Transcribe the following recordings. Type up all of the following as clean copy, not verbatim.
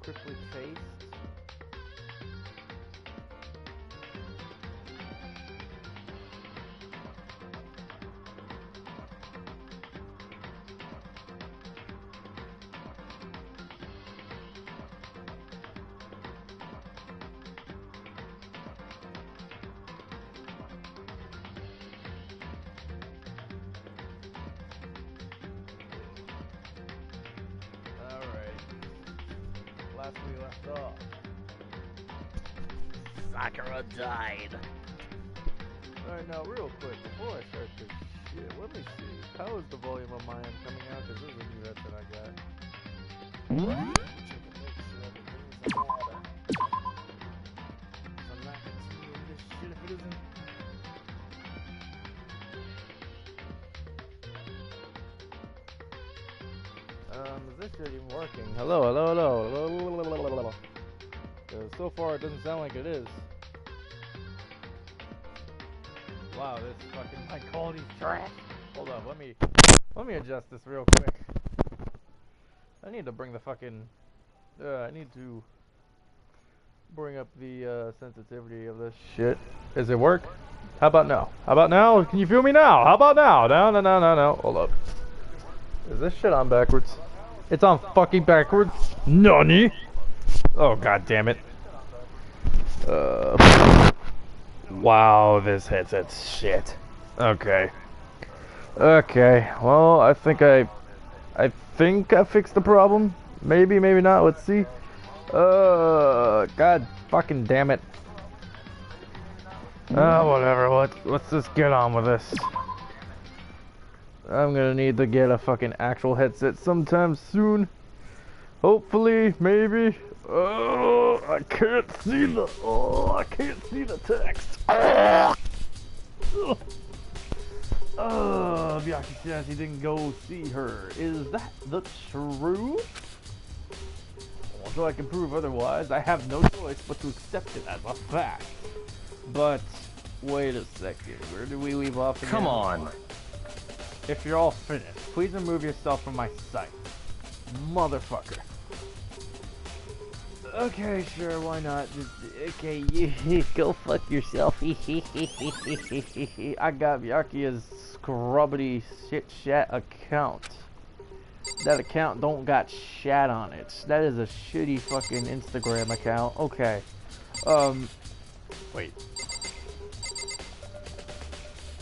perfectly paced. Last we left off, Sakura died. Alright, now real quick, before I start this shit, let me see. How is the volume of my end coming out? Because this is a new headset I got. Check and make sure everything's in order. I'm not continuing this shit if it isn't. Is this shit even working? Hello, hello, hello, hello. So far it doesn't sound like it is. Wow, this fucking mic quality's trash. Hold up, let me adjust this real quick. I need to bring the fucking I need to bring up the sensitivity of this shit. Does it work? How about now? How about now? Can you feel me now? How about now? No. Hold up. Is this shit on backwards? It's on fucking backwards. Nani? Oh god damn it. Wow, this headset's shit. Okay. Well, I think I fixed the problem. Maybe not. Let's see. God fucking damn it. Whatever. Let's just get on with this. I'm gonna need to get a fucking actual headset sometime soon. Hopefully, maybe. Oh, I can't see the text. Byaki says he didn't go see her. Is that the truth? Although I can prove otherwise, I have no choice but to accept it as a fact. But wait a second, where do we leave off again? Come on. If you're all finished, please remove yourself from my sight. Motherfucker. Okay, sure, why not? Okay, you go fuck yourself. I got Byakuya's scrubbity shit account. That account don't got shat on it. That is a shitty fucking Instagram account. Okay. Wait.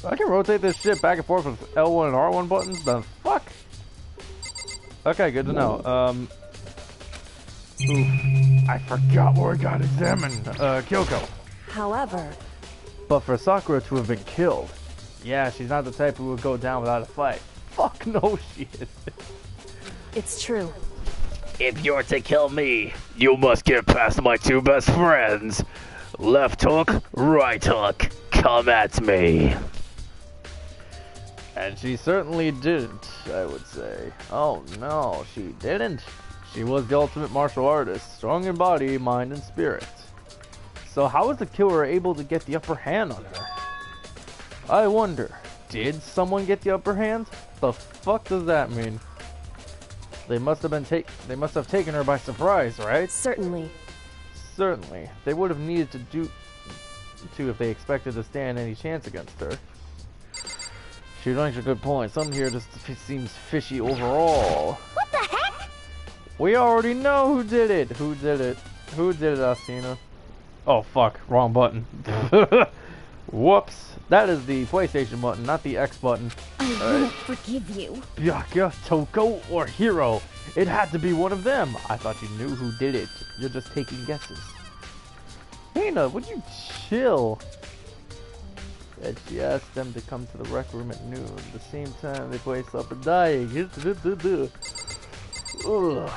I can rotate this shit back and forth with L1 and R1 buttons? The fuck? Okay, good to know. Oof. I forgot where I got examined. Kyoko. However... But for Sakura to have been killed, yeah, she's not the type who would go down without a fight. Fuck no, she isn't. It's true. If you're to kill me, you must get past my two best friends. Left hook, right hook. Come at me. And she certainly didn't, I would say. Oh no, she didn't. She was the ultimate martial artist, strong in body, mind, and spirit. So how was the killer able to get the upper hand on her? I wonder, did someone get the upper hand? The fuck does that mean? They must have taken her by surprise, right? Certainly. Certainly. They would have needed to do if they expected to stand any chance against her. She makes a good point. Something here just seems fishy overall. What the heck? We already know who did it. Who did it, Asina? Oh fuck, wrong button. Whoops. That is the PlayStation button, not the X button. I won't forgive you. Byakuya, Toko, or Hiro. It had to be one of them. I thought you knew who did it. You're just taking guesses. Hina, would you chill? And she asked them to come to the rec room at noon. At the same time, they play Supper Dying. Ugh.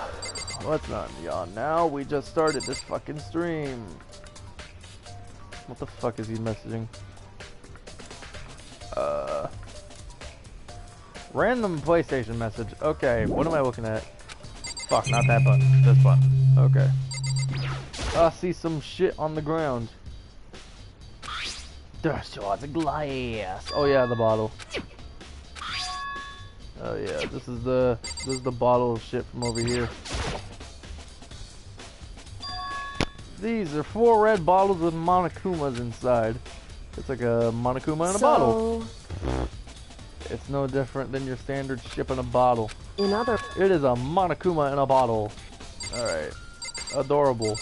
Let's not yawn now. We just started this fucking stream. What the fuck is he messaging? Random PlayStation message. Okay, what am I looking at? Fuck, not that button. This button. Okay. I see some shit on the ground. There's shards of glass. Oh yeah, the bottle. Oh yeah, this is the bottle of shit from over here. These are 4 red bottles with Monokumas inside. It's like a Monokuma in a bottle. It's no different than your standard ship in a bottle. It is a Monokuma in a bottle. Alright. Adorable.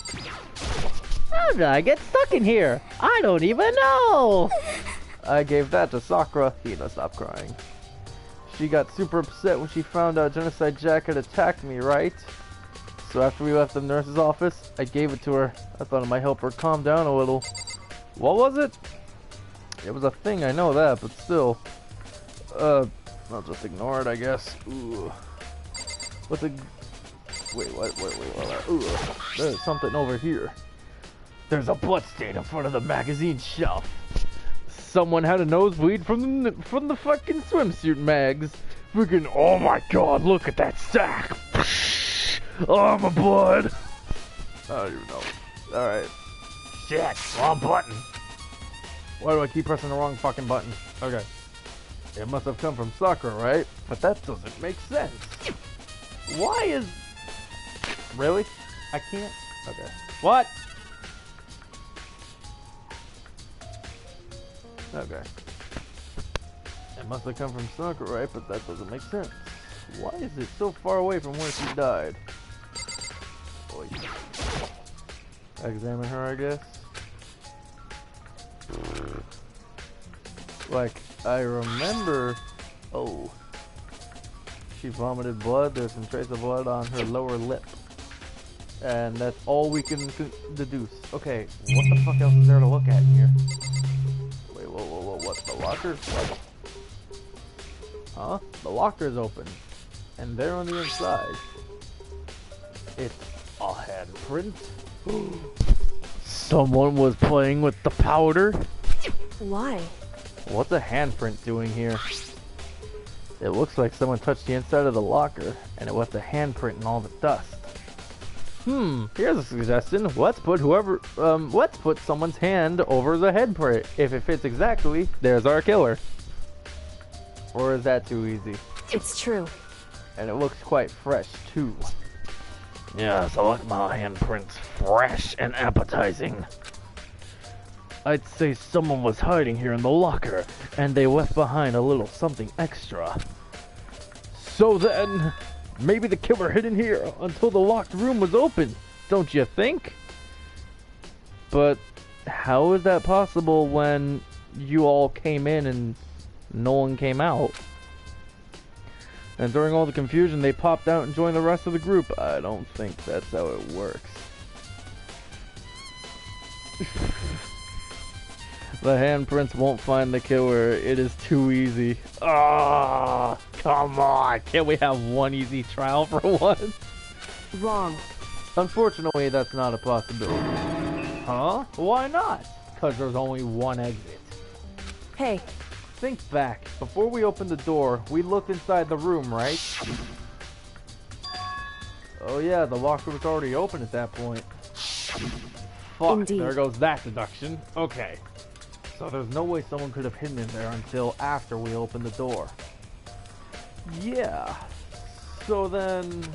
How did I get stuck in here? I don't even know! I gave that to Sakura. Hina, stop crying. She got super upset when she found out Genocide Jack had attacked me, right? So after we left the nurse's office, I gave it to her. I thought it might help her calm down a little. What was it? It was a thing, I know that, but still. I'll just ignore it, I guess. Ooh. What's a... Wait, what? Ooh. There's something over here. There's a blood stain in front of the magazine shelf. Someone had a nosebleed from the fucking swimsuit mags. Freaking, oh my god, look at that sack. Oh, my blood. I don't even know. Alright. Shit, wrong button. Why do I keep pressing the wrong fucking button? Okay. It must have come from Sakura, right? But that doesn't make sense. Why is... Really? I can't? Okay. What? Okay. It must have come from Sakura, right? But that doesn't make sense. Why is it so far away from where she died? Boy. Examine her, I guess. Like, I remember... Oh. She vomited blood. There's some trace of blood on her lower lip. And that's all we can deduce. Okay, what the fuck else is there to look at in here? Wait, whoa, what? The lockers? What? Huh? The locker's open. And they're on the inside. It's a handprint. Someone was playing with the powder. Why? What's a handprint doing here? It looks like someone touched the inside of the locker, and it left a handprint in all the dust. Here's a suggestion. Let's put someone's hand over the handprint. If it fits exactly, there's our killer. Or is that too easy? It's true. And it looks quite fresh, too. Yes, I like my handprints fresh and appetizing. I'd say someone was hiding here in the locker, and they left behind a little something extra. So then, maybe the killer hid in here until the locked room was open, don't you think? But how is that possible when you all came in and no one came out? And during all the confusion, they popped out and joined the rest of the group. I don't think that's how it works. The handprints won't find the killer. It is too easy. Ah, come on. Can't we have one easy trial for once? Wrong. Unfortunately, that's not a possibility. Huh? Why not? Because there's only one exit. Hey, Think back. Before we opened the door, we looked inside the room, right? Oh yeah, the locker was already open at that point. Fuck, Indeed. there goes that deduction. Okay. So there's no way someone could have hidden in there until after we opened the door. Yeah. So then,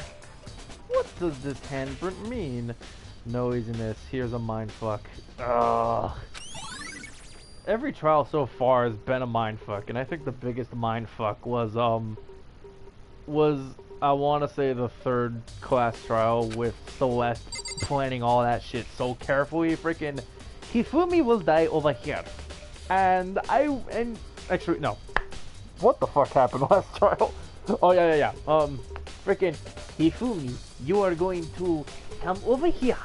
what does this handprint mean? No easiness. Here's a mindfuck. Ugh. Every trial so far has been a mindfuck, and I think the biggest mindfuck was I want to say the third class trial with Celeste planning all that shit so carefully. Freaking Hifumi will die over here, and actually no, what the fuck happened last trial? Oh yeah. Freaking Hifumi, you are going to come over here.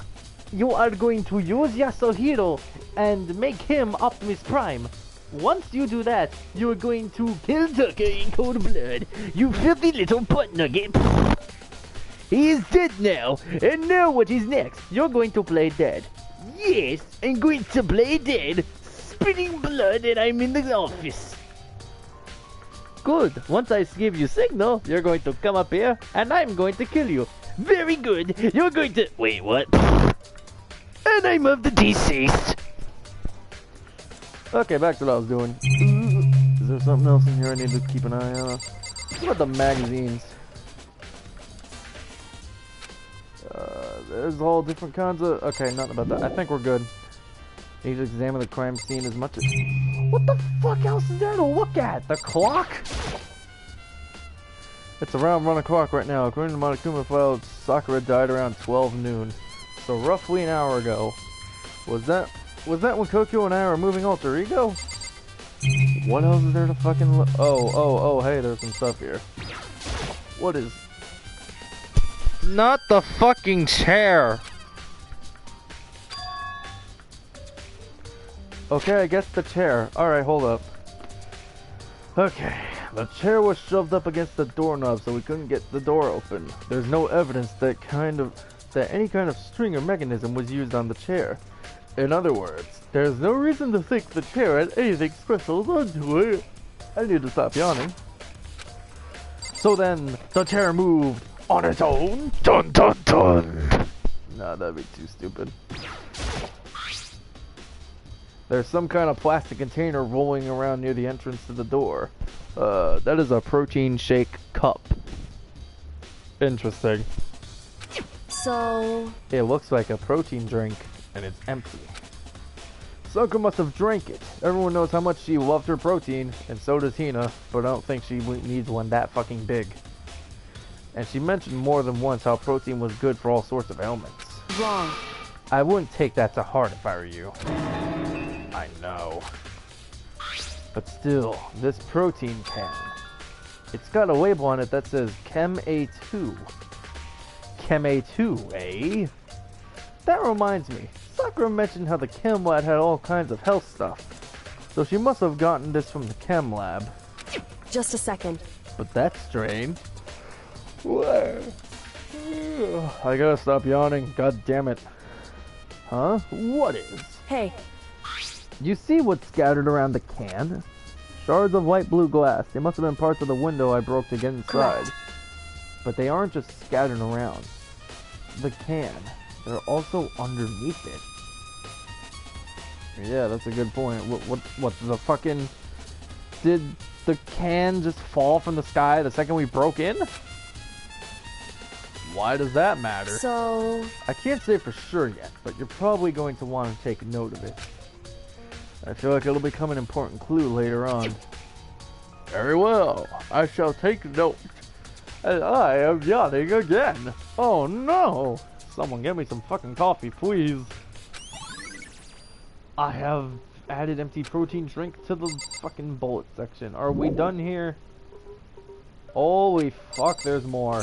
You are going to use Yasuhiro and make him Optimus Prime. Once you do that, you are going to kill Tucker in cold blood. You filthy little butt nugget. He is dead now, and now what is next? You're going to play dead. Yes, I'm going to play dead, spitting blood, and I'm in the office. Good. Once I give you signal, you're going to come up here, and I'm going to kill you. Very good. You're going to... Wait, what? And I'm of the deceased. Okay, back to what I was doing. Is there something else in here I need to keep an eye on? What about the magazines? There's all different kinds of... Okay, nothing about that. I think we're good. Need to examine the crime scene as much as... What the fuck else is there to look at? The clock? It's around 1 o'clock right now. According to Monokuma file, Sakura died around 12 noon. So roughly an hour ago. Was that when Kokyo and I were moving alter ego? What else is there to fucking look? Oh, hey, there's some stuff here. What is... Not the fucking chair! Okay, I guess the chair. Alright, hold up. Okay, the chair was shoved up against the doorknob so we couldn't get the door open. There's no evidence that any kind of string or mechanism was used on the chair. In other words, there's no reason to think the chair had anything special done to it. I need to stop yawning. So then, the chair moved on its own? Dun dun dun. Nah, that'd be too stupid. There's some kind of plastic container rolling around near the entrance to the door. That is a protein shake cup. Interesting. So... It looks like a protein drink, and it's empty. Sakura must have drank it. Everyone knows how much she loved her protein, and so does Hina, but I don't think she needs one that fucking big. And she mentioned more than once how protein was good for all sorts of ailments. Wrong. I wouldn't take that to heart if I were you. I know. But still, this protein can. It's got a label on it that says Chem A2. Chem A2, eh? That reminds me. Sakura mentioned how the chem lab had all kinds of health stuff. So she must have gotten this from the chem lab. Just a second. But that's strange. Where? I gotta stop yawning. God damn it. Huh? What is? Hey, You see what's scattered around the can? Shards of light blue glass. They must have been parts of the window I broke to get inside. Correct. But they aren't just scattered around. The can. They're also underneath it. Yeah, that's a good point. What the fucking... Did the can just fall from the sky the second we broke in? Why does that matter? so... I can't say for sure yet, but you're probably going to want to take note of it. I feel like it'll become an important clue later on. Very well, I shall take note. And I am yawning again. Oh no! Someone get me some fucking coffee, please. I have added empty protein drink to the fucking bullet section. Are we done here? Holy fuck, there's more.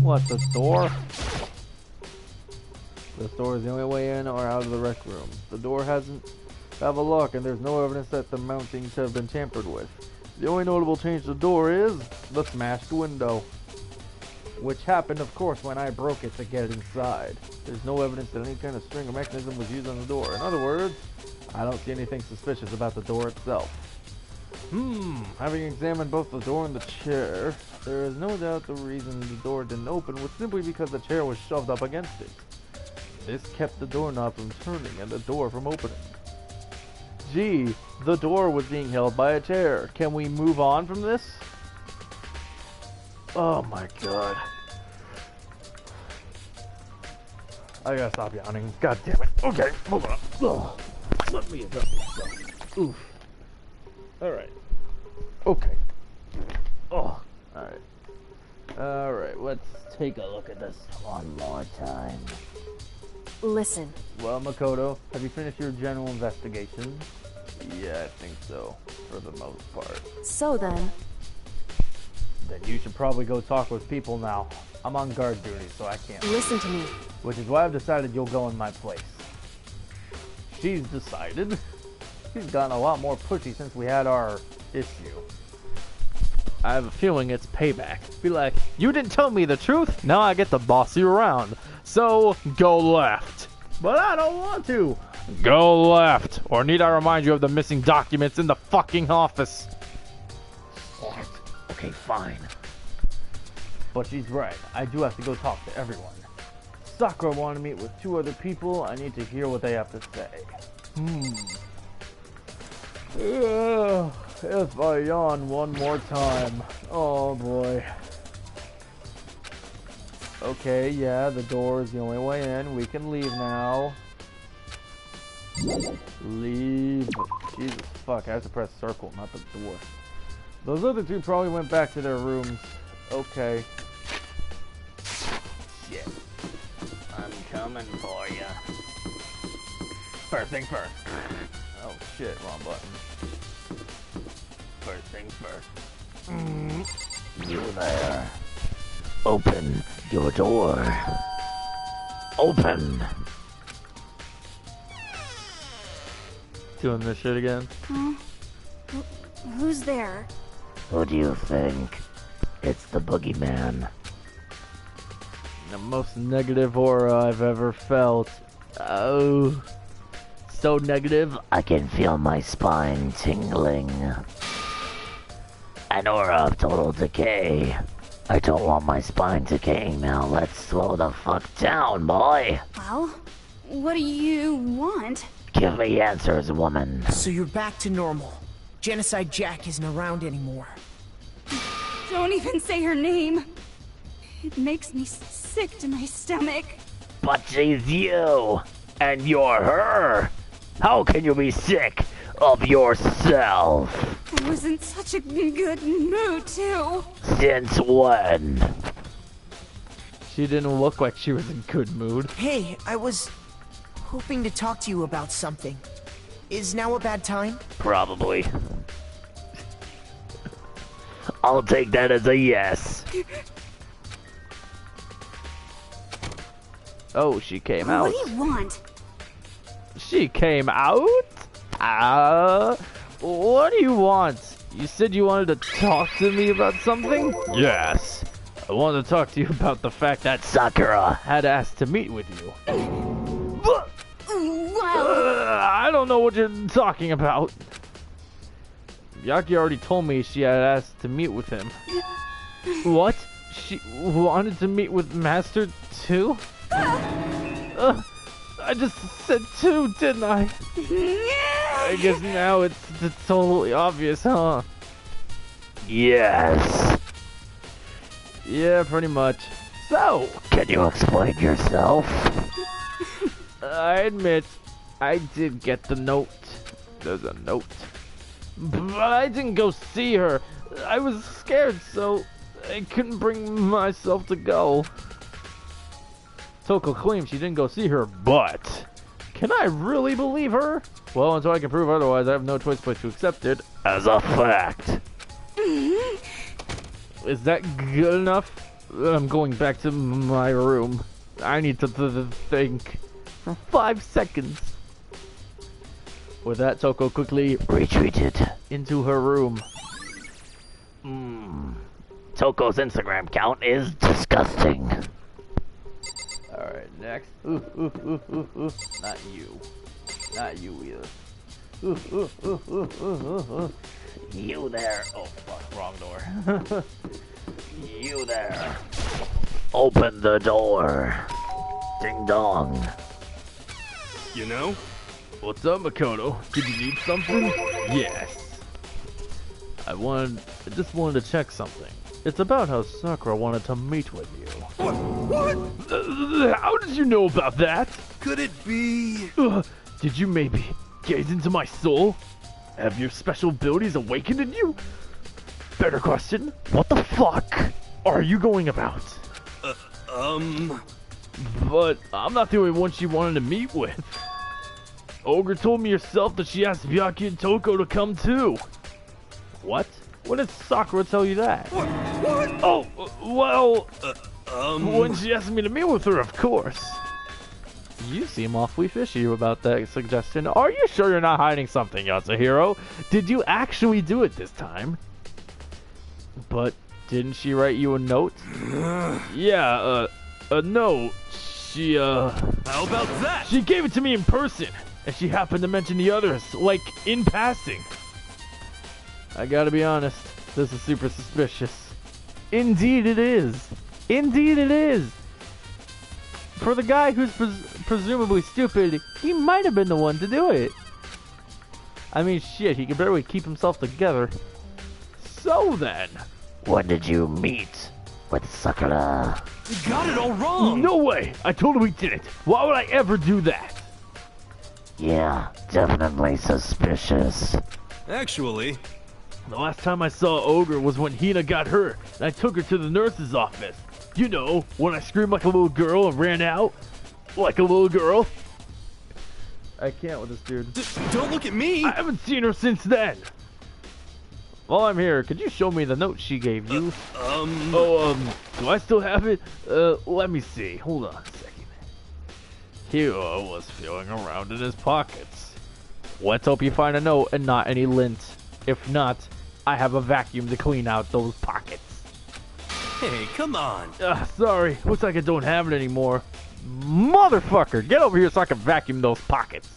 What, the door? This door is the only way in or out of the rec room. The door doesn't have a lock, and there's no evidence that the mountings have been tampered with. The only notable change to the door is the smashed window, which happened, of course, when I broke it to get inside. There's no evidence that any kind of string or mechanism was used on the door. In other words, I don't see anything suspicious about the door itself. Having examined both the door and the chair, there is no doubt the reason the door didn't open was simply because the chair was shoved up against it. This kept the doorknob from turning and the door from opening. Gee, the door was being held by a chair. Can we move on from this? Oh my god. I gotta stop yawning. God damn it. Okay, hold on. Ugh. Let me adjust myself. Oof. Alright. Okay. Oh. Alright. Alright, let's take a look at this one more time. Listen. Well, Makoto, have you finished your general investigation? Yeah, I think so, for the most part. So then... Then you should probably go talk with people now. I'm on guard duty, so I can't. Listen to me. Which is why I've decided you'll go in my place. She's decided. She's gotten a lot more pushy since we had our issue. I have a feeling it's payback. Be like, you didn't tell me the truth, now I get to boss you around. So, go left. But I don't want to. Go left. Or need I remind you of the missing documents in the fucking office? Okay, fine. But she's right. I do have to go talk to everyone. Sakura wanted to meet with 2 other people. I need to hear what they have to say. If I yawn one more time. Oh boy. Okay, yeah, the door is the only way in. We can leave now. Leave. Jesus fuck, I have to press circle, not the door. Those other two probably went back to their rooms. Okay. Shit. I'm coming for ya. First thing first. Oh shit, wrong button. First things first. You there. Open your door. Open. Doing this shit again. Huh? Who's there? Who do you think? It's the boogeyman. The most negative aura I've ever felt. Oh. So negative. I can feel my spine tingling. An aura of total decay. I don't want my spine decaying now. Let's slow the fuck down, boy. Well, what do you want? Give me answers, woman. So you're back to normal. Genocide Jack isn't around anymore. Don't even say her name. It makes me sick to my stomach. But she's you, and you're her. How can you be sick of yourself? I was in such a good mood, too. Since when? She didn't look like she was in good mood. Hey, I was hoping to talk to you about something. Is now a bad time? Probably. I'll take that as a yes. Oh, she came out. What do you want? She came out? What do you want? You said you wanted to talk to me about something? Yes. I wanted to talk to you about the fact that Sakura. had asked to meet with you. Well, I don't know what you're talking about. Yaki already told me she had asked to meet with him. What? She wanted to meet with Master too? I just said two, didn't I? I guess now it's totally obvious, huh? Yes. Yeah, pretty much. So, Can you explain yourself? I admit, I did get the note. There's a note. But I didn't go see her. I was scared, so I couldn't bring myself to go. Toko claims she didn't go see her, but can I really believe her? Well, until I can prove otherwise, I have no choice but to accept it. As a fact. Is that good enough? I'm going back to my room. I need to think for 5 seconds. With that, Toko quickly Retreated. into her room. Toko's Instagram count is disgusting. Alright, next. Not you. Not you either. You there. Oh, fuck, wrong door. You there. Open the door. Ding dong. You know? What's up, Makoto? Did you need something? Yes. I just wanted to check something. It's about how Sakura wanted to meet with you. What? How did you know about that? Could it be? Did you maybe gaze into my soul? Have your special abilities awakened in you? Better question, what the fuck are you going about? But I'm not the only one she wanted to meet with. Ogre told me herself that she asked Byaki and Toko to come too. What? When did Sakura tell you that? What? Oh, well, when she asked me to meet with her, of course. You seem awfully fishy about that suggestion. Are you sure you're not hiding something, Yasuhiro? Did you actually do it this time? But didn't she write you a note? Yeah, a note. She, How about that? she gave it to me in person, and she happened to mention the others, like, in passing. I gotta be honest, this is super suspicious. Indeed it is. Indeed it is. For the guy who's presumably stupid, he might have been the one to do it. I mean, shit, he can barely keep himself together. So then, When did you meet with Sakura. You got it all wrong! No way! I totally didn't. Why would I ever do that? Yeah, definitely suspicious. Actually, The last time I saw Ogre was when Hina got hurt, and I took her to the nurse's office. You know, when I screamed like a little girl and ran out like a little girl. I can't with this dude. don't look at me! I haven't seen her since then. While I'm here, could you show me the note she gave you? Do I still have it? Let me see. Hold on a second. Hiro was feeling around in his pockets. Let's hope you find a note and not any lint. If not, I have a vacuum to clean out those pockets. Hey, come on! Sorry. Looks like I don't have it anymore. Motherfucker, get over here so I can vacuum those pockets.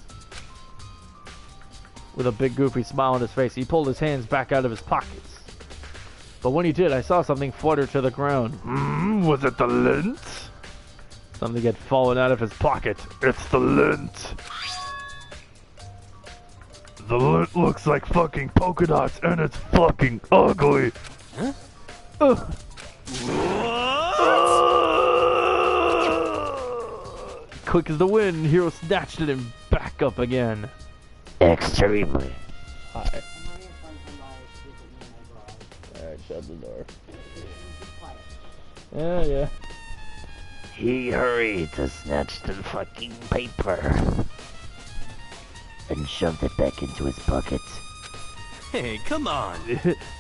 With a big goofy smile on his face, he pulled his hands back out of his pockets. But when he did, I saw something flutter to the ground. Was it the lint? Something had fallen out of his pocket. It's the lint. The lint looks like fucking polka dots and it's fucking ugly. What? Quick as the wind, Hiro snatched it and back up again. Extremely. Hi. Alright, shut the door. Yeah. He hurried to snatch the fucking paper and shoved it back into his pocket. Hey, come on!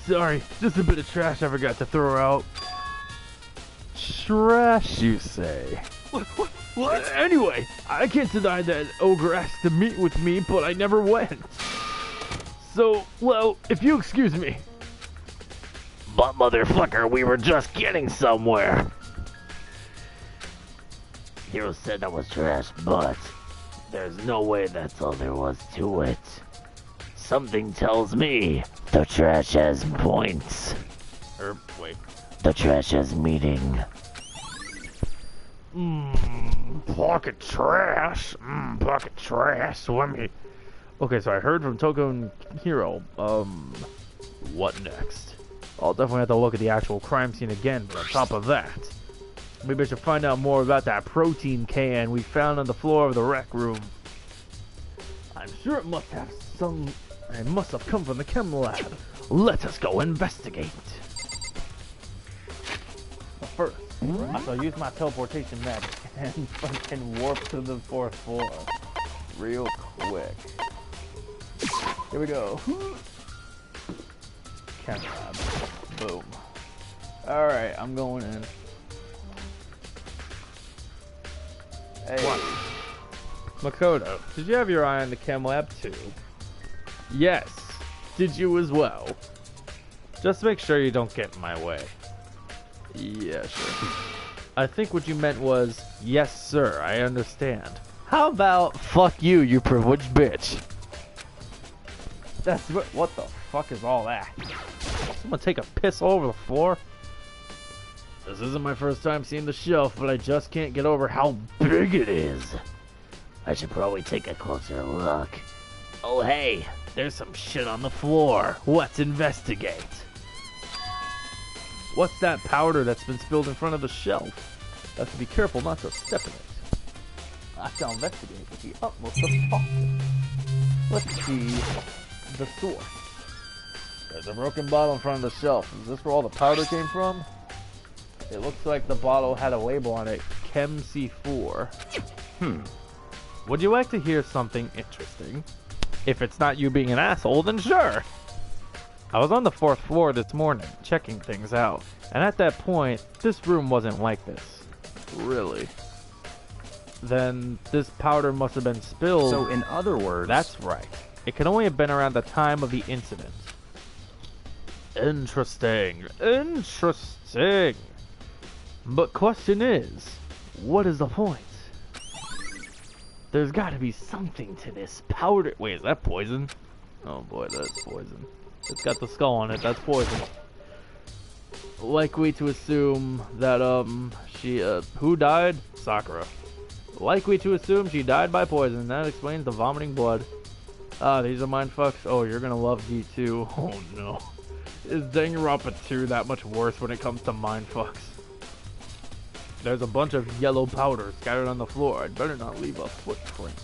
Sorry, just a bit of trash I forgot to throw out. Trash, you say? What? Anyway, I can't deny that Ogre asked to meet with me, but I never went. So, well, if you excuse me. But motherfucker, we were just getting somewhere. Hiro said that was trash, but there's no way that's all there was to it. Something tells me the trash has points. Wait. The trash has meaning. Pocket trash? Pocket trash. Let me... Okay, so I heard from Toko and Hiro. What next? I'll definitely have to look at the actual crime scene again, but on top of that, maybe I should find out more about that protein can we found on the floor of the rec room. I'm sure it must have some... It must have come from the chem lab. Let us go investigate. But first, I shall use my teleportation magic and fucking warp to the 4th floor. Real quick. Here we go. Chem lab. Boom. Alright, I'm going in. Hey. What? Makoto, did you have your eye on the chem lab too? Yes. Did you as well? Just make sure you don't get in my way. Yeah, sure. I think what you meant was, yes sir, I understand. How about, fuck you, you privileged bitch? That's what the fuck is all that? Someone take a piss all over the floor? This isn't my first time seeing the shelf, but I just can't get over how big it is. I should probably take a closer look. Oh hey, there's some shit on the floor. Let's investigate. What's that powder that's been spilled in front of the shelf? I have to be careful not to step in it. I shall investigate with the utmost of caution. Let's see the source. There's a broken bottle in front of the shelf. Is this where all the powder came from? It looks like the bottle had a label on it, Chem C4. Would you like to hear something interesting? If it's not you being an asshole, then sure. I was on the 4th floor this morning, checking things out, and at that point, this room wasn't like this. Really? Then this powder must have been spilled. So in other words... That's right. It could only have been around the time of the incident. Interesting. Interesting. But question is, what is the point? There's gotta be something to this powder. Wait, is that poison? Oh boy, that's poison. It's got the skull on it, that's poison. Likely to assume that, who died? Sakura. Likely to assume she died by poison. That explains the vomiting blood. Ah, these are mindfucks. Oh, you're gonna love D2. Oh no. Is Danganronpa 2 that much worse when it comes to mindfucks? There's a bunch of yellow powder scattered on the floor. I'd better not leave a footprint.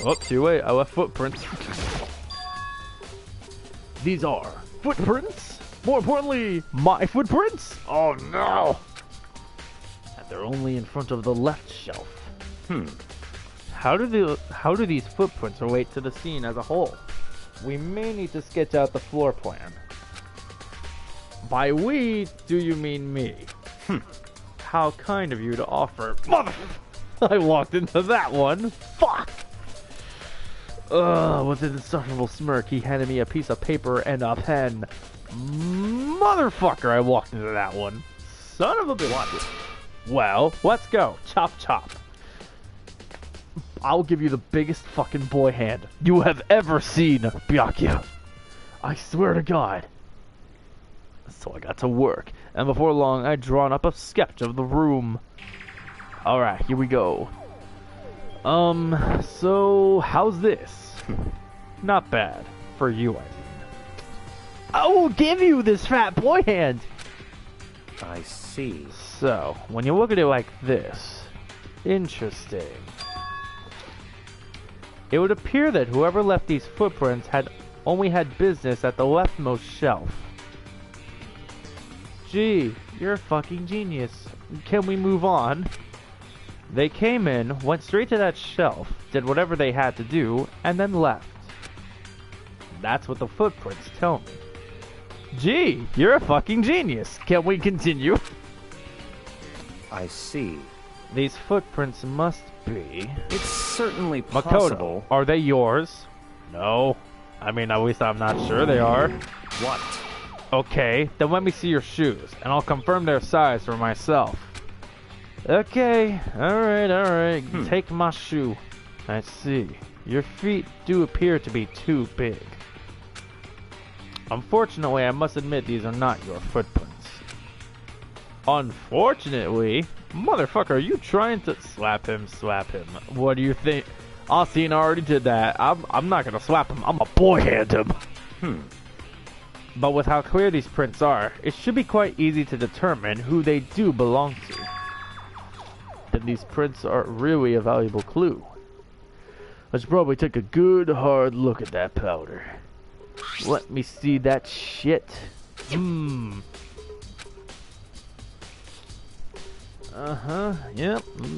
Oh, too late. I left footprints. These are footprints. More importantly, my footprints. Oh no! And they're only in front of the left shelf. How do these footprints relate to the scene as a whole? We may need to sketch out the floor plan. By we, do you mean me? How kind of you to offer. Mother! I walked into that one. Fuck! With an insufferable smirk, he handed me a piece of paper and a pen. Motherfucker, I walked into that one. Son of a bitch. What? Well, let's go. Chop chop. I'll give you the biggest fucking boy hand you have ever seen, Byakuya. I swear to God. So I got to work, and before long I'd drawn up a sketch of the room. Alright, here we go. So how's this? Not bad. For you, I mean. I will give you this fat boy hand! I see. So, when you look at it like this, interesting. It would appear that whoever left these footprints only had business at the leftmost shelf. Gee, you're a fucking genius. Can we move on? They came in, went straight to that shelf, did whatever they had to do, and then left. That's what the footprints tell me. Gee, you're a fucking genius. Can we continue? I see. These footprints must be... It's certainly Makoto, possible. are they yours? No. I mean, at least I'm not sure they are. What? Okay, then let me see your shoes, and I'll confirm their size for myself. Okay, alright. Take my shoe. I see. Your feet do appear to be too big. Unfortunately, I must admit these are not your footprints. Unfortunately? Motherfucker, are you trying to... Slap him. What do you think? Austin already did that. I'm not gonna slap him. I'm a boy hand him. But with how clear these prints are, it should be quite easy to determine who they do belong to. Then these prints are really a valuable clue. I should probably take a good hard look at that powder. Let me see that shit. Yep.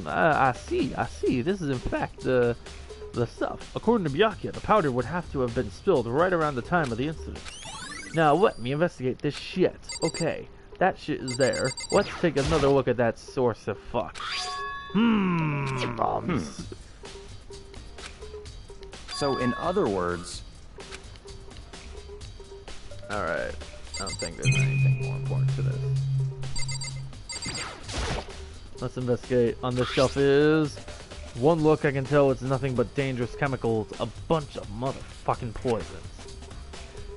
I see. This is in fact the stuff. According to Byakuya, the powder would have to have been spilled right around the time of the incident. Now let me investigate this shit. Okay, that shit is there. Let's take another look at that source of fuck. So in other words... Alright, I don't think there's anything more important to this. Let's investigate. On this shelf is... One look, I can tell it's nothing but dangerous chemicals. A bunch of motherfucking poisons.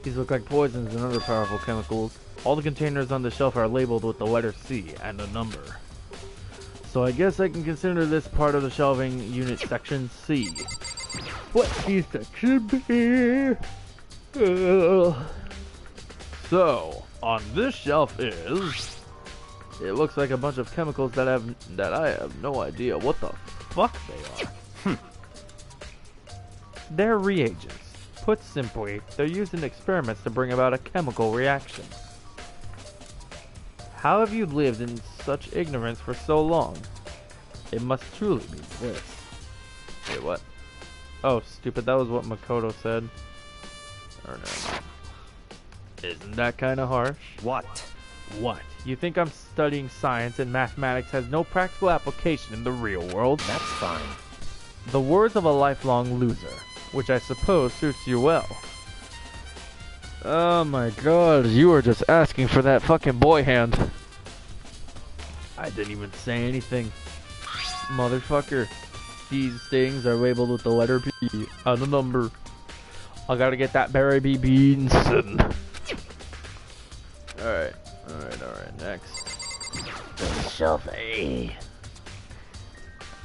These look like poisons and other powerful chemicals. All the containers on the shelf are labeled with the letter C and a number. So I guess I can consider this part of the shelving unit section C. What C section be? So, on this shelf is... It looks like a bunch of chemicals that I have no idea what the fuck they are. They're reagents. Put simply, they're used in experiments to bring about a chemical reaction. How have you lived in such ignorance for so long? It must truly be this. Wait, what? Oh, stupid, that was what Makoto said. Or no. Isn't that kind of harsh? What? What? You think I'm studying science and mathematics has no practical application in the real world? That's fine. The words of a lifelong loser, which I suppose suits you well. Oh my god, you were just asking for that fucking boy hand. I didn't even say anything. Motherfucker. These things are labeled with the letter B and a number. I gotta get that Barry B. Beanson. Alright, next. The shelf A.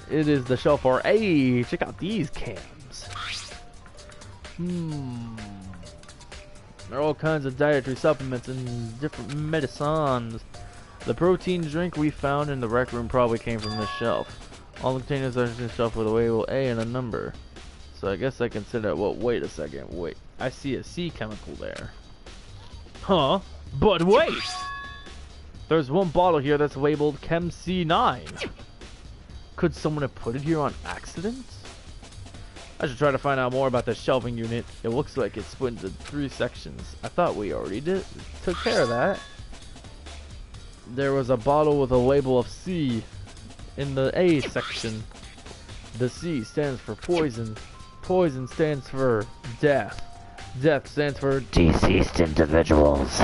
It is the shelf for A. Check out these cans. There are all kinds of dietary supplements and different medicines. The protein drink we found in the rec room probably came from this shelf. All the containers are in the shelf with a label A and a number. So I guess I can sit at, well, wait a second, wait. I see a C chemical there. Huh? But wait! There's one bottle here that's labeled Chem C9. Could someone have put it here on accident? I should try to find out more about the shelving unit. It looks like it's split into 3 sections. I thought we already took care of that. There was a bottle with a label of C in the A section. The C stands for poison. Poison stands for death. Death stands for Deceased individuals.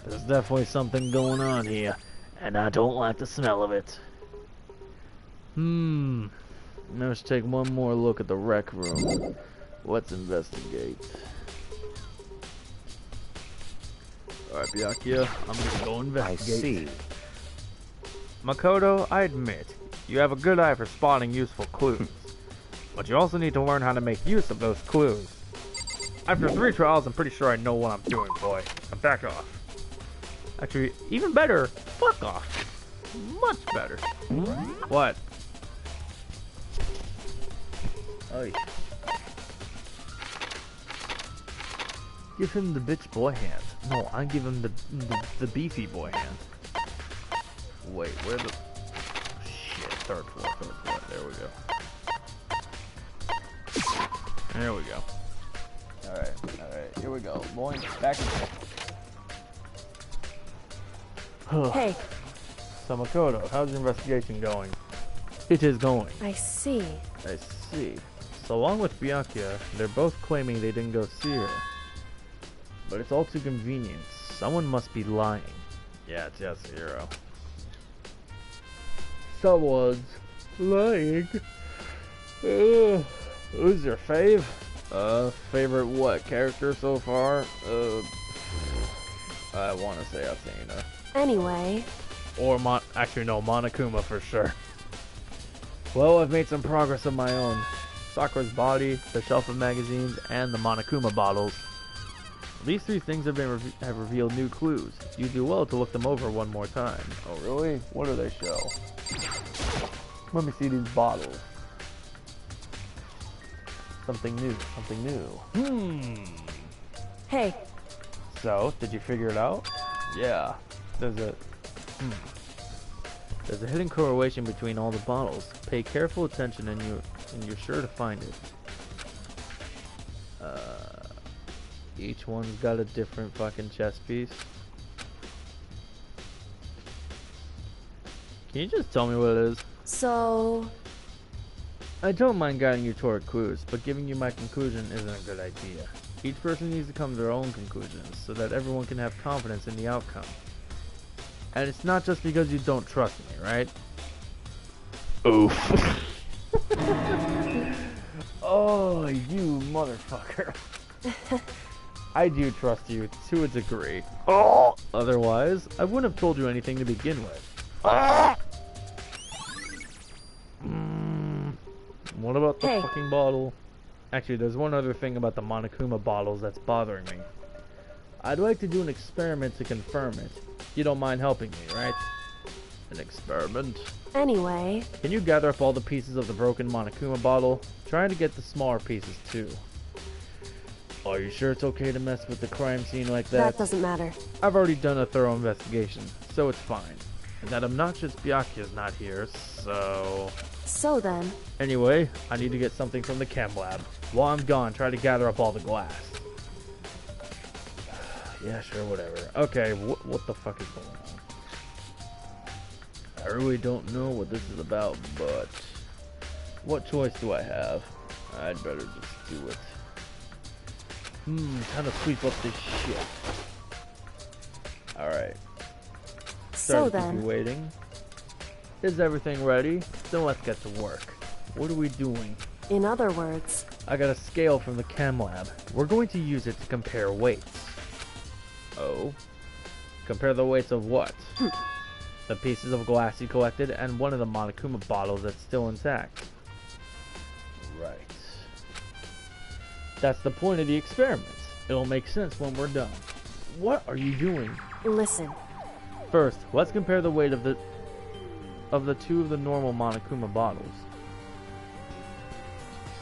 there's definitely something going on here, and I don't like the smell of it. Let's take one more look at the rec room. Let's investigate. Alright, Byakuya, I'm gonna go I investigate. see. Makoto, I admit, you have a good eye for spotting useful clues. But you also need to learn how to make use of those clues. After 3 trials, I'm pretty sure I know what I'm doing, boy. Now back off. Actually, even better, fuck off. Much better. What? Oy. Give him the bitch boy hand. No, I give him the beefy boy hand. Wait, where the... Shit, third floor. There we go. There we go. Alright, here we go. Boing, back in. Hey, So Makoto, how's your investigation going? It is going. I see. I see. So along with Byakuya, they're both claiming they didn't go see her. But it's all too convenient. Someone must be lying. Yeah, it's Yasuhiro. Someone's lying. Who's your fave? Favorite what? Character so far? I want to say Athena. Anyway, Or actually no, Monokuma for sure. Well, I've made some progress of my own. Sakura's body, the shelf of magazines, and the Monokuma bottles. These 3 things have revealed new clues. You do well to look them over one more time. Oh really? What do they show? Let me see these bottles. Something new. hey, So, did you figure it out? Yeah. There's a hidden correlation between all the bottles. Pay careful attention and you're sure to find it. Each one's got a different fucking chess piece. Can you just tell me what it is? so... I don't mind guiding you toward clues, but giving you my conclusion isn't a good idea. Each person needs to come to their own conclusions, so that everyone can have confidence in the outcome. And it's not just because you don't trust me, right? Oof. Oh, you motherfucker. I do trust you to a degree. Oh, otherwise, I wouldn't have told you anything to begin with. What about the fucking bottle? Actually, there's one other thing about the Monokuma bottles that's bothering me. I'd like to do an experiment to confirm it. You don't mind helping me, right? An experiment? Anyway, Can you gather up all the pieces of the broken Monokuma bottle? Try to get the smaller pieces too. Are you sure it's okay to mess with the crime scene like that? that doesn't matter. I've already done a thorough investigation, so it's fine. And that obnoxious Byakuya's not here, so... So then, Anyway, I need to get something from the chem lab. While I'm gone, try to gather up all the glass. Yeah, sure, whatever. Okay, what the fuck is going on? I really don't know what this is about, but... What choice do I have? I'd better just do it. Time to sweep up this shit. Alright. so Sorry to keep you then, waiting. Is everything ready? Then let's get to work. What are we doing? in other words, I got a scale from the chem lab. We're going to use it to compare weights. Oh? Compare the weights of what? The pieces of glass you collected and one of the Monokuma bottles that's still intact. Right. That's the point of the experiment. It'll make sense when we're done. What are you doing? listen. First, let's compare the weight of the two of the normal Monokuma bottles.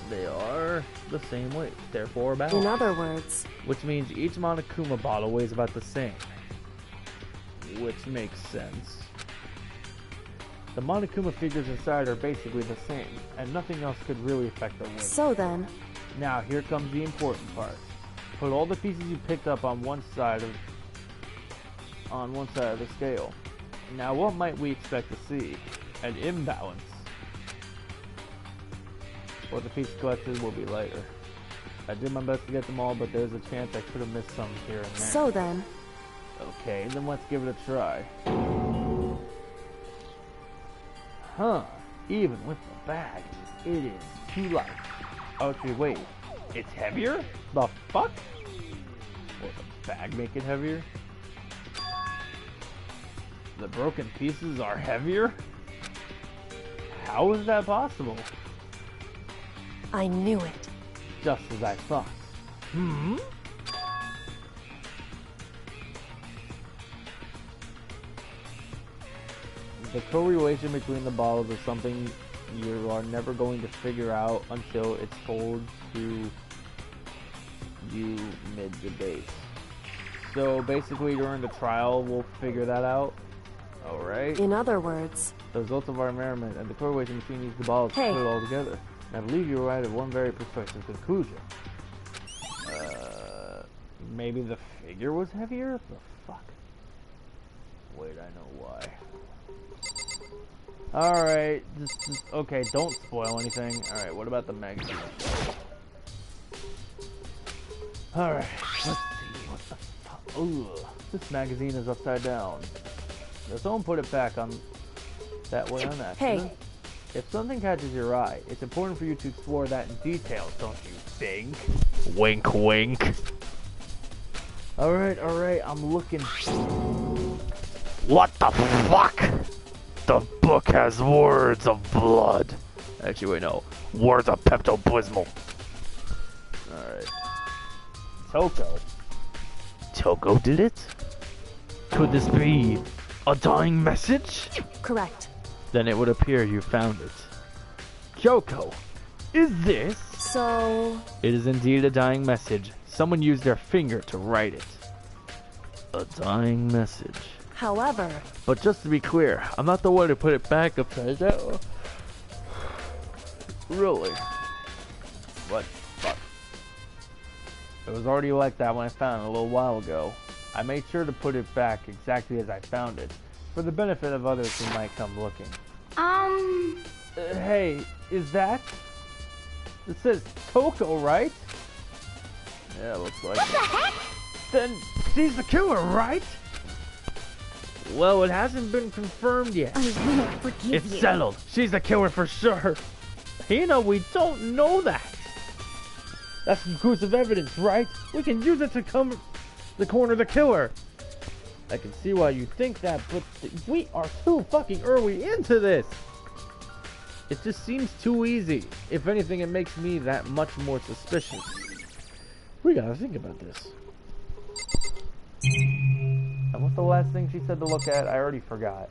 They are the same weight, therefore In balanced. other words, Which means each Monokuma bottle weighs about the same. Which makes sense. The Monokuma figures inside are basically the same, and nothing else could really affect the weight. so then, Now, here comes the important part. Put all the pieces you picked up on one side of the scale. Now, what might we expect to see? An imbalance. Or the piece collected will be lighter. I did my best to get them all, but there's a chance I could have missed some here and there. so then, Okay, then let's give it a try. Huh, even with the bag, it is too light. Okay, wait, it's heavier? The fuck? Will the bag make it heavier? The broken pieces are heavier? How is that possible? I knew it. Just as I thought. The correlation between the bottles is something you are never going to figure out until it's told to you mid-debate. So basically during the trial we'll figure that out. Alright? In other words, The results of our merriment and the correlation between these two bottles Hey. put it all together. And I believe you arrived at one very persuasive conclusion. Maybe the figure was heavier? The fuck? Wait, I know why. Alright, just okay, don't spoil anything. Alright, what about the magazine? Alright, let's see, what the fuck? Ugh, this magazine is upside down. Now, someone put it back on that way on accident. Hey. If something catches your eye, it's important for you to explore that in detail, don't you think? Wink, wink. Alright, I'm looking. What the fuck? The book has words of blood. Actually, wait, no. Words of Pepto-Bismol. Alright. Toko. Toko did it? Could this be a dying message? correct. Then it would appear you found it. Kyoko, is this? So, It is indeed a dying message. Someone used their finger to write it. A dying message. however, But just to be clear, I'm not the one who put it back upside down. Really? What? Fuck. It was already like that when I found it a little while ago. I made sure to put it back exactly as I found it, for the benefit of others who might come looking. Hey, is that? It says Toko, right? Yeah, looks like it. What the heck? Then she's the killer, right? Well, it hasn't been confirmed yet. I won't forgive It's you. settled. She's the killer for sure. Hina, we don't know that. That's conclusive evidence, right? We can use it to corner the killer. I can see why you think that, but we are too fucking early into this. It just seems too easy. If anything, it makes me that much more suspicious. We gotta think about this. And what's the last thing she said to look at? I already forgot.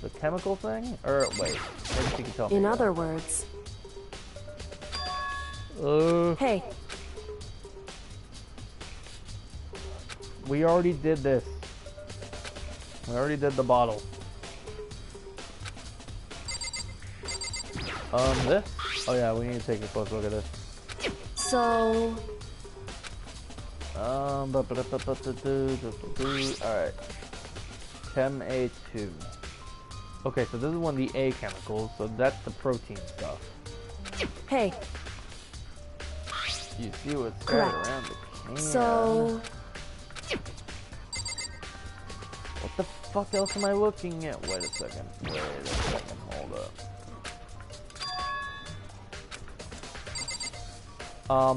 The chemical thing? Or, wait, maybe she can tell me. in other words, hey, We already did this. We already did the bottle. This? Oh yeah, we need to take a close look at this. so, Alright. Chem A2. Okay, so this is one of the A chemicals, so that's the protein stuff. hey, You see what's scattered Correct. around the can. so, What the fuck else am I looking at? Wait a second, hold up.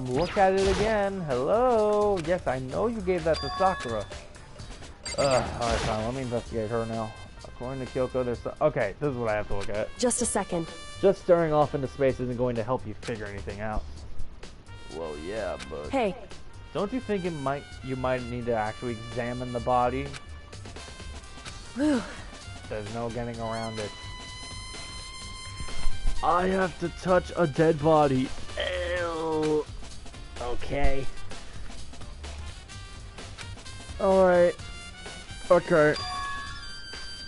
Look at it again. Hello? Yes, I know you gave that to Sakura. Alright, fine, let me investigate her now. According to Kyoko, there's okay, this is what I have to look at. just a second. Just staring off into space isn't going to help you figure anything out. Well, yeah, but... Hey, Don't you think you might need to actually examine the body? Whew. There's no getting around it. I have to touch a dead body. Ew. Okay. Alright. Okay.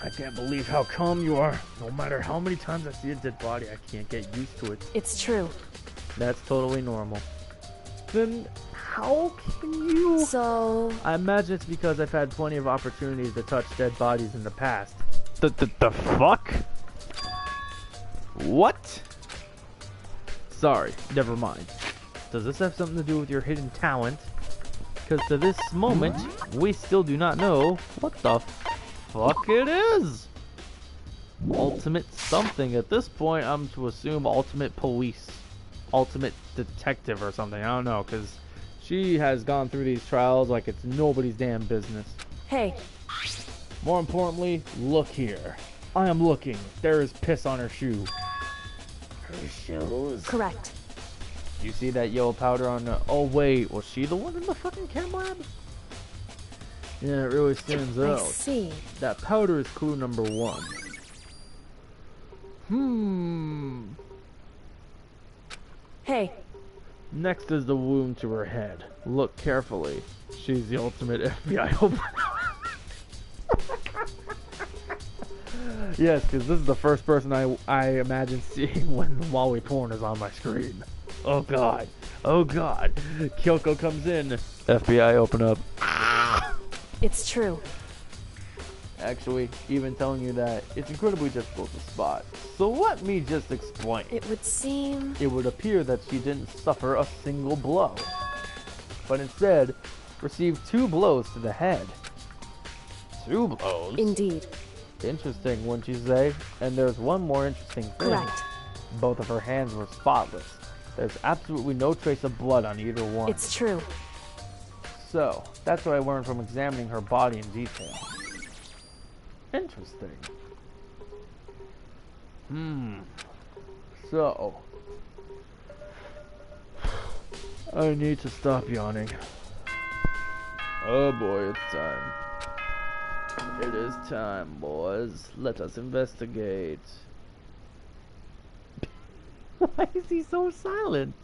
I can't believe how calm you are. No matter how many times I see a dead body, I can't get used to it. It's true. That's totally normal. Then how can you... So... I imagine it's because I've had plenty of opportunities to touch dead bodies in the past. The fuck? What? Sorry, never mind. Does this have something to do with your hidden talent? Because to this moment, we still do not know what the fuck it is. Ultimate something. At this point, I'm to assume ultimate police. Ultimate detective or something. I don't know, because she has gone through these trials like it's nobody's damn business. Hey. More importantly, look here. I am looking. There is piss on her shoe. Her shoes? Correct. You see that yellow powder on the... Oh, wait. Was she the one in the fucking chem lab? Yeah, it really stands I out. see. That powder is clue number 1. Hey. Next is the wound to her head. Look carefully. She's the ultimate FBI opener. Yes, because this is the first person I imagine seeing while we porn is on my screen. Oh god. Oh god. Kyoko comes in. FBI, open up. It's true. Actually, even telling you that, it's incredibly difficult to spot. So let me just explain. It would seem... It would appear that she didn't suffer a single blow, but instead received 2 blows to the head. 2 blows? Indeed. Interesting, wouldn't you say? And there's one more interesting thing. Correct. Both of her hands were spotless. There's absolutely no trace of blood on either one. It's true. So, that's what I learned from examining her body in detail. Interesting. So, I need to stop yawning. Oh boy, it's time. It is time, boys. Let us investigate. Why is he so silent?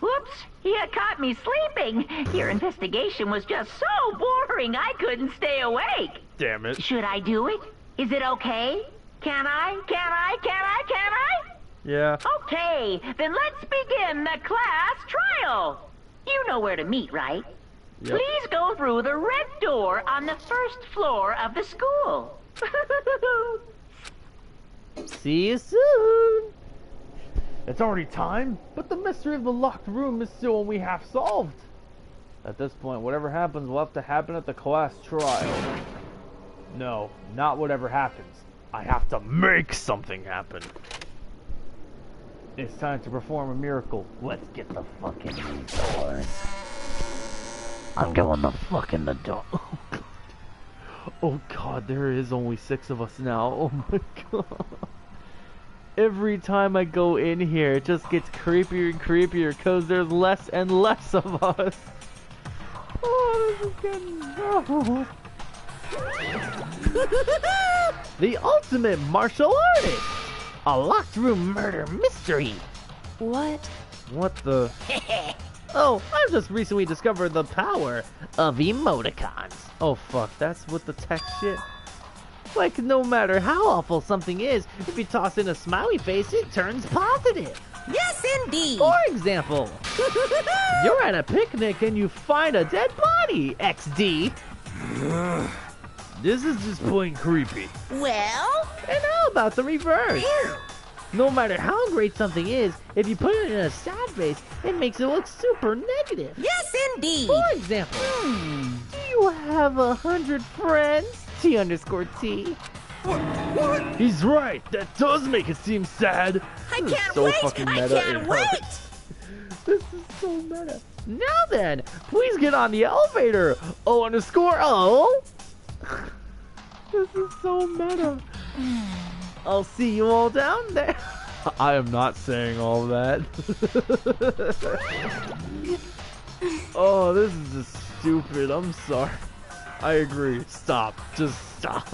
Whoops! You caught me sleeping. Your investigation was just so boring I couldn't stay awake. Damn it. Should I do it? Is it okay? Can I? Yeah. Okay, then let's begin the class trial. You know where to meet, right? Yep. Please go through the red door on the first floor of the school. See you soon. It's already time, but the mystery of the locked room is still only half solved. At this point, whatever happens will have to happen at the class trial. No, not whatever happens. I have to make something happen. It's time to perform a miracle. Let's get the fuck in these doors. I'm going the fuck in the door. Oh god, there is only 6 of us now. Oh my god. Every time I go in here, it just gets creepier and creepier because there's less and less of us. Oh, this is getting... Oh. The ultimate martial artist! A locked room murder mystery! What? What the... Oh, I've just recently discovered the power of emoticons. Oh fuck, that's what the text shit... Like, no matter how awful something is, if you toss in a smiley face, it turns positive. Yes, indeed. For example, you're at a picnic and you find a dead body, XD. This is just plain creepy. Well? And how about the reverse? No matter how great something is, if you put it in a sad face, it makes it look super negative. Yes, indeed. For example, do you have 100 friends? T_T. What? He's right. That does make it seem sad. I This is can't so wait. fucking I meta, can't it wait. hurts. This is so meta. Now then, please get on the elevator. O_O. This is so meta. I'll see you all down there. I am not saying all that. Oh, this is just stupid. I'm sorry. I agree. Stop. Just stop.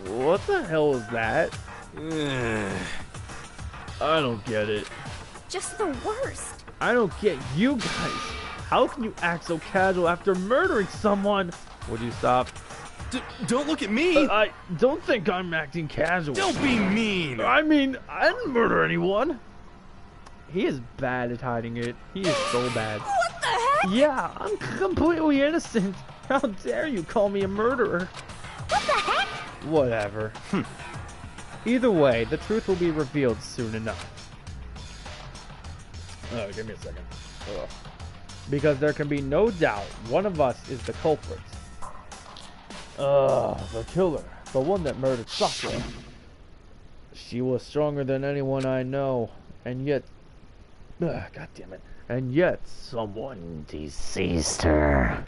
What the hell is that? I don't get it. Just the worst. I don't get you guys. How can you act so casual after murdering someone? Would you stop? Don't look at me! I don't think I'm acting casual. Don't be mean! I mean, I didn't murder anyone. He is bad at hiding it. He is so bad. What the heck? Yeah, I'm completely innocent. How dare you call me a murderer? What the heck? Whatever. Either way, the truth will be revealed soon enough. Oh, give me a second. Ugh. Because there can be no doubt one of us is the culprit. The killer. The one that murdered Sakura. She was stronger than anyone I know. And yet... God damn it. And yet, someone deceased her.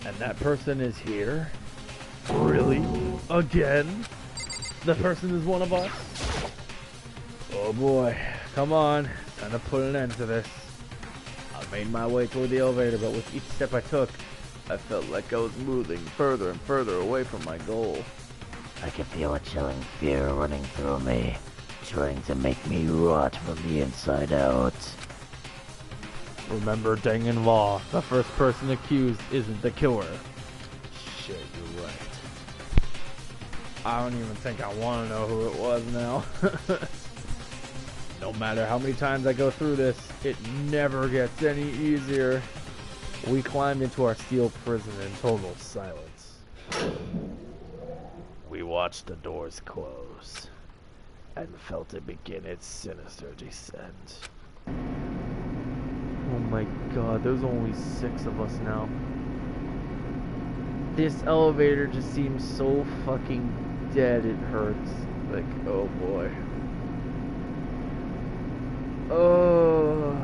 And that person is here? Really? Again? The person is one of us? Oh boy. Come on. Time to put an end to this. I made my way toward the elevator, but with each step I took, I felt like I was moving further and further away from my goal. I could feel a chilling fear running through me, trying to make me rot from the inside out. Remember Danganronpa, the first person accused isn't the killer. Shit, you're right. I don't even think I want to know who it was now. No matter how many times I go through this, it never gets any easier. We climbed into our steel prison in total silence. We watched the doors close and felt it begin its sinister descent. Oh my god, there's only 6 of us now. This elevator just seems so fucking dead, it hurts. Like, oh boy. Oh.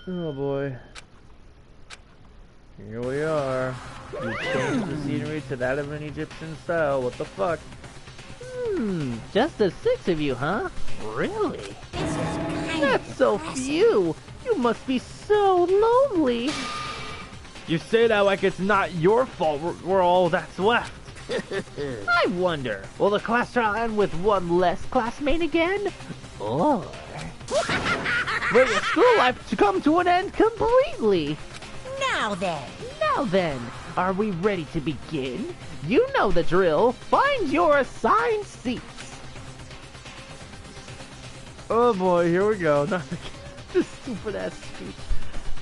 Oh boy. Here we are. You changed the scenery to that of an Egyptian style. What the fuck? Just the 6 of you, huh? Really? This is kind That's so few. You must be so lonely. You say that like it's not your fault we're all that's left. I wonder, will the class trial end with one less classmate again? Or will your school life to come to an end completely? Now then, Are we ready to begin? You know the drill. Find your assigned seats. Oh boy, here we go. Not this stupid ass speech.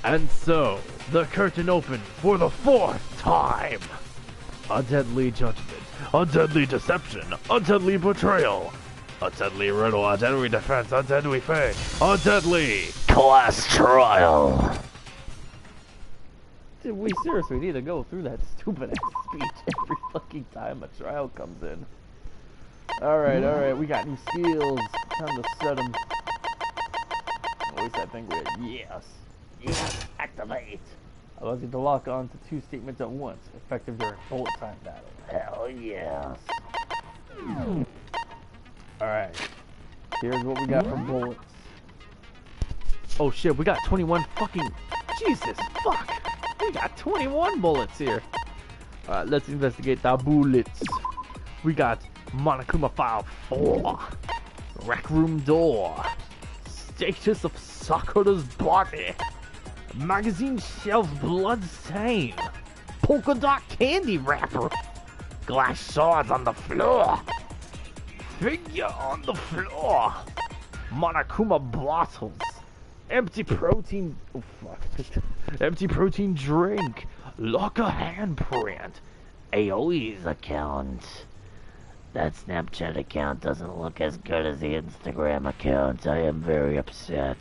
And so, the curtain opened for the 4th time. A deadly judgment, a deadly deception, a deadly betrayal, a deadly riddle, a deadly defense, a deadly fate, a deadly class trial. Dude, we seriously need to go through that stupid ass speech every fucking time a trial comes in. Alright, we got new skills. Time to set them. At least I think we're... Yes, activate. Allows you to lock on to 2 statements at once, effective during bullet time battle. Hell yes. Alright, here's what we got for bullets. Oh shit, we got 21 fucking... Jesus, fuck! We got 21 bullets here. Alright, let's investigate the bullets. We got Monokuma File 4. Rec Room Door. Status of Sakura's body. Magazine shelf blood stain. Polka dot candy wrapper. Glass shards on the floor. Figure on the floor. Monokuma bottles. Empty protein. Oh fuck. Empty protein drink. Locker handprint. Aoi's account. That Snapchat account doesn't look as good as the Instagram account. I am very upset.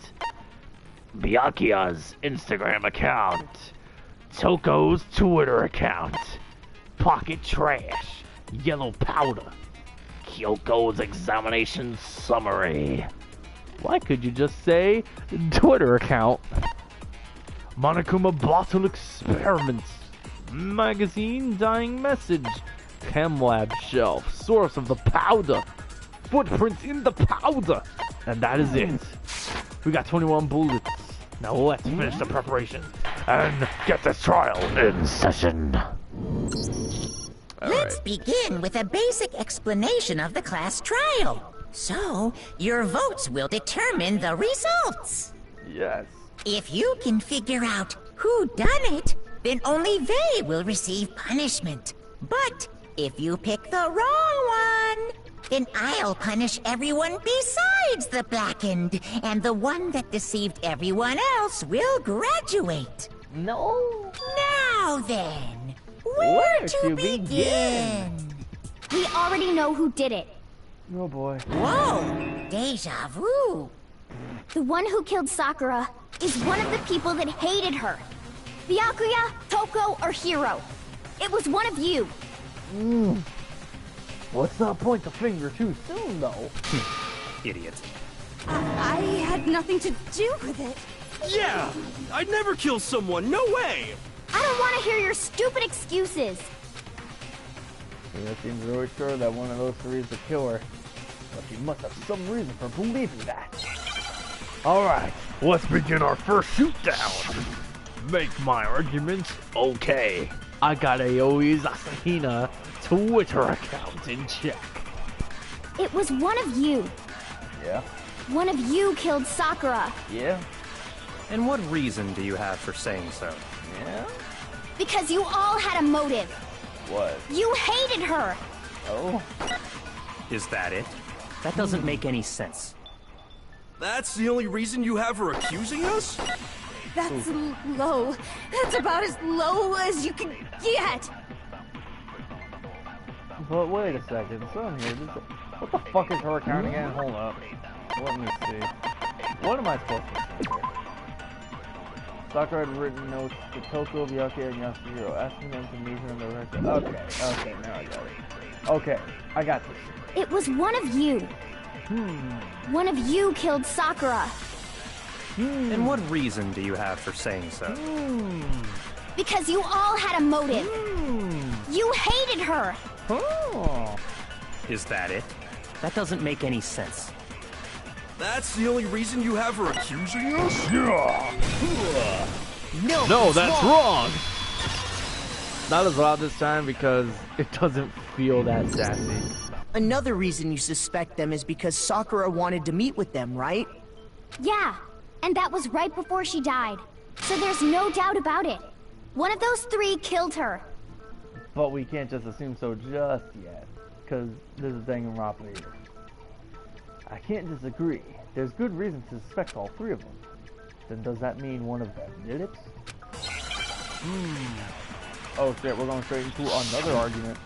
Byakuya's Instagram account. Toko's Twitter account. Pocket trash. Yellow powder. Kyoko's examination summary. Why could you just say Twitter account? Monokuma bottle experiments. Magazine dying message. Chem lab shelf. Source of the powder. Footprints in the powder. And that is it. We got 21 bullets. Now let's finish the preparation and get this trial in session. Let's begin with a basic explanation of the class trial. So, your votes will determine the results. Yes. If you can figure out who done it, then only they will receive punishment. But if you pick the wrong one, then I'll punish everyone besides the blackened, and the one that deceived everyone else will graduate. No. Now then, where to begin? We already know who did it. Oh boy. Whoa! Deja vu. The one who killed Sakura is one of the people that hated her. Byakuya, Toko, or Hiro. It was one of you. Let's not point the finger too soon, though. Idiot. I had nothing to do with it. Yeah! I'd never kill someone, no way! I don't want to hear your stupid excuses. He seems really sure that one of those three is the killer. But he must have some reason for believing that. Alright, let's begin our first shoot-down. Make my arguments okay. I got Aoi's Asahina Twitter account in check. It was one of you. Yeah. One of you killed Sakura. Yeah. And what reason do you have for saying so? Yeah. Because you all had a motive. What? You hated her. Oh. Is that it? That doesn't make any sense. That's the only reason you have her accusing us? That's low. That's about as low as you can get. But wait a second, son here. What the fuck is her account again? Hold up. Let me see. What am I supposed to say here? Sakura had written notes to Toko, Byakuya, and Yasuhiro, asking them to meet her in the restaurant. Okay, now I got it. Okay, I got this. It was one of you. One of you killed Sakura. And what reason do you have for saying so? Because you all had a motive. You hated her. Oh. Is that it? That doesn't make any sense. That's the only reason you have her accusing us? No, that's wrong. Not as loud this time because it doesn't feel that sassy. Another reason you suspect them is because Sakura wanted to meet with them, right? Yeah, and that was right before she died. So there's no doubt about it. One of those three killed her. But we can't just assume so just yet, because this is Danganronpa here. I can't disagree. There's good reason to suspect all three of them. Then does that mean one of them did it? Oh shit, we're going straight into another argument.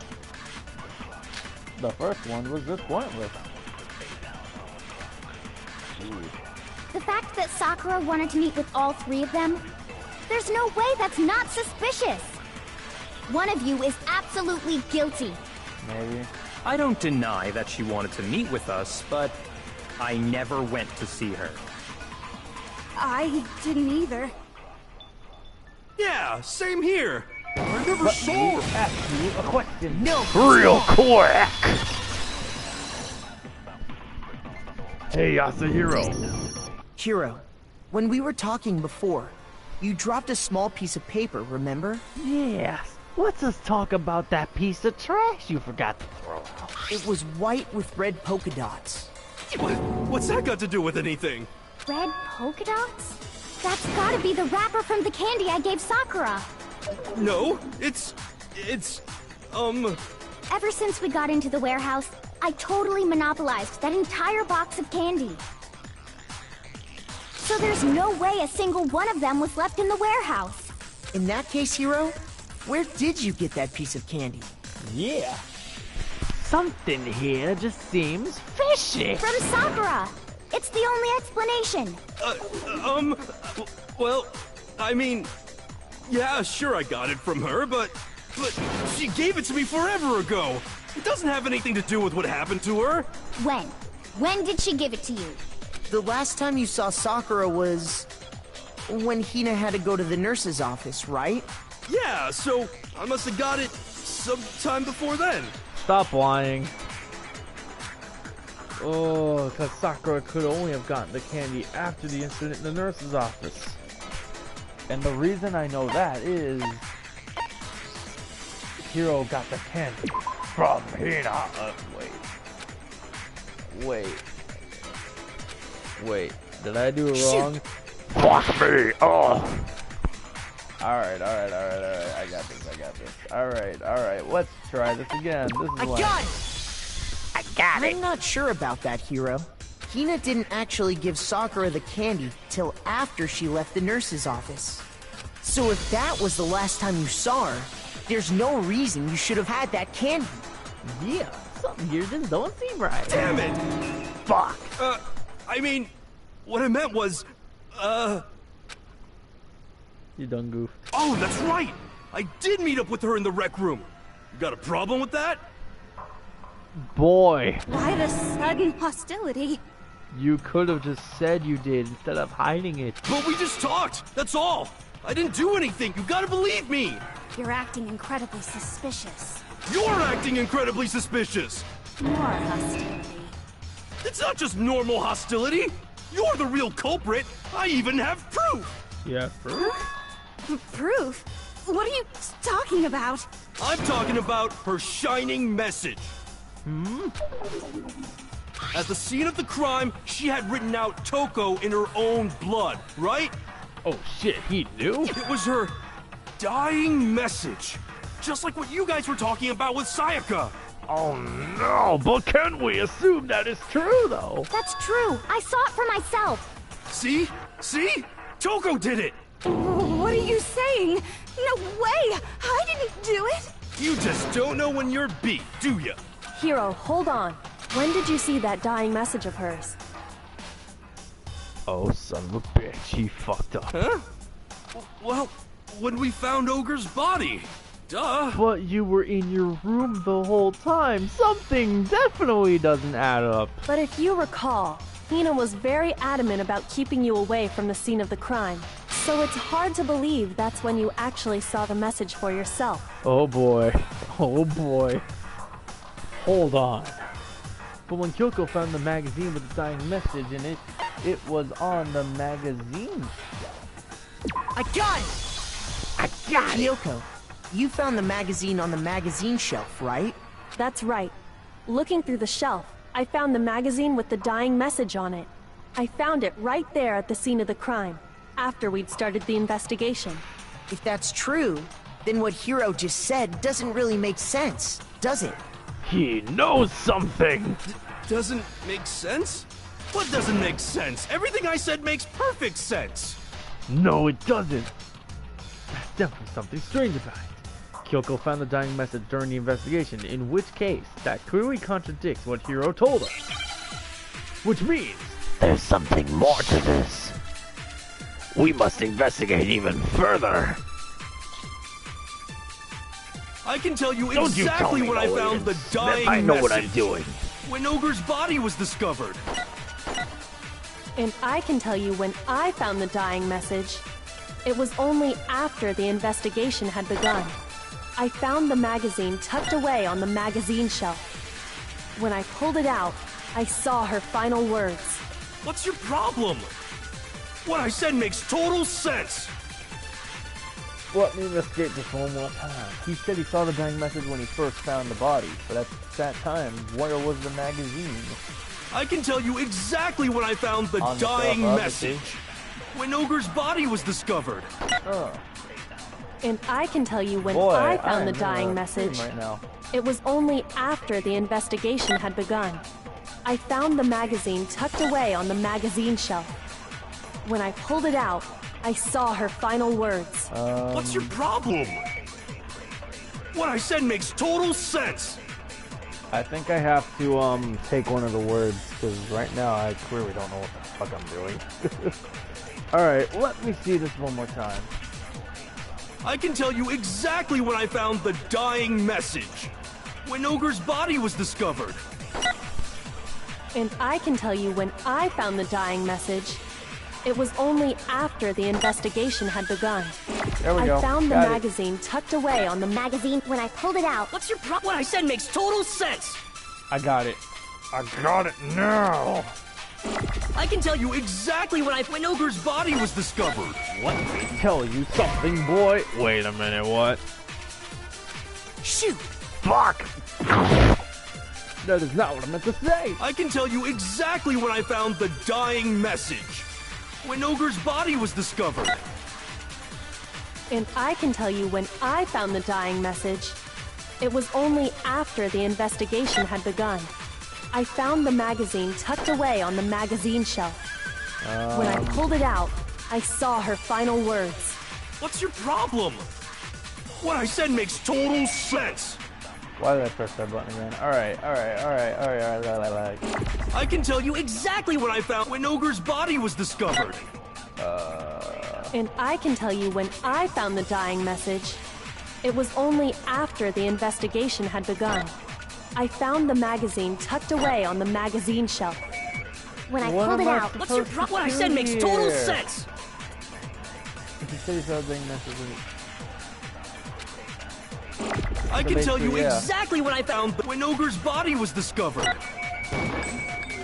The first one was just pointless. The fact that Sakura wanted to meet with all three of them, there's no way that's not suspicious. One of you is absolutely guilty. Maybe. I don't deny that she wanted to meet with us, but I never went to see her. I didn't either. Yeah, same here. I never saw her. Ask you a question. No. Real quick. Hey, Yasuhiro. Hiro, when we were talking before, you dropped a small piece of paper, remember? Yes. Let's just talk about that piece of trash you forgot to throw out. It was white with red polka dots. What's that got to do with anything? Red polka dots? That's gotta be the wrapper from the candy I gave Sakura. No, it's, Ever since we got into the warehouse, I totally monopolized that entire box of candy. So there's no way a single one of them was left in the warehouse. In that case, Hiro, where did you get that piece of candy? Yeah. Something here just seems fishy. From Sakura! It's the only explanation. Well, I mean, yeah, sure I got it from her, but she gave it to me forever ago. It doesn't have anything to do with what happened to her. When? When did she give it to you? The last time you saw Sakura was when Hina had to go to the nurse's office, right? Yeah, so I must have got it sometime before then. Stop lying. Oh, because Sakura could only have gotten the candy after the incident in the nurse's office. And the reason I know that is Hiro got the candy from Hina. Wait. Did I do it wrong? Fuck me! Oh! Alright. I got this. Alright. Let's try this again. This is why. I got it! I'm not sure about that, Hiro. Hina didn't actually give Sakura the candy till after she left the nurse's office. So if that was the last time you saw her, there's no reason you should have had that candy. Yeah, something here just don't seem right. Damn it! Fuck! I mean, what I meant was, You done goofed. Oh, that's right! I did meet up with her in the rec room. You got a problem with that? Boy, Why the sudden hostility? you could have just said you did instead of hiding it. But we just talked, that's all! I didn't do anything, you gotta believe me! You're acting incredibly suspicious. You're acting incredibly suspicious! More hostility. It's not just normal hostility! You're the real culprit! I even have proof! Yeah, Proof? What are you talking about? I'm talking about her shining message. At the scene of the crime, she had written out Toko in her own blood, right? Oh shit, he knew? It was her dying message. Just like what you guys were talking about with Sayaka. Oh no, but can we assume that is true though? That's true. I saw it for myself. See? See? Toko did it! What are you saying? No way! I didn't do it! You just don't know when you're beat, do ya? Hiro, hold on. When did you see that dying message of hers? Oh son of a bitch, he fucked up. Huh? Well, when we found Ogre's body. Duh. But you were in your room the whole time. Something definitely doesn't add up. But if you recall, Hina was very adamant about keeping you away from the scene of the crime. So it's hard to believe that's when you actually saw the message for yourself. Oh boy. Oh boy. Hold on. But when Kyoko found the magazine with the dying message in it, it was on the magazine shelf. I got it! I got it! Kyoko, you found the magazine on the magazine shelf, right? That's right. Looking through the shelf, I found the magazine with the dying message on it. I found it right there at the scene of the crime, after we'd started the investigation. If that's true, then what Hiro just said doesn't really make sense, does it? He knows something! Doesn't make sense? What doesn't make sense? Everything I said makes perfect sense! No, it doesn't. There's definitely something strange about it. Kyoko found the dying message during the investigation, in which case, that clearly contradicts what Hiro told us. Which means... There's something more to this. We must investigate even further. I can tell you Don't you tell exactly me when I no found the evidence. dying I know message. what I'm doing. When Ogre's body was discovered. And I can tell you when I found the dying message. It was only after the investigation had begun. I found the magazine tucked away on the magazine shelf. When I pulled it out, I saw her final words. What's your problem? What I said makes total sense. Let me investigate this one more time. He said he saw the dying message when he first found the body, but at that time, where was the magazine? I can tell you exactly when I found the On the dying shelf, message. When Ogre's body was discovered. Oh. And I can tell you when Boy, I found the am dying in a message. dream right now. It was only after the investigation had begun. I found the magazine tucked away on the magazine shelf. When I pulled it out, I saw her final words. What's your problem? What I said makes total sense. I think I have to take one of the words, because right now I clearly don't know what the fuck I'm doing. Alright, let me see this one more time. I can tell you exactly when I found the dying message. When Ogre's body was discovered. And I can tell you when I found the dying message. It was only after the investigation had begun. There we go. I found the Got it. magazine tucked away on the Magazine, when I pulled it out. What's your problem? What I said makes total sense. I got it. I got it now. I can tell you exactly when Ogre's body was discovered. Let me tell you something, boy. Wait a minute, what? Shoot! Fuck! That is not what I meant to say. I can tell you exactly when I found the dying message. When Ogre's body was discovered. And I can tell you when I found the dying message. It was only after the investigation had begun. I found the magazine tucked away on the magazine shelf. When I pulled it out, I saw her final words. What's your problem? What I said makes total sense. Why did I press that button again? Alright. I can tell you exactly when I found when Ogre's body was discovered. And I can tell you when I found the dying message. It was only after the investigation had begun. I found the magazine tucked away on the magazine shelf. When I pulled it out. What's your problem? What I said makes total sense. He said he saw a big message in I can tell you basically, yeah. exactly when I found when Ogre's body was discovered.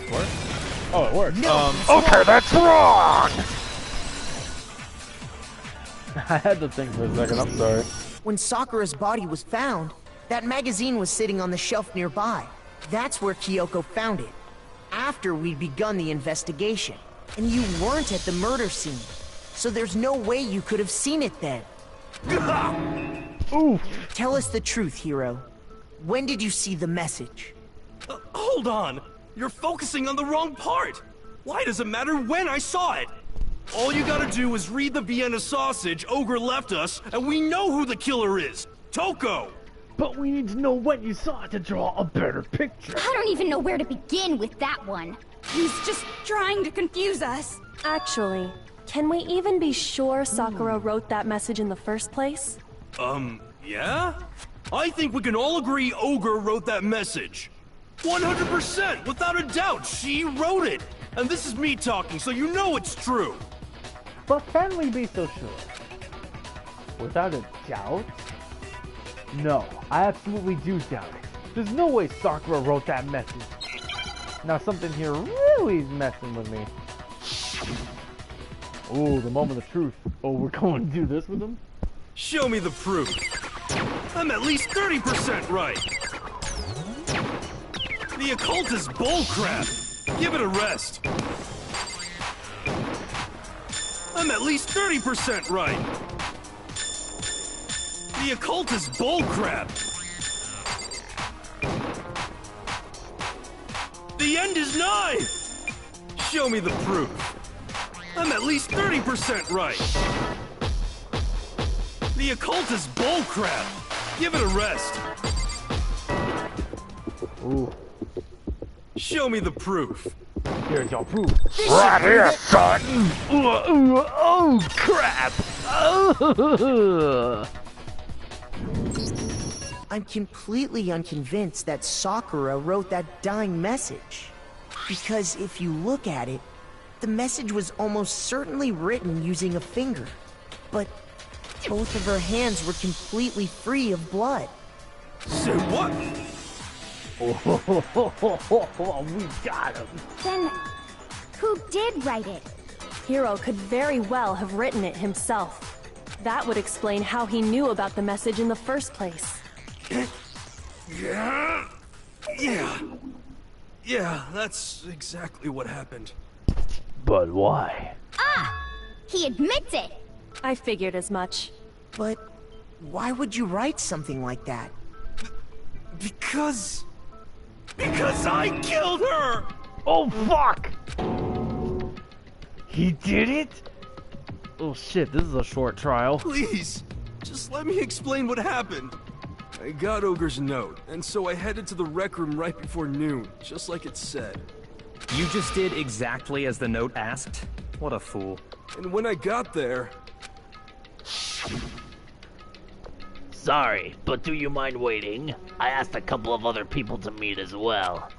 What? Oh, it worked. Okay, that's wrong! I had to think for a second, I'm sorry. When Sakura's body was found, that magazine was sitting on the shelf nearby. That's where Kyoko found it, after we'd begun the investigation. And you weren't at the murder scene, so there's no way you could have seen it then. Oof. Tell us the truth, Hiro. When did you see the message? Hold on. You're focusing on the wrong part. Why does it matter when I saw it? All you gotta do is read the Vienna sausage Ogre left us, and we know who the killer is. Toko! But we need to know when you saw it to draw a better picture. I don't even know where to begin with that one. He's just trying to confuse us. Actually, can we even be sure Sakura wrote that message in the first place? Yeah? I think we can all agree Ogre wrote that message. 100%, without a doubt, she wrote it. And this is me talking, so you know it's true. But can we be so sure? Without a doubt? No, I absolutely do doubt it. There's no way Sakura wrote that message. Now something here really is messing with me. Oh, the moment of truth. Oh, we're going to do this with him? Show me the proof. I'm at least 30% right. The occult is bullcrap. Give it a rest. I'm at least 30% right. The occult is bullcrap. The end is nigh. Show me the proof. I'm at least 30% right. The occult is bullcrap. Give it a rest. Ooh. Show me the proof. Here's your proof. Right here, son! Oh, crap! I'm completely unconvinced that Sakura wrote that dying message. Because if you look at it, the message was almost certainly written using a finger. But both of her hands were completely free of blood. Say what? Oh, we got him. Then, who did write it? Hiro could very well have written it himself. That would explain how he knew about the message in the first place. Yeah, that's exactly what happened. But why? Ah! He admits it! I figured as much. But why would you write something like that? Because I killed her! Oh, fuck! He did it? Oh shit, this is a short trial. Please, just let me explain what happened. I got Ogre's note, and so I headed to the rec room right before noon, just like it said. You just did exactly as the note asked? What a fool. And when I got there... Sorry, but do you mind waiting? I asked a couple of other people to meet as well.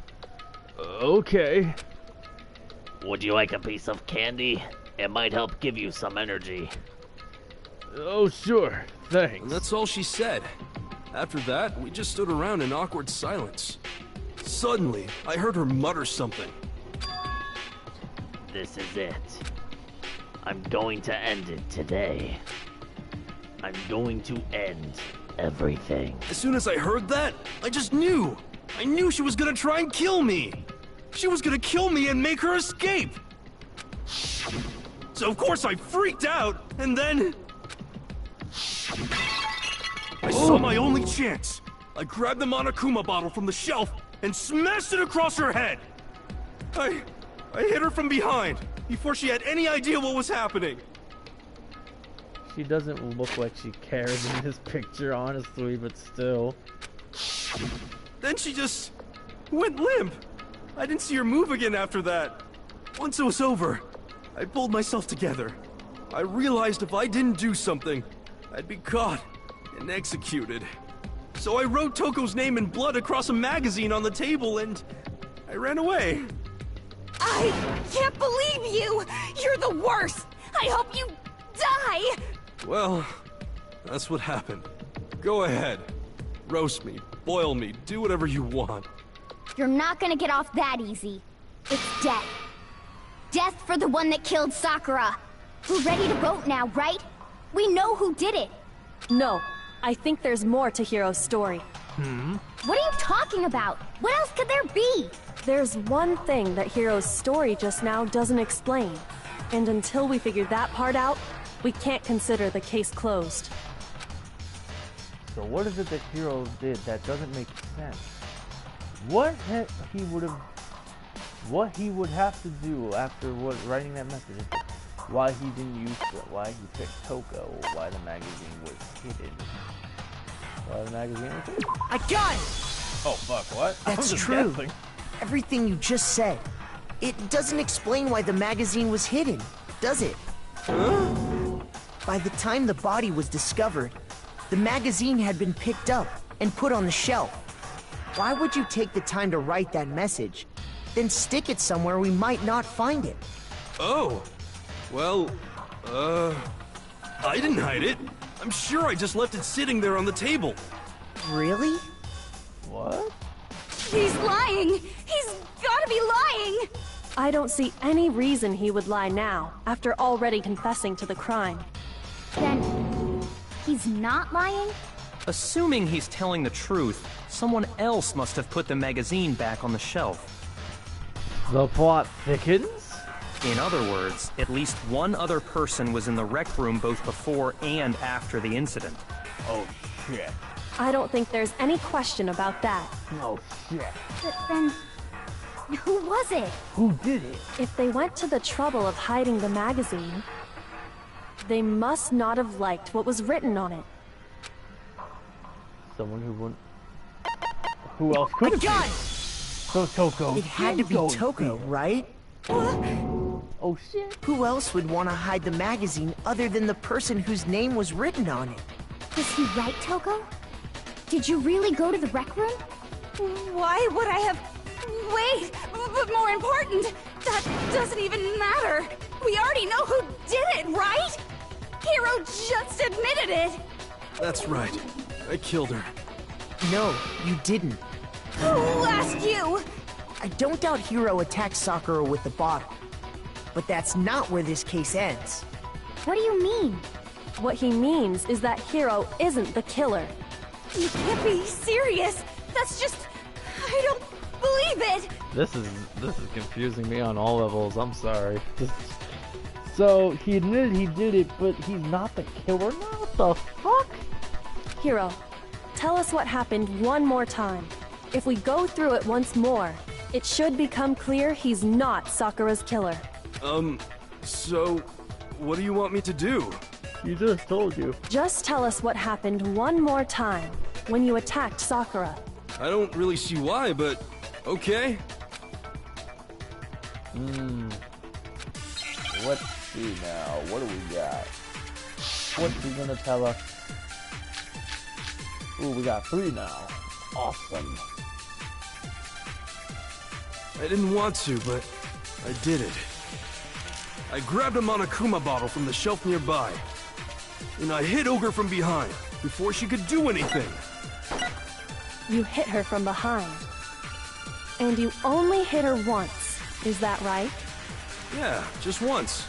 Okay. Would you like a piece of candy? It might help give you some energy. Oh, sure. Thanks. And that's all she said. After that, we just stood around in awkward silence. Suddenly, I heard her mutter something. This is it. I'm going to end it today. I'm going to end everything. As soon as I heard that, I just knew. I knew she was gonna try and kill me. She was gonna kill me and make her escape. So of course I freaked out, and then... I saw my only chance. I grabbed the Monokuma bottle from the shelf and smashed it across her head. I hit her from behind before she had any idea what was happening. She doesn't look like she cares in this picture, honestly, but still. Then she just went limp. I didn't see her move again after that. Once it was over, I pulled myself together. I realized if I didn't do something, I'd be caught and executed. So I wrote Toko's name in blood across a magazine on the table and I ran away. I can't believe you! You're the worst! I hope you die! Well, that's what happened. Go ahead. Roast me, boil me, do whatever you want. You're not gonna get off that easy. It's death. Death for the one that killed Sakura. We're ready to vote now, right? We know who did it. No, I think there's more to Hiro's story. What are you talking about? What else could there be? There's one thing that Hiro's story just now doesn't explain. And until we figure that part out, we can't consider the case closed. So what is it that Hiro did that doesn't make sense? What he would have to do after writing that message? Why he didn't use it? Why he picked Toko? Why the magazine was hidden? Why the magazine was hidden? I got it! Oh fuck! What? That's true. Everything you just said. It doesn't explain why the magazine was hidden, does it? By the time the body was discovered, the magazine had been picked up and put on the shelf. Why would you take the time to write that message, then stick it somewhere we might not find it? Oh, well, I didn't hide it. I'm sure I just left it sitting there on the table. Really? What? He's lying! He's gotta be lying! I don't see any reason he would lie now, after already confessing to the crime. Then, he's not lying? Assuming he's telling the truth, someone else must have put the magazine back on the shelf. The plot thickens? In other words, at least one other person was in the rec room both before and after the incident. Oh shit. I don't think there's any question about that. Oh shit. But then, who was it? Who did it? If they went to the trouble of hiding the magazine, they must not have liked what was written on it. Someone who wouldn't. Who else could it be? So Toko. It had to be Toko, right? Oh shit. Who else would want to hide the magazine other than the person whose name was written on it? Was he right, Toko? Did you really go to the rec room? Why would I have... Wait, but more important, that doesn't even matter. We already know who did it, right? Hiro just admitted it. That's right. I killed her. No, you didn't. Who asked you? I don't doubt Hiro attacked Sakura with the bottle. But that's not where this case ends. What do you mean? What he means is that Hiro isn't the killer. You can't be serious. That's just... I don't believe it. This is confusing me on all levels. I'm sorry. So he admitted he did it, but he's not the killer now? What the fuck? Hiro, tell us what happened one more time. If we go through it once more, it should become clear he's not Sakura's killer. So, what do you want me to do? You just told you. Just tell us what happened one more time, when you attacked Sakura. I don't really see why, but okay. Let's see now. What do we got? What's he gonna tell us? Ooh, we got 3 now. Awesome. I didn't want to, but I did it. I grabbed a Monokuma bottle from the shelf nearby, and I hit Ogre from behind before she could do anything. You hit her from behind. And you only hit her once, is that right? Yeah, just once.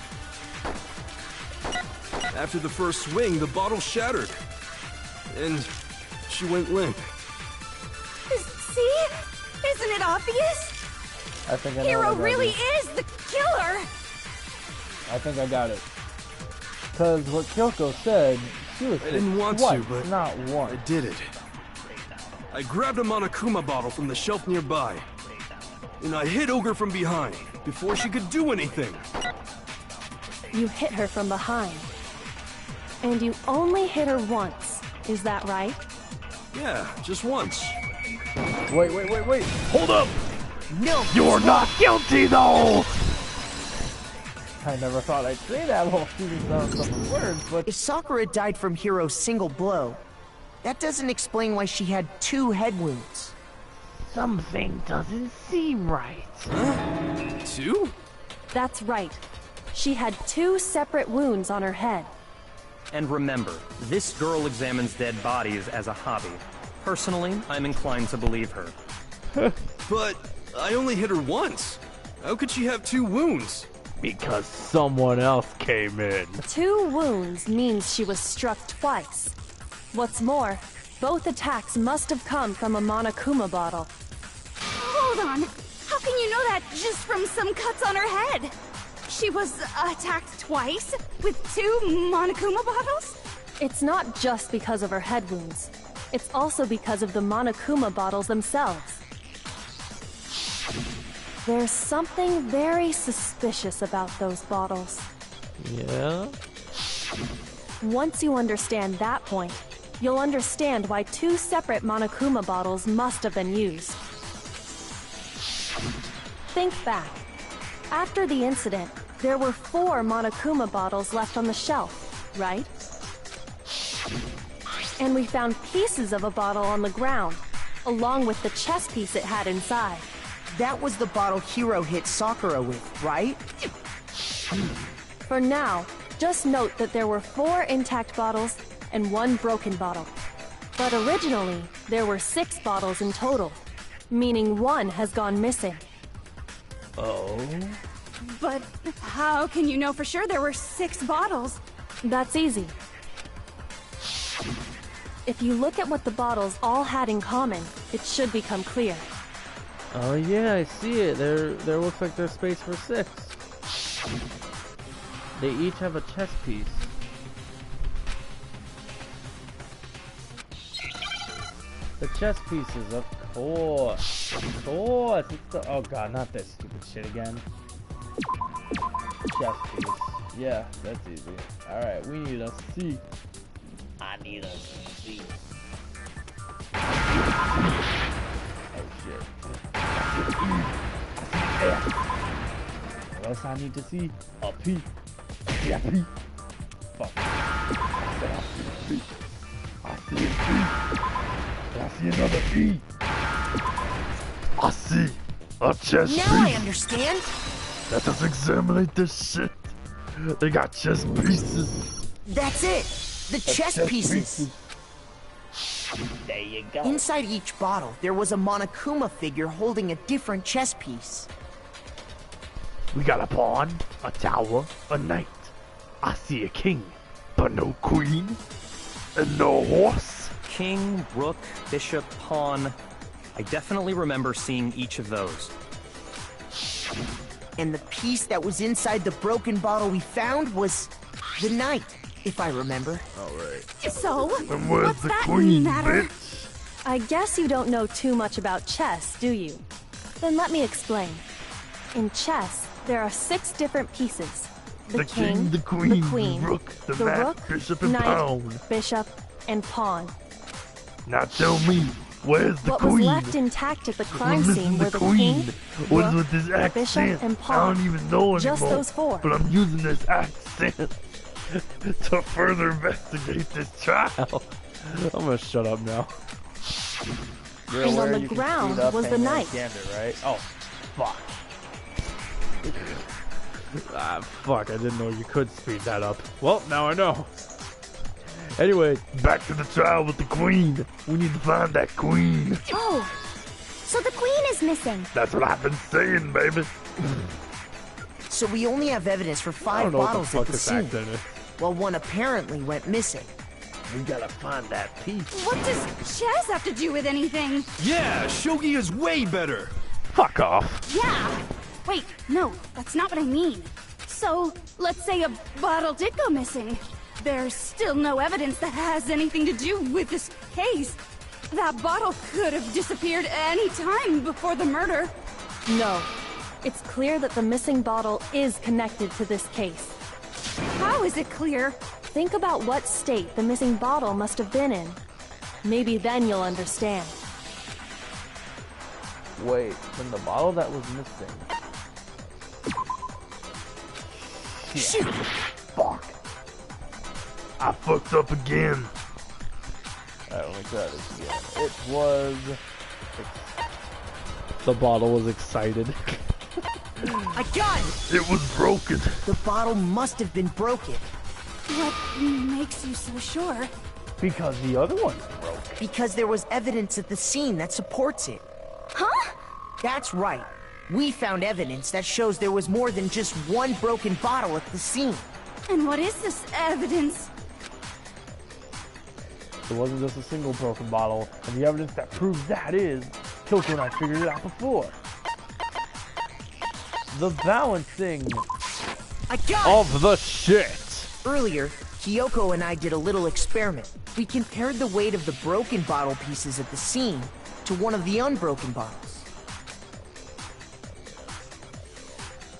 After the first swing, the bottle shattered, and she went limp. See? Isn't it obvious? I think I know Hero what I really got. is the killer! I think I got it. Because what Kyoko said, she was I didn't want twice, to, but not once. I did it. I grabbed a Monokuma bottle from the shelf nearby, and I hit Ogre from behind before she could do anything. You hit her from behind. And you only hit her once, is that right? Yeah, just once. Wait. Hold up! No! You're not guilty, though! I never thought I'd say that while shooting down some words, but... If Sakura died from Hiro's single blow, that doesn't explain why she had 2 head wounds. Something doesn't seem right. Huh? 2? That's right. She had 2 separate wounds on her head. And remember, this girl examines dead bodies as a hobby. Personally, I'm inclined to believe her. But I only hit her once. How could she have 2 wounds? Because someone else came in. 2 wounds means she was struck twice. What's more, both attacks must have come from a Monokuma bottle. Hold on. How can you know that just from some cuts on her head? She was attacked twice with 2 Monokuma bottles? It's not just because of her head wounds. It's also because of the Monokuma bottles themselves. There's something very suspicious about those bottles. Yeah? Once you understand that point, you'll understand why 2 separate Monokuma bottles must have been used. Think back. After the incident, there were 4 Monokuma bottles left on the shelf, right? And we found pieces of a bottle on the ground, along with the chess piece it had inside. That was the bottle Hiro hit Sakura with, right? For now, just note that there were 4 intact bottles and 1 broken bottle. But originally, there were 6 bottles in total, meaning 1 has gone missing. Oh? But how can you know for sure there were 6 bottles? That's easy. If you look at what the bottles all had in common, it should become clear. Oh yeah, I see it. There looks like there's space for 6. They each have a chess piece. The chess pieces, of course. Of course. It's the, oh god, not this stupid shit again. Chess piece. Yeah, that's easy. Alright, we need a C. I need a C. Oh shit. What else I need to see? A P. Yeah, P. Fuck. I see a P. I see another P. I see a chess Now piece. I understand. Let us examine this shit. They got chess pieces. That's it. The chess pieces. There you go. Inside each bottle, there was a Monokuma figure holding a different chess piece. We got a pawn, a tower, a knight. I see a king, but no queen, and no horse. King, rook, bishop, pawn. I definitely remember seeing each of those. And the piece that was inside the broken bottle we found was the knight, if I remember. So, And where's what's the that queen, matter? bitch? I guess you don't know too much about chess, do you? Then let me explain. In chess, there are 6 different pieces. The king, the queen, the the rook, the rook, mat, bishop, and knight, pawn. bishop, and pawn. Now tell me, where's the What queen? was left intact at the crime We're scene missing were the the queen. king, What rook, is with this bishop, accent? and I pawn. don't even know anymore. Just those 4. But I'm using this accent to further investigate this trial. I'm gonna shut up now. You're And on aware the you can ground speed up was the Hangman's knight. Gambit, right? Oh, fuck. Ah, fuck, I didn't know you could speed that up. Well, now I know. Anyway, back to the trial with the queen. We need to find that queen. Oh, so the queen is missing. That's what I've been saying, baby. So we only have evidence for I 5 don't know what the bottles fuck at the this scene, accent is. while one apparently went missing. We gotta find that piece. What does chess have to do with anything? Yeah, shogi is way better. Fuck off. Yeah! Wait, no, that's not what I mean. So, let's say a bottle did go missing. There's still no evidence that has anything to do with this case. That bottle could have disappeared any time before the murder. No. It's clear that the missing bottle is connected to this case. How is it clear? Think about what state the missing bottle must have been in. Maybe then you'll understand. Wait, then the bottle that was missing. Shoot! Fuck. I fucked up again. Alright, let me try this again. It was... The bottle was excited. I got it! It was broken. The bottle must have been broken. What makes you so sure? Because the other one broke. Because there was evidence at the scene that supports it. Huh? That's right. We found evidence that shows there was more than just one broken bottle at the scene. And what is this evidence? It wasn't just a single broken bottle, and the evidence that proves that is, Kyoko and I figured it out before. The balancing I got Of the shit. it! Earlier, Kyoko and I did a little experiment. We compared the weight of the broken bottle pieces at the scene to one of the unbroken bottles.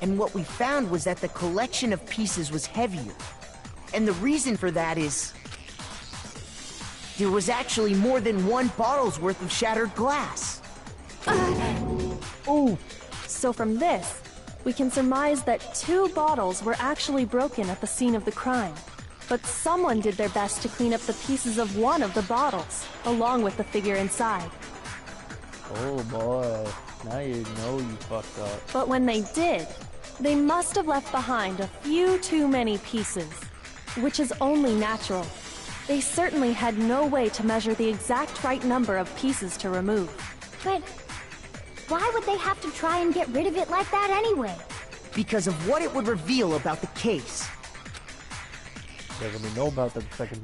And what we found was that the collection of pieces was heavier. And the reason for that is... there was actually more than one bottle's worth of shattered glass. Ooh. So from this, we can surmise that 2 bottles were actually broken at the scene of the crime. But someone did their best to clean up the pieces of one of the bottles, along with the figure inside. Oh boy, now you know you fucked up. But when they did, they must have left behind a few too many pieces, which is only natural. They certainly had no way to measure the exact right number of pieces to remove. But why would they have to try and get rid of it like that anyway? Because of what it would reveal about the case. Because we know about the second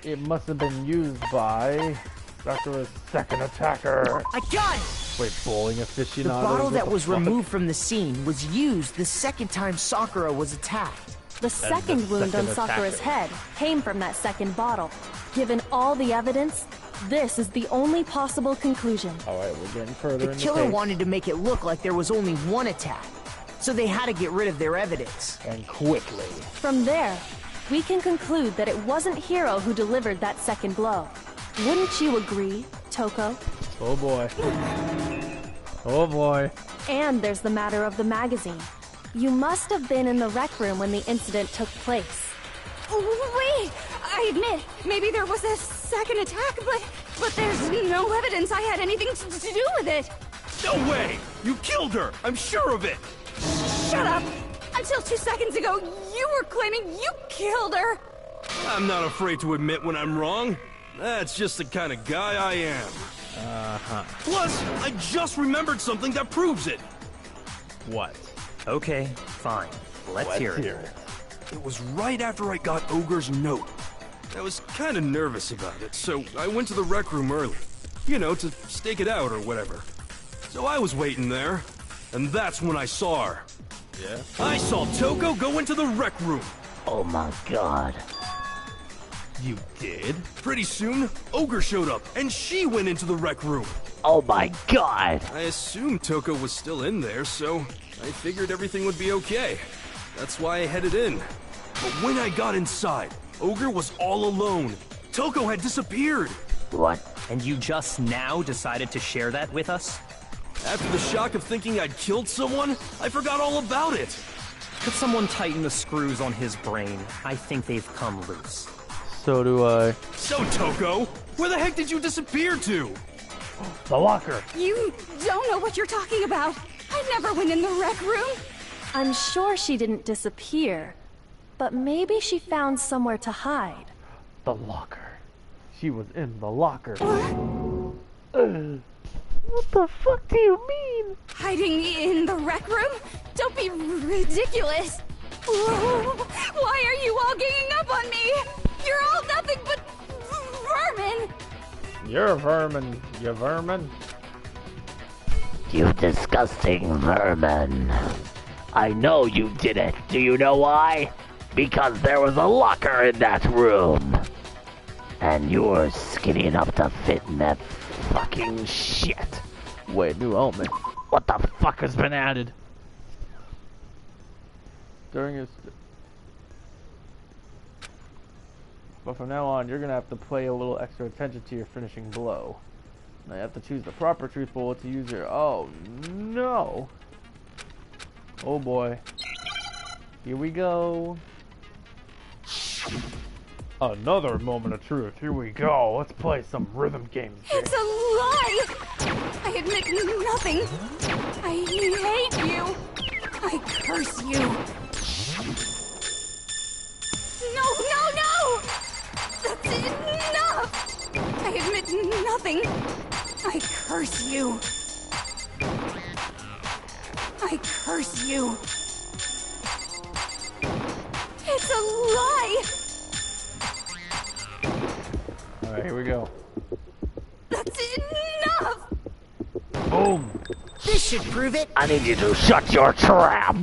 it must have been used by Sakura's second attacker. I got it! Wait, bowling aficionados? The bottle What that the was fuck? removed from the scene was used the second time Sakura was attacked. The second wound on second Sakura's attacker. head came from that second bottle. Given all the evidence, this is the only possible conclusion. Alright, we're getting further The in killer the case. wanted to make it look like there was only one attack, so they had to get rid of their evidence. And quickly. From there, we can conclude that it wasn't Hiro who delivered that second blow. Wouldn't you agree, Toko? Oh boy. Oh boy. And there's the matter of the magazine. You must have been in the rec room when the incident took place. Wait! I admit, maybe there was a second attack, but there's no evidence I had anything to do with it. No way! You killed her! I'm sure of it! Shut up! Until 2 seconds ago, you were claiming you killed her! I'm not afraid to admit when I'm wrong. That's just the kind of guy I am. Plus, I just remembered something that proves it. What? Okay, fine. Let's hear it. It was right after I got Ogre's note. I was kind of nervous about it, so I went to the rec room early. You know, to stake it out or whatever. So I was waiting there, and that's when I saw her. Yeah? I saw Toko go into the rec room. Oh my god. You did? Pretty soon, Ogre showed up, and she went into the rec room. Oh my god. I assumed Toko was still in there, so I figured everything would be okay. That's why I headed in. But when I got inside, Ogre was all alone. Toko had disappeared. What? And you just now decided to share that with us? After the shock of thinking I'd killed someone, I forgot all about it. Could someone tighten the screws on his brain? I think they've come loose. So do I. So, Toko, where the heck did you disappear to? The locker. You don't know what you're talking about. I never went in the rec room. I'm sure she didn't disappear, but maybe she found somewhere to hide. The locker. She was in the locker. What the fuck do you mean? Hiding in the rec room? Don't be ridiculous. Why are you all ganging up on me? You're all nothing but vermin. You're a vermin, you vermin. You disgusting vermin. I know you did it. Do you know why? Because there was a locker in that room. And you were skinny enough to fit in that fucking shit. Wait, new element. What the fuck has been added? During his... But from now on, you're gonna have to pay a little extra attention to your finishing blow. Now you have to choose the proper truth bullet to use your... Oh, no! Oh boy. Here we go. Another moment of truth. Here we go. Let's play some rhythm games. It's a lie! I admit nothing. I hate you. I curse you. No, no, no! That's enough! I admit nothing. I curse you. I curse you. It's a lie! Alright, here we go. That's enough! Boom! This should prove it. I need you to shut your trap.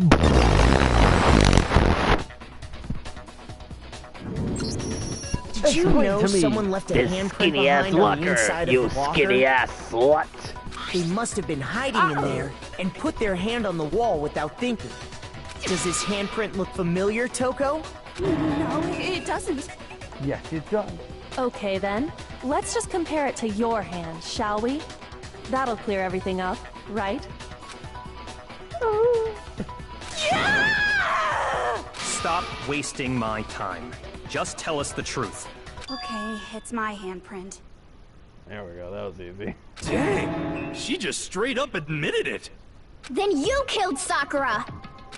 Did you know someone left a This handprint skinny ass behind on the locker, inside you of the locker? skinny ass slut. They must have been hiding in there and put their hand on the wall without thinking. Does this handprint look familiar, Toko? No, it doesn't. Yes, it does. Okay then, let's just compare it to your hand, shall we? That'll clear everything up, right? Stop wasting my time. Just tell us the truth. Okay, it's my handprint. There we go, that was easy. Dang, she just straight up admitted it. Then you killed Sakura!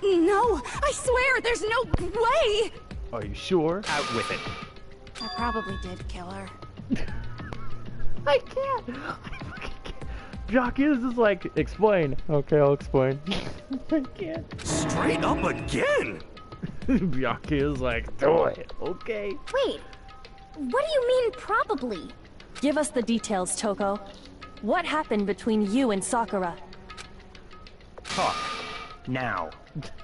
No, I swear, there's no way! Are you sure? Out with it. I probably did kill her. I can't! Jock is just like, explain. Okay, I'll explain. I can't. Straight up again! Byakuya is like, do it. Okay. Wait, what do you mean probably? Give us the details, Toko. What happened between you and Sakura? Talk. Now.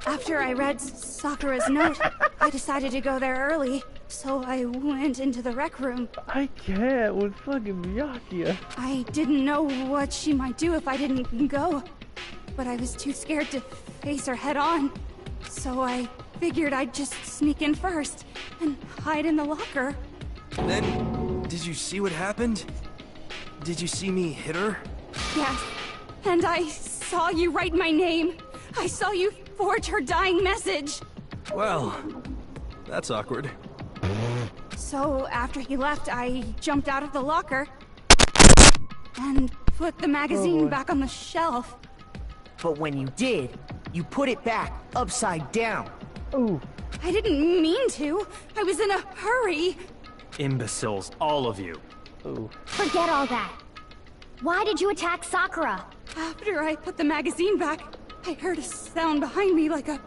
After I read Sakura's note, I decided to go there early, so I went into the rec room. I can't with fucking Byakuya. I didn't know what she might do if I didn't go, but I was too scared to face her head on. So I figured I'd just sneak in first and hide in the locker. Then, did you see what happened? Did you see me hit her? Yes, and I saw you write my name. I saw you forge her dying message. Well, that's awkward. So after he left, I jumped out of the locker and put the magazine back on the shelf. But when you did, you put it back upside down. Ooh. I didn't mean to. I was in a hurry. Imbeciles, all of you. Ooh. Forget all that. Why did you attack Sakura? After I put the magazine back, I heard a sound behind me like a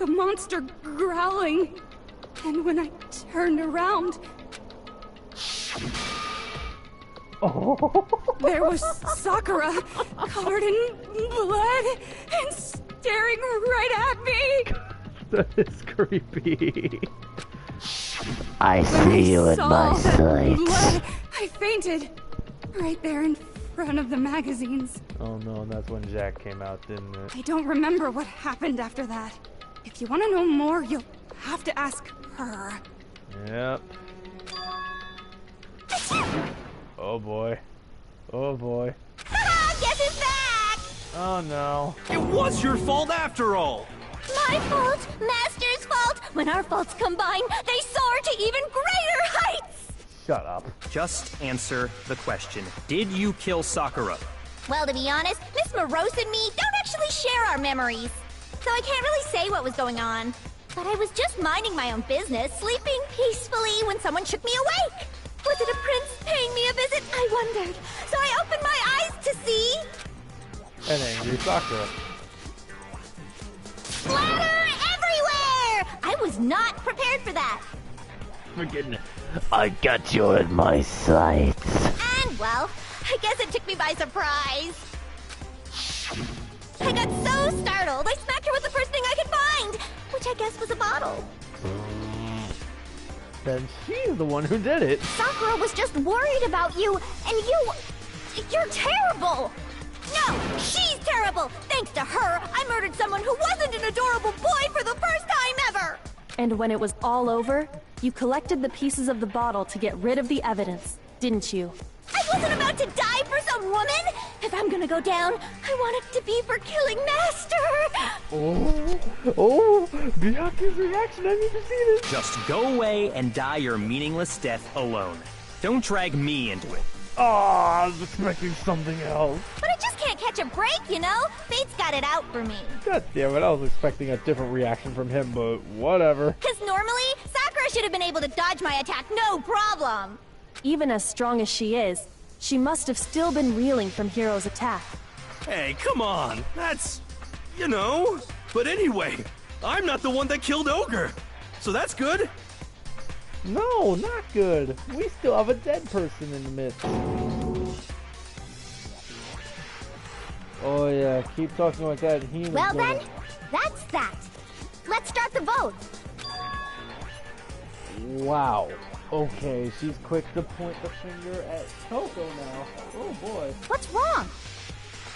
monster growling. And when I turned around, there was Sakura, covered in blood and staring right at me. That is creepy. I see you in my sight. Blood, I fainted right there in front of the magazines. Oh no, and that's when Jack came out, didn't it? I don't remember what happened after that. If you want to know more, you'll have to ask her. Yep. Oh boy. Oh boy. Guess who's back? Oh no. It was your fault after all! My fault, Master's fault. When our faults combine, they soar to even greater heights. Shut up. Just answer the question. Did you kill Sakura? Well, to be honest, Miss Morose and me don't actually share our memories. so I can't really say what was going on. But I was just minding my own business, sleeping peacefully when someone shook me awake. Was it a prince paying me a visit? I wondered. So I opened my eyes to see... An angry Sakura. Splatter everywhere! I was not prepared for that. Freaking, I got you in my sights. And, well, I guess it took me by surprise. I got so startled, I smacked her with the first thing I could find, which I guess was a bottle. Then she's the one who did it. Sakura was just worried about you, and you're terrible. No, she's terrible. Thanks to her, I murdered someone who wasn't an adorable boy for the first time ever. And when it was all over, you collected the pieces of the bottle to get rid of the evidence, didn't you? I wasn't about to die for some woman. If I'm gonna go down, I want it to be for killing Master. Oh, Byaku's reaction, I need to see this. Just go away and die your meaningless death alone. Don't drag me into it. Oh, I was expecting something else. But I just can't catch a break, you know? Fate's got it out for me. God damn it, I was expecting a different reaction from him, but whatever. Because normally, Sakura should have been able to dodge my attack, no problem. Even as strong as she is, she must have still been reeling from Hiro's attack. Hey, come on. That's... you know. But anyway, I'm not the one that killed Ogre. So that's good. No, not good. We still have a dead person in the midst. Oh yeah, keep talking like that. Well then, that's that. Let's start the vote. Wow. Okay, she's quick to point the finger at Toko now. Oh boy. What's wrong?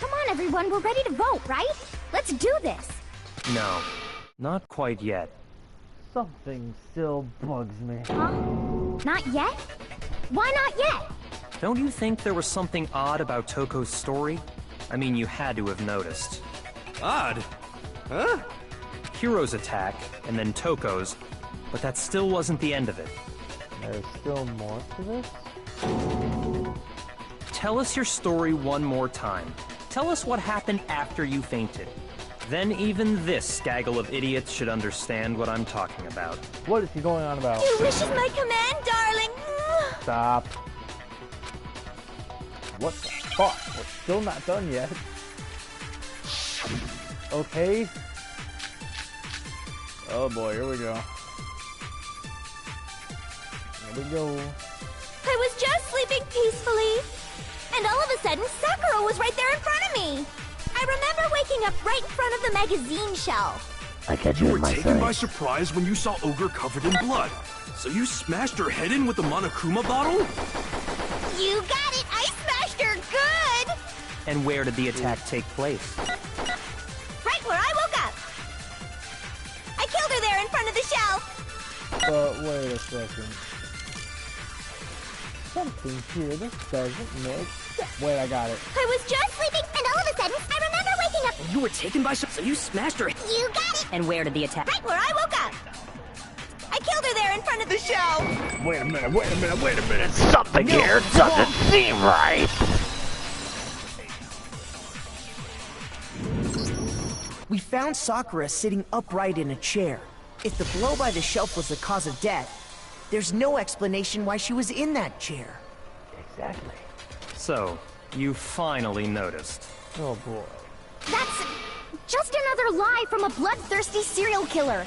Come on everyone, we're ready to vote, right? Let's do this. No, not quite yet. Something still bugs me. Huh? Not yet? Why not yet? Don't you think there was something odd about Toko's story? I mean, you had to have noticed. Odd? Huh? Hiro's attack, and then Toko's, but that still wasn't the end of it. There's still more to this? Tell us your story one more time. Tell us what happened after you fainted. Then even this gaggle of idiots should understand what I'm talking about. What is he going on about? Your wish is my command, darling. Stop. What the fuck? We're still not done yet. Okay. Oh boy, here we go. Here we go. I was just sleeping peacefully, and all of a sudden, Sakura was right there in front of me. I remember waking up right in front of the magazine shelf. I got you You in were my taken by sights. surprise when you saw Ogre covered in blood. So you smashed her head in with the Monokuma bottle? You got it! I smashed her good! And where did the attack take place? Right where I woke up. I killed her there in front of the shelf. But wait a second. Something here that doesn't make sense. Wait, I got it. I was just sleeping, and all of a sudden, I remember waking up. You were taken by some... So you smashed her... You got it! And where did the attack... Right where I woke up. I killed her there in front of the shelf. Wait a minute. Something here doesn't seem right. We found Sakura sitting upright in a chair. If the blow by the shelf was the cause of death, there's no explanation why she was in that chair. Exactly. So, you finally noticed. Oh boy. That's just another lie from a bloodthirsty serial killer.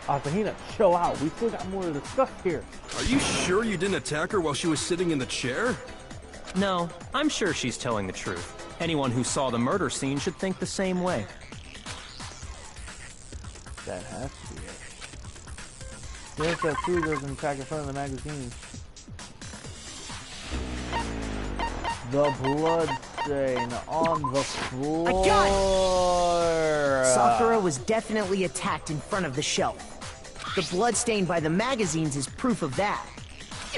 Asahina, chill out. We still got more to discuss here. Are you sure you didn't attack her while she was sitting in the chair? No, I'm sure she's telling the truth. Anyone who saw the murder scene should think the same way. That has to be it. Yes, that true. There's an attack in front of the magazine. The blood stain on the floor. I got it! Sakura was definitely attacked in front of the shelf. The blood stain by the magazines is proof of that.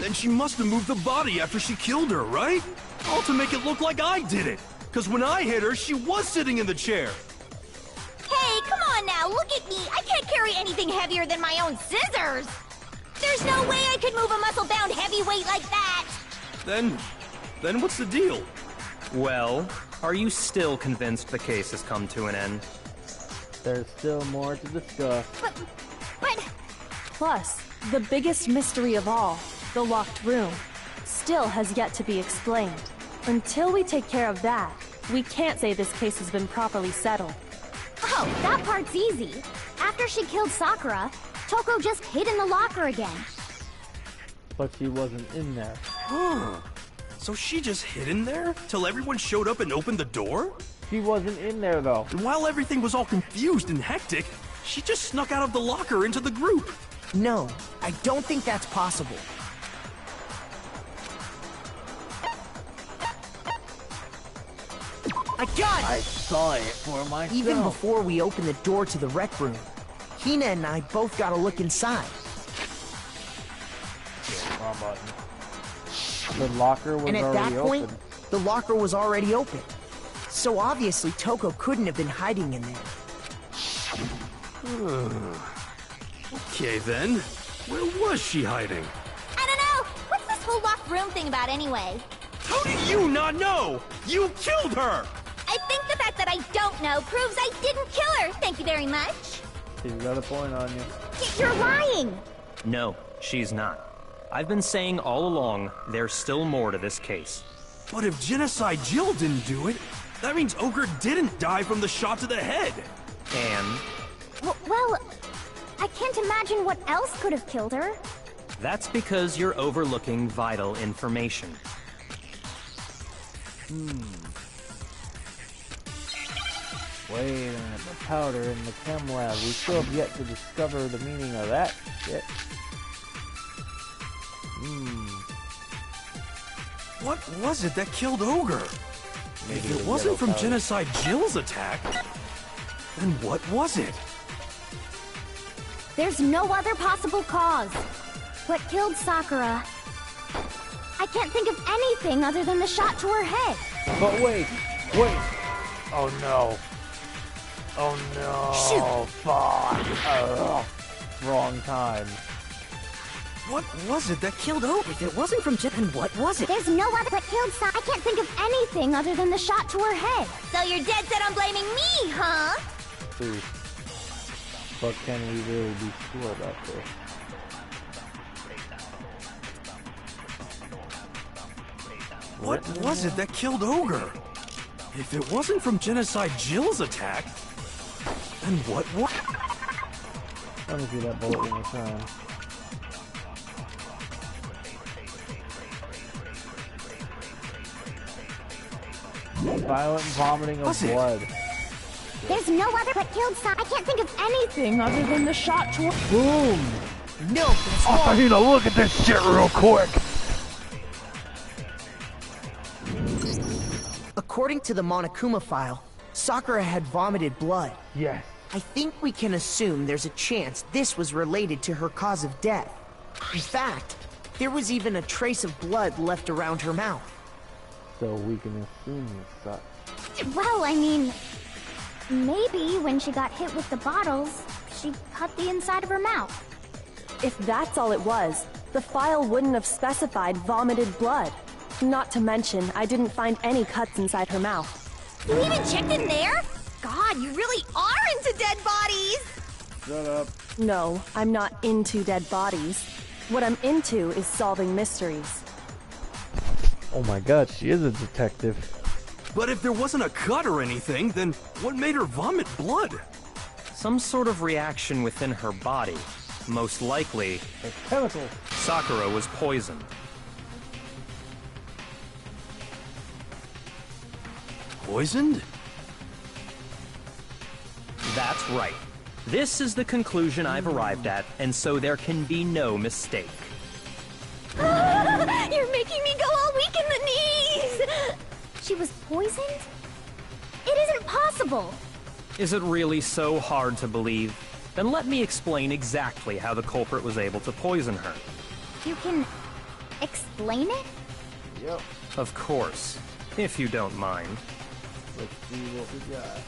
Then she must have moved the body after she killed her, right? All to make it look like I did it. Because when I hit her, she was sitting in the chair. Hey, come on now, look at me. I can't carry anything heavier than my own scissors. There's no way I could move a muscle-bound heavyweight like that. Then what's the deal? Well, are you still convinced the case has come to an end? There's still more to discuss. But... Plus, the biggest mystery of all, the locked room, still has yet to be explained. Until we take care of that, we can't say this case has been properly settled. Oh, that part's easy. After she killed Sakura, Toko just hid in the locker again. But she wasn't in there. So she just hid in there till everyone showed up and opened the door? She wasn't in there, though. And while everything was all confused and hectic, she just snuck out of the locker into the group. No, I don't think that's possible. I got it! I saw it for myself. Even before we opened the door to the rec room, Hina and I both got a look inside. Yeah, wrong button. The locker was And at already that point, open. the locker was already open. So obviously Toko couldn't have been hiding in there. Okay then, where was she hiding? I don't know. What's this whole locked room thing about anyway? How do you not know? You killed her! I think the fact that I don't know proves I didn't kill her. Thank you very much. She's got a point on you. You're lying. No, she's not. I've been saying all along, there's still more to this case. But if Genocide Jill didn't do it, that means Ogre didn't die from the shot to the head. And Well, I can't imagine what else could have killed her. that's because you're overlooking vital information. Wait a minute, the powder in the chem lab. We still have yet to discover the meaning of that shit. What was it that killed Ogre? Maybe If the it wasn't yellow from powder. Genocide Jill's attack, then what was it? There's no other possible cause. What killed Sakura? I can't think of anything other than the shot to her head. But wait! Oh no. Oh no. Shoot. Fuck. Ugh. Wrong time. What was it that killed Ogre? If it wasn't from Jen, then what was it? There's no other what killed Sakura. I can't think of anything other than the shot to her head. So you're dead set on blaming me, huh? Ooh. But can we really be sure about this? What was it that killed Ogre? If it wasn't from Genocide Jill's attack, then what was... Let me see that bullet one more time. Violent vomiting of Was it? blood. There's no other what killed Sakura. I can't think of anything other than the shot to her. Boom! No, that's wrong. I need to look at this shit real quick. According to the Monokuma file, Sakura had vomited blood. Yes. I think we can assume there's a chance this was related to her cause of death. In fact, there was even a trace of blood left around her mouth. So we can assume this sucks. Well, I mean, maybe when she got hit with the bottles, she cut the inside of her mouth. If that's all it was, the file wouldn't have specified vomited blood. Not to mention, I didn't find any cuts inside her mouth. You even checked in there? God, you really are into dead bodies! Shut up. No, I'm not into dead bodies. What I'm into is solving mysteries. Oh my god, she is a detective. But if there wasn't a cut or anything, then what made her vomit blood? Some sort of reaction within her body. Most likely, It's chemicals. Sakura was poisoned. Poisoned? That's right. This is the conclusion I've arrived at, and so there can be no mistake. You're making me go all weak in the knees! She was poisoned? It isn't possible! Is it really so hard to believe? Then let me explain exactly how the culprit was able to poison her. You can explain it? Yep. Of course, if you don't mind. Let's see what we got.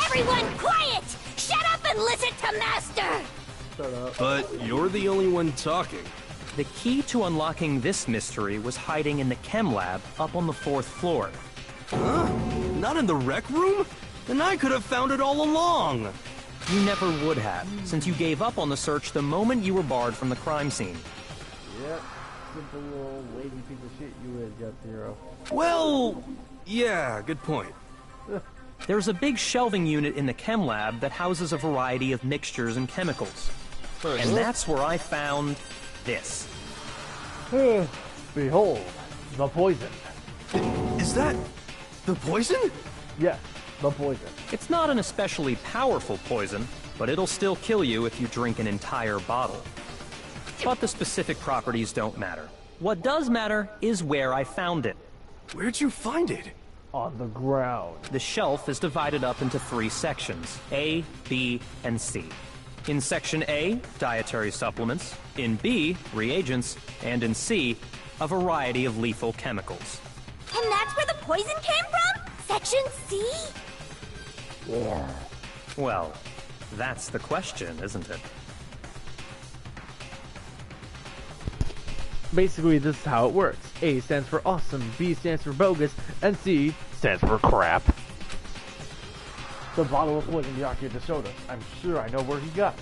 Everyone quiet! Shut up and listen to Master! Shut up. But you're the only one talking. The key to unlocking this mystery was hiding in the chem lab up on the 4th floor. Huh? Not in the rec room? Then I could have found it all along. You never would have, since you gave up on the search the moment you were barred from the crime scene. Yep. Simple little lazy piece of shit you is, Got Zero. Well, yeah, good point. There's a big shelving unit in the chem lab that houses a variety of mixtures and chemicals. And that's where I found this. Behold, the poison. Is that the poison? Yes, the poison. It's not an especially powerful poison, but it'll still kill you if you drink an entire bottle. But the specific properties don't matter. What does matter is where I found it. Where'd you find it? On the ground. The shelf is divided up into 3 sections, A, B, and C. In Section A, dietary supplements. In B, reagents. And in C, a variety of lethal chemicals. And that's where the poison came from? Section C? Yeah. Well, that's the question, isn't it? Basically, this is how it works. A stands for awesome, B stands for bogus, and C stands for crap. The bottle of poison the architect showed us. I'm sure I know where he got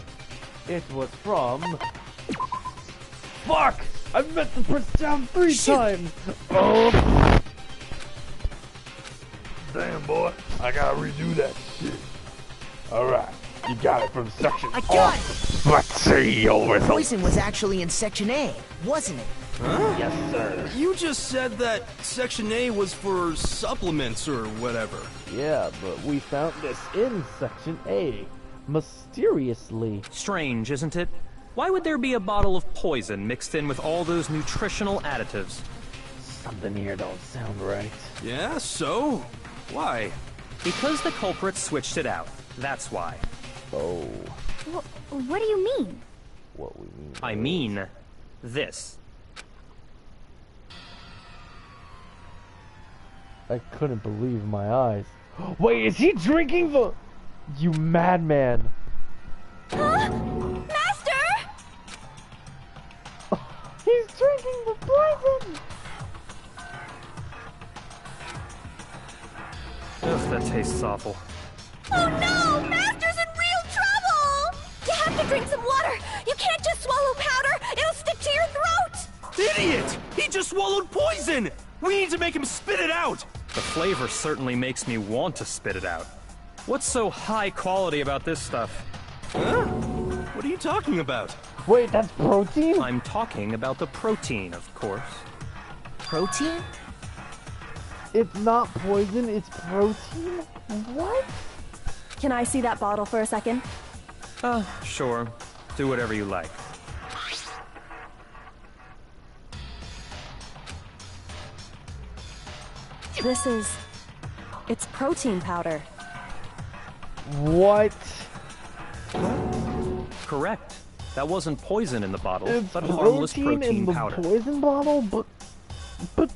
it. It was from... Fuck! I meant to press down 3 times! Oh! Damn, boy. I gotta redo that shit. Alright. You got it from section... I got it! Let's see over The the... poison was actually in Section A, wasn't it? Huh? Yes, sir. You just said that Section A was for supplements or whatever. Yeah, but we found this in Section A. Mysteriously. Strange, isn't it? Why would there be a bottle of poison mixed in with all those nutritional additives? Something here don't sound right. Yeah, so? Why? Because the culprit switched it out. That's why. Oh. What do you mean? What we mean. I mean, this. I couldn't believe my eyes. Wait, is he drinking the... You madman. Huh? Master! He's drinking the poison! Ugh, that tastes awful. Oh no! Master's in real trouble! You have to drink some water! You can't just swallow powder! It'll stick to your throat! Idiot! He just swallowed poison! We need to make him spit it out! The flavor certainly makes me want to spit it out. What's so high quality about this stuff? Huh? What are you talking about? Wait, that's protein? I'm talking about the protein, of course. Protein? It's not poison, it's protein? What? Can I see that bottle for a second? Sure. Do whatever you like. This is... It's protein powder. What? Correct. That wasn't poison in the bottle, It's but harmless protein in the powder. poison bottle? But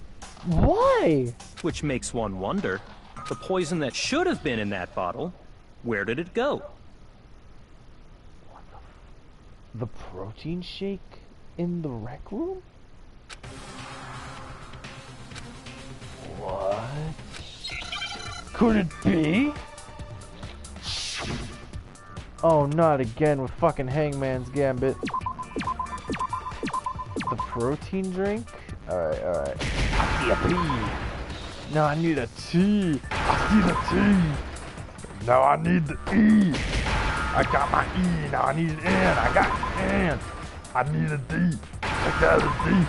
why? Which makes one wonder, the poison that should have been in that bottle, where did it go? The protein shake in the rec room? What? Could it be? Oh, not again with fucking Hangman's Gambit. The protein drink? Alright, alright. I see a P. Now I need a T. I see the T. Now I need the E. I got my E. Now I need an N. I got N. I need a D. I got a D.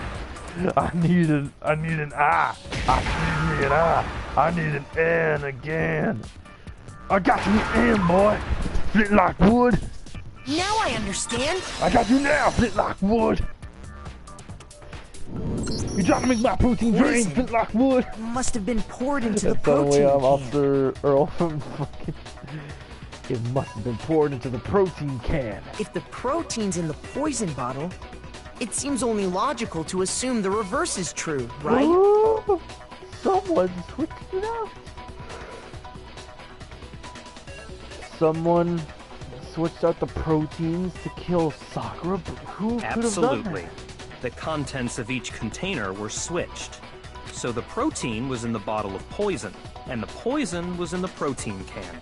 I need an I. I see me an I. I need an N again. I got you an N, boy. Flint like wood. Now I understand. I got you now, flint like wood. You trying to make my protein drink, flint like wood? Must have been poured into the That's protein the way I'm can. Officer Earl from fucking... It must have been poured into the protein can. If the protein's in the poison bottle, it seems only logical to assume the reverse is true, right? Ooh, someone switched it out. Someone switched out the proteins to kill Sakura, but who could have done Absolutely. that? The contents of each container were switched. So the protein was in the bottle of poison, and the poison was in the protein can.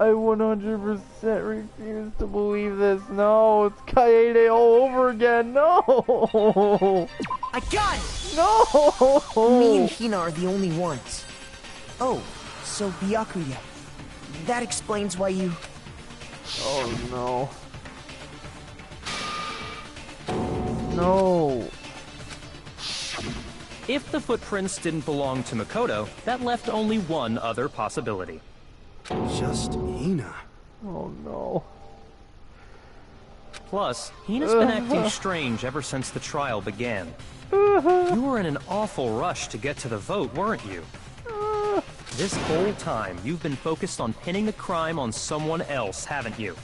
I 100% refuse to believe this. No, it's Kaede all over again. No! I got it! No! Me and Hina are the only ones. Oh, so Byakuya. That explains why you... Oh no. No. If the footprints didn't belong to Makoto, that left only one other possibility. Just Hina. Oh no. Plus, Hina's been acting strange ever since the trial began. You were in an awful rush to get to the vote, weren't you? This whole time, you've been focused on pinning the crime on someone else, haven't you?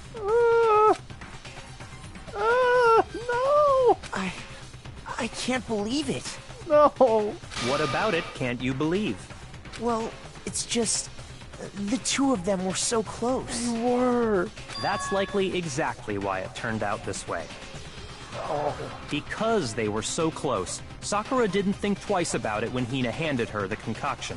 No! I can't believe it. No! What about it can't you believe? Well, it's just... the two of them were so close. They were. That's likely exactly why it turned out this way. Oh. Because they were so close, Sakura didn't think twice about it when Hina handed her the concoction.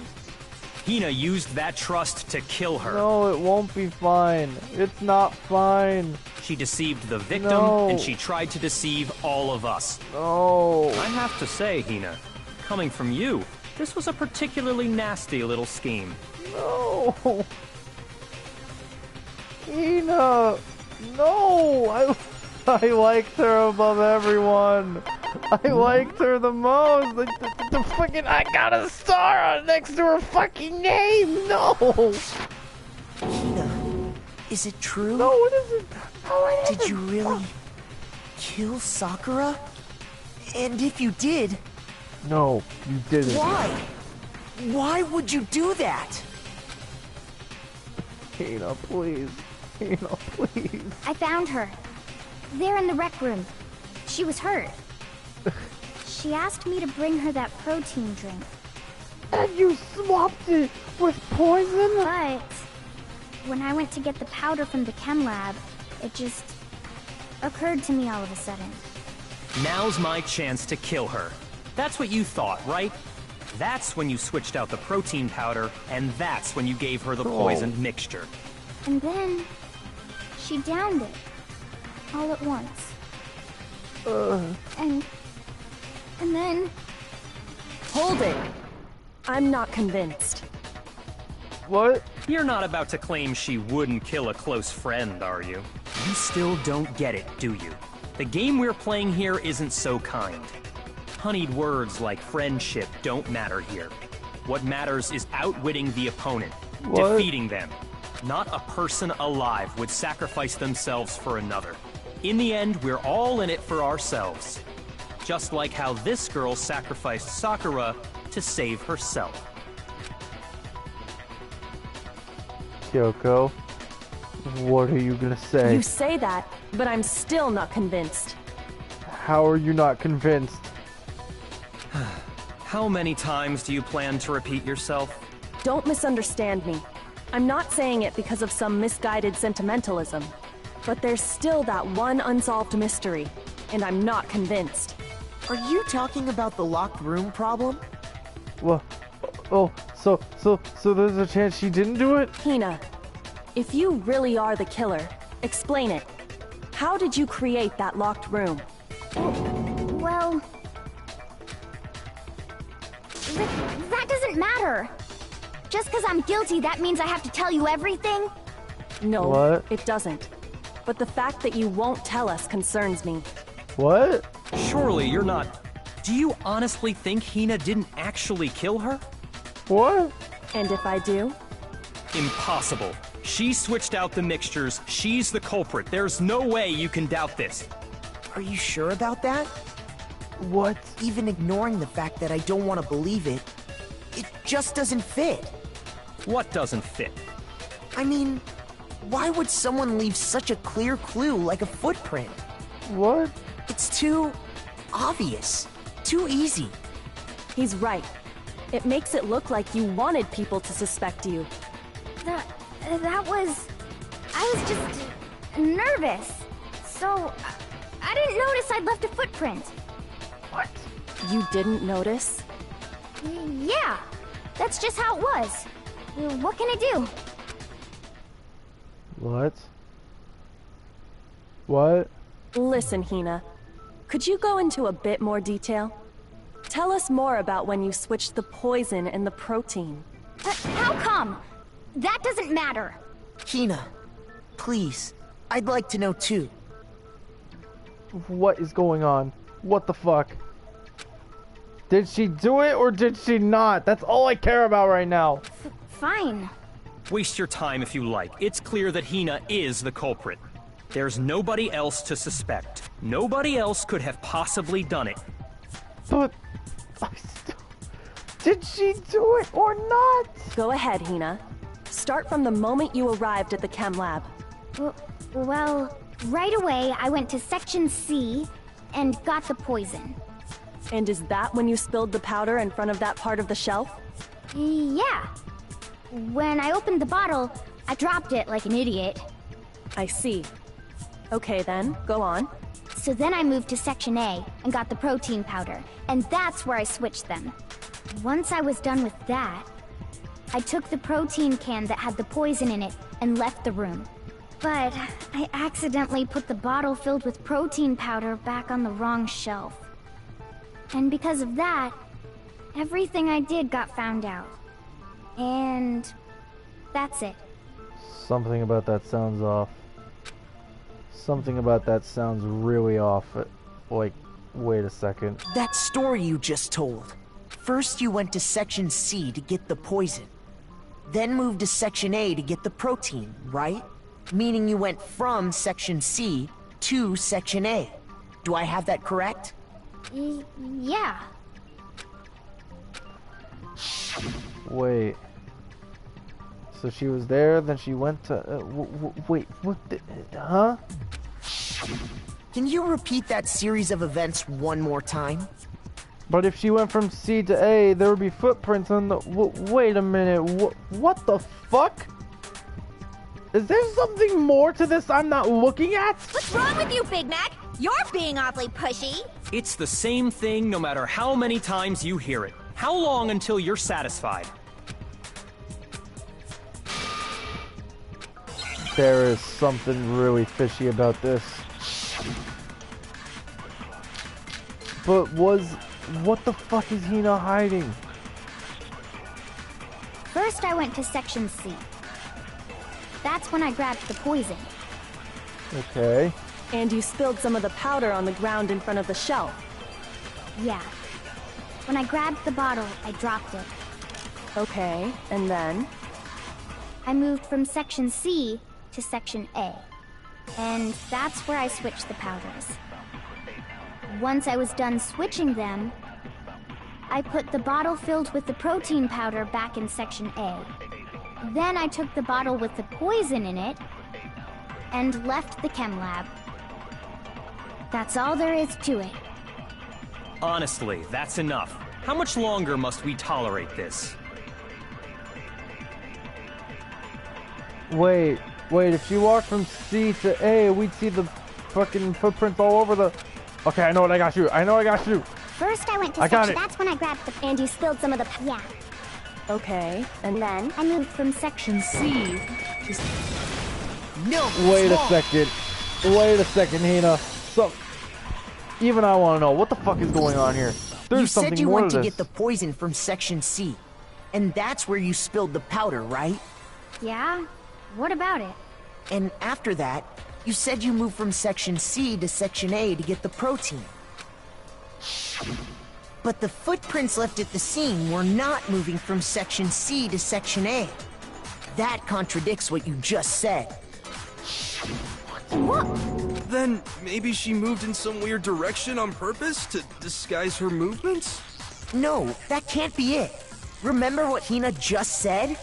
Hina used that trust to kill her. No, it won't be fine. It's not fine. She deceived the victim, No. and she tried to deceive all of us. No. I have to say, Hina, coming from you, this was a particularly nasty little scheme. No. Hina. No. I liked her above everyone. I liked her the most. The fucking I got a star next to her fucking name. No. Hina, is it true? No, it isn't. No, it Did isn't. you really kill Sakura? And if you did, No, you didn't. why? Why would you do that? Hina, please. Hina, please. I found her. There in the rec room. She was hurt. She asked me to bring her that protein drink. And you swapped it with poison? But when I went to get the powder from the chem lab, it just occurred to me all of a sudden. Now's my chance to kill her. That's what you thought, right? That's when you switched out the protein powder, and that's when you gave her the poisoned mixture. And then she downed it all at once. And then Hold it. I'm not convinced. What? You're not about to claim she wouldn't kill a close friend, are you? You still don't get it, do you? The game we're playing here isn't so kind. Honeyed words like friendship don't matter here. What matters is outwitting the opponent, defeating them. Not a person alive would sacrifice themselves for another. In the end, we're all in it for ourselves. Just like how this girl sacrificed Sakura to save herself. Kyoko, what are you gonna say? You say that, but I'm still not convinced. How are you not convinced? How many times do you plan to repeat yourself? Don't misunderstand me. I'm not saying it because of some misguided sentimentalism. But there's still that one unsolved mystery, and I'm not convinced. Are you talking about the locked room problem? Well, oh, so there's a chance she didn't do it? Hina, if you really are the killer, explain it. How did you create that locked room? well, that doesn't matter. Just because I'm guilty, that means I have to tell you everything? No, What? it doesn't. But the fact that you won't tell us concerns me. What? Surely you're not... Do you honestly think Hina didn't actually kill her? What? And if I do? Impossible. She switched out the mixtures. She's the culprit. There's no way you can doubt this. Are you sure about that? What? Even ignoring the fact that I don't want to believe it, it just doesn't fit. What doesn't fit? I mean, why would someone leave such a clear clue like a footprint? What? It's too obvious. Too easy. He's right. It makes it look like you wanted people to suspect you. That was... I was just nervous. So, I didn't notice I'd left a footprint. What? You didn't notice? Yeah, that's just how it was. What can I do? What? What? Listen, Hina. Could you go into a bit more detail? Tell us more about when you switched the poison and the protein. How come? That doesn't matter. Hina, please. I'd like to know too. What is going on? What the fuck? Did she do it or did she not? That's all I care about right now. Fine. Waste your time if you like. It's clear that Hina is the culprit. There's nobody else to suspect. Nobody else could have possibly done it. But... Did she do it or not? Go ahead, Hina. Start from the moment you arrived at the chem lab. Well, right away I went to Section C and got the poison. And is that when you spilled the powder in front of that part of the shelf? Yeah. When I opened the bottle, I dropped it like an idiot. I see. Okay then, go on. So then I moved to Section A and got the protein powder, and that's where I switched them. Once I was done with that, I took the protein can that had the poison in it and left the room. But I accidentally put the bottle filled with protein powder back on the wrong shelf. And because of that, everything I did got found out. And that's it. Something about that sounds off. Something about that sounds really off. Like, wait a second. That story you just told. First you went to Section C to get the poison. Then moved to Section A to get the protein, right? Meaning you went from Section C to Section A. Do I have that correct? Yeah. Wait. So she was there, then she went to... wait, what the... Huh? Can you repeat that series of events one more time? But if she went from C to A, there would be footprints on the... wait a minute, what the fuck? Is there something more to this I'm not looking at? What's wrong with you, Big Mac? You're being awfully pushy. It's the same thing no matter how many times you hear it. How long until you're satisfied? There is something really fishy about this. But what the fuck is Hina hiding? First I went to Section C. That's when I grabbed the poison. Okay. And you spilled some of the powder on the ground in front of the shelf. Yeah. When I grabbed the bottle, I dropped it. Okay, and then? I moved from Section C to Section A. And that's where I switched the powders. Once I was done switching them, I put the bottle filled with the protein powder back in Section A. Then I took the bottle with the poison in it and left the chem lab. That's all there is to it. Honestly, that's enough. How much longer must we tolerate this? Wait, if she walked from C to A, we'd see the fucking footprints all over the... Okay, I know what I got you. First I went to Section... That's when I grabbed the... And you spilled some of the... Yeah. Okay, and then? I moved from Section C to... No! Wait a second, Hina. So... Even I want to know, what the fuck is going on here? There's you something said you more went to to this. get the poison from Section C. And that's where you spilled the powder, right? Yeah? What about it? And after that, you said you moved from Section C to Section A to get the protein. But the footprints left at the scene were not moving from Section C to Section A. That contradicts what you just said. What? Then maybe she moved in some weird direction on purpose to disguise her movements? No, that can't be it. Remember what Hina just said?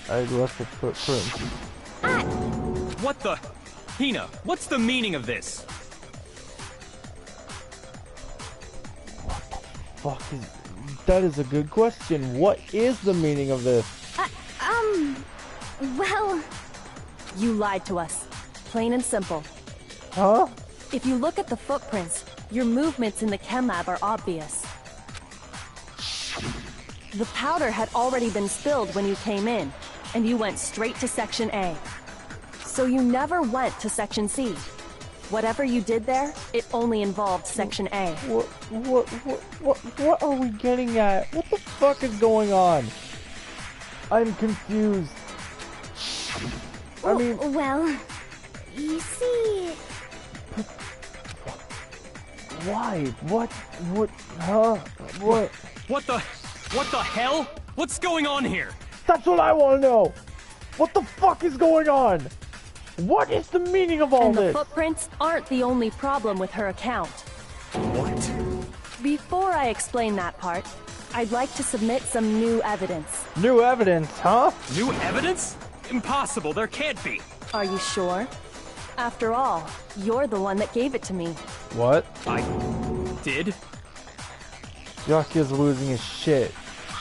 I left the footprints. What the... Hina, what's the meaning of this? Fuck is... That is a good question. What is the meaning of this? Well... You lied to us. Plain and simple. Huh? If you look at the footprints, your movements in the chem lab are obvious. The powder had already been spilled when you came in, and you went straight to Section A. So you never went to Section C. Whatever you did there, it only involved Section A. What are we getting at? What the fuck is going on? I'm confused. I mean... Well, you see... Why? What? Huh? What? What the hell? What's going on here? That's what I want to know! What the fuck is going on? What is the meaning of all And the this? footprints aren't the only problem with her account. What? Before I explain that part, I'd like to submit some new evidence. New evidence, huh? New evidence? Impossible, there can't be. Are you sure? After all, you're the one that gave it to me. What? I did? Yuck is losing his shit.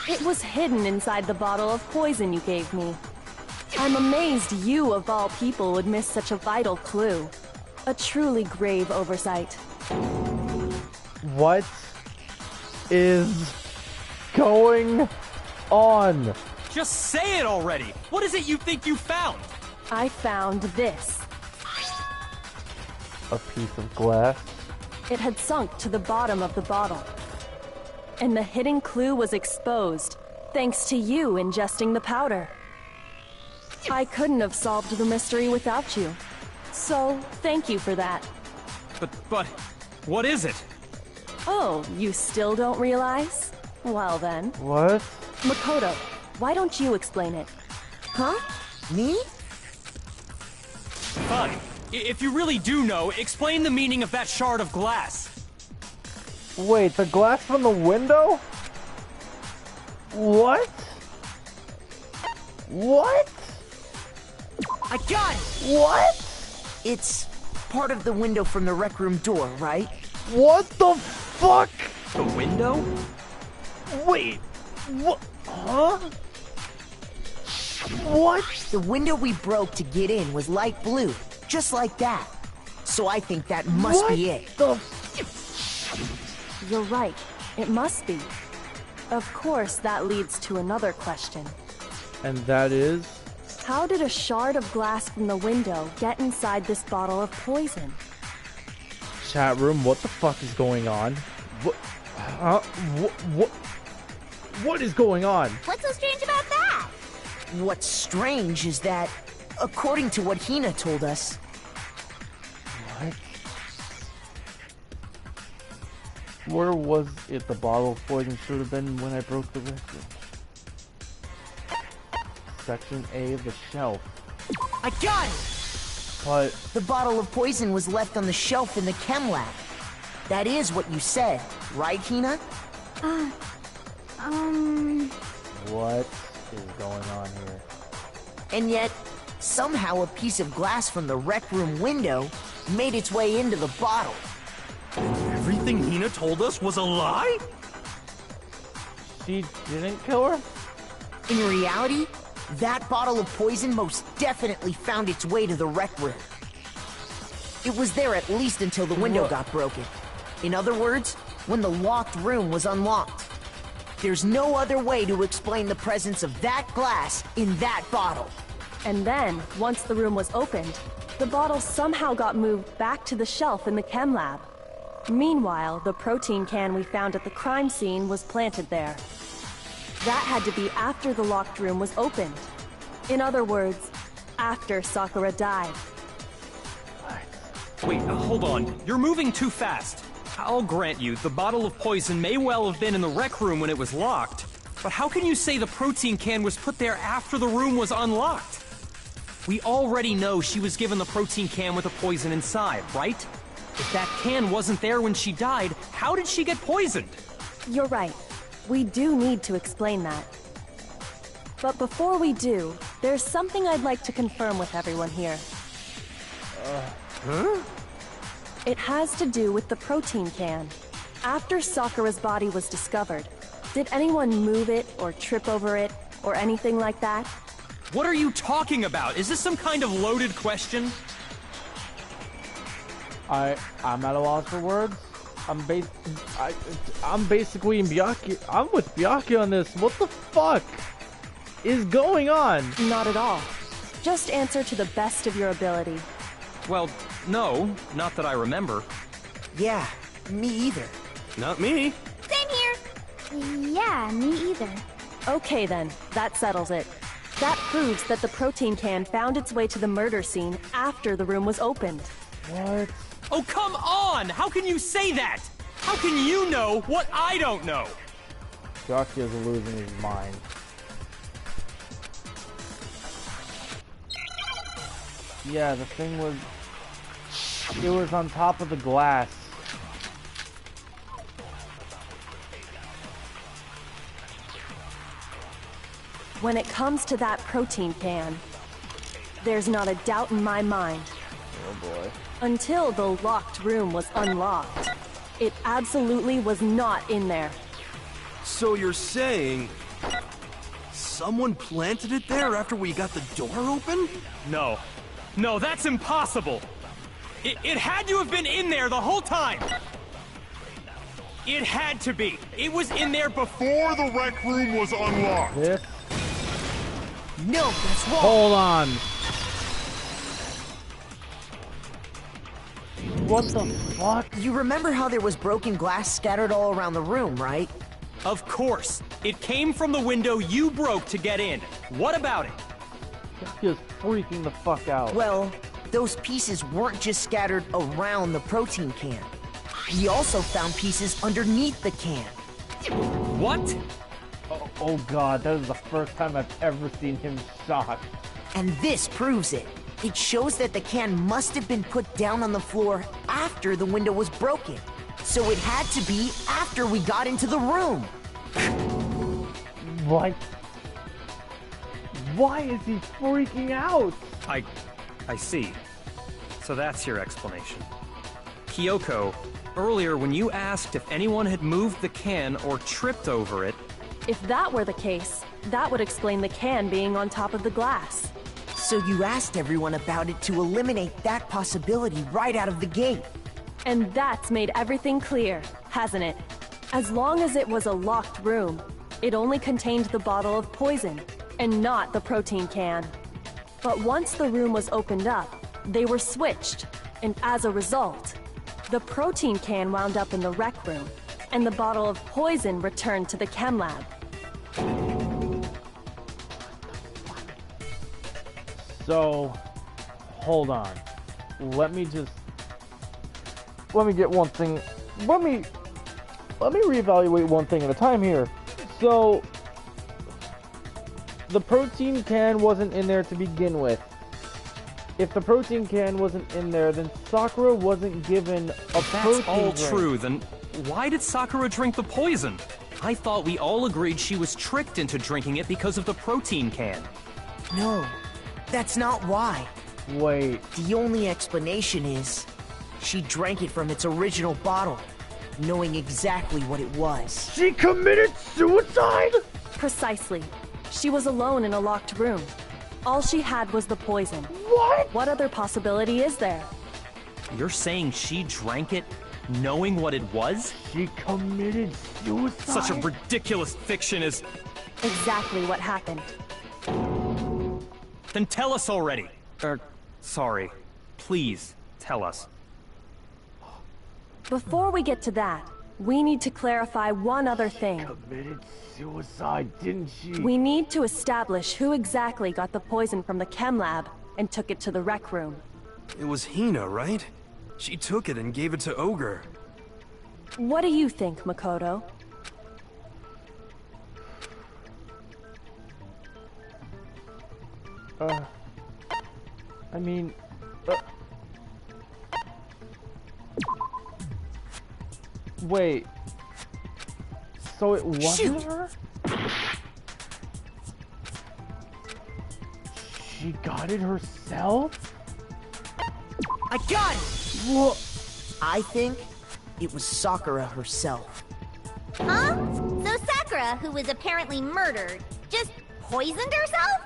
It was hidden inside the bottle of poison you gave me. I'm amazed you, of all people, would miss such a vital clue. A truly grave oversight. What is going on? Just say it already! What is it you think you found? I found this. A piece of glass? It had sunk to the bottom of the bottle. And the hidden clue was exposed, thanks to you ingesting the powder. I couldn't have solved the mystery without you. So, thank you for that. But, what is it? Oh, you still don't realize? Well then. What? Makoto, why don't you explain it? Huh? Me? Fine. If you really do know, explain the meaning of that shard of glass. Wait, the glass from the window? What? What? I got it! What? It's part of the window from the rec room door, right? What the fuck? The window? Wait, what? Huh? What? The window we broke to get in was light blue, just like that. So I think that must be it. You're right. It must be. Of course, that leads to another question. And that is? How did a shard of glass from the window get inside this bottle of poison? Chat room, what the fuck is going on? What is going on? What's so strange about that? What's strange is that, according to what Hina told us... What? Where was it the bottle of poison should have been when I broke the record? Section A of the shelf. I got it! But... The bottle of poison was left on the shelf in the chem lab. That is what you said, right, Hina? What is going on here? And yet, somehow a piece of glass from the rec room window made its way into the bottle. Everything Hina told us was a lie? She didn't kill her? In reality, that bottle of poison most definitely found its way to the rec room. It was there at least until the window got broken. In other words, when the locked room was unlocked. There's no other way to explain the presence of that glass in that bottle. And then, once the room was opened, the bottle somehow got moved back to the shelf in the chem lab. Meanwhile, the protein can we found at the crime scene was planted there. That had to be after the locked room was opened. In other words, after Sakura died. Wait, hold on. You're moving too fast. I'll grant you, the bottle of poison may well have been in the rec room when it was locked. But how can you say the protein can was put there after the room was unlocked? We already know she was given the protein can with the poison inside, right? If that can wasn't there when she died, how did she get poisoned? You're right. We do need to explain that. But before we do, there's something I'd like to confirm with everyone here. Huh? It has to do with the protein can. After Sakura's body was discovered, did anyone move it or trip over it or anything like that? What are you talking about? Is this some kind of loaded question? I'm at a loss for words. I'm basically in Byakuya. I'm with Byakuya on this. What the fuck is going on? Not at all. Just answer to the best of your ability. Well, no, not that I remember. Yeah, me either. Not me. Same here. Yeah, me either. Okay then, that settles it. That proves that the protein can found its way to the murder scene after the room was opened. What? Oh, come on! How can you say that? How can you know what I don't know? Byakuya's losing his mind. Yeah, the thing was... It was on top of the glass. When it comes to that protein can, there's not a doubt in my mind. Oh boy. Until the locked room was unlocked, it absolutely was not in there. So you're saying... someone planted it there after we got the door open? No. No, that's impossible! It had to have been in there the whole time! It had to be! It was in there before the rec room was unlocked! This? No, that's wrong! Hold on! What the fuck? You remember how there was broken glass scattered all around the room, right? Of course! It came from the window you broke to get in. What about it? Byakuya's freaking the fuck out. Well, those pieces weren't just scattered around the protein can. We also found pieces underneath the can. What? Oh god, that is the first time I've ever seen him shocked. And this proves it. It shows that the can must have been put down on the floor after the window was broken. So it had to be after we got into the room. What? Why is he freaking out? I see. So that's your explanation. Kyoko, earlier when you asked if anyone had moved the can or tripped over it... If that were the case, that would explain the can being on top of the glass. So you asked everyone about it to eliminate that possibility right out of the gate. And that's made everything clear, hasn't it? As long as it was a locked room, it only contained the bottle of poison, and not the protein can. But once the room was opened up, they were switched, and as a result, the protein can wound up in the rec room, and the bottle of poison returned to the chem lab. So, hold on. Let me get one thing. Let me reevaluate one thing at a time here. So, the protein can wasn't in there to begin with. If the protein can wasn't in there, then Sakura wasn't given a protein That's all drink. true, then why did Sakura drink the poison? I thought we all agreed she was tricked into drinking it because of the protein can. No, that's not why. Wait. The only explanation is she drank it from its original bottle, knowing exactly what it was. She committed suicide? Precisely. She was alone in a locked room. All she had was the poison. What? What other possibility is there? You're saying she drank it knowing what it was? She committed suicide? Such a ridiculous fiction is... Exactly what happened. Then tell us already. Sorry. Please, tell us. Before we get to that, we need to clarify one other thing. Committed suicide, didn't she? We need to establish who exactly got the poison from the chem lab and took it to the rec room. It was Hina, right? She took it and gave it to Ogre. What do you think, Makoto? I mean... Wait. So it wasn't her? She got it herself? I got it! What? I think it was Sakura herself. Huh? So Sakura, who was apparently murdered, just poisoned herself?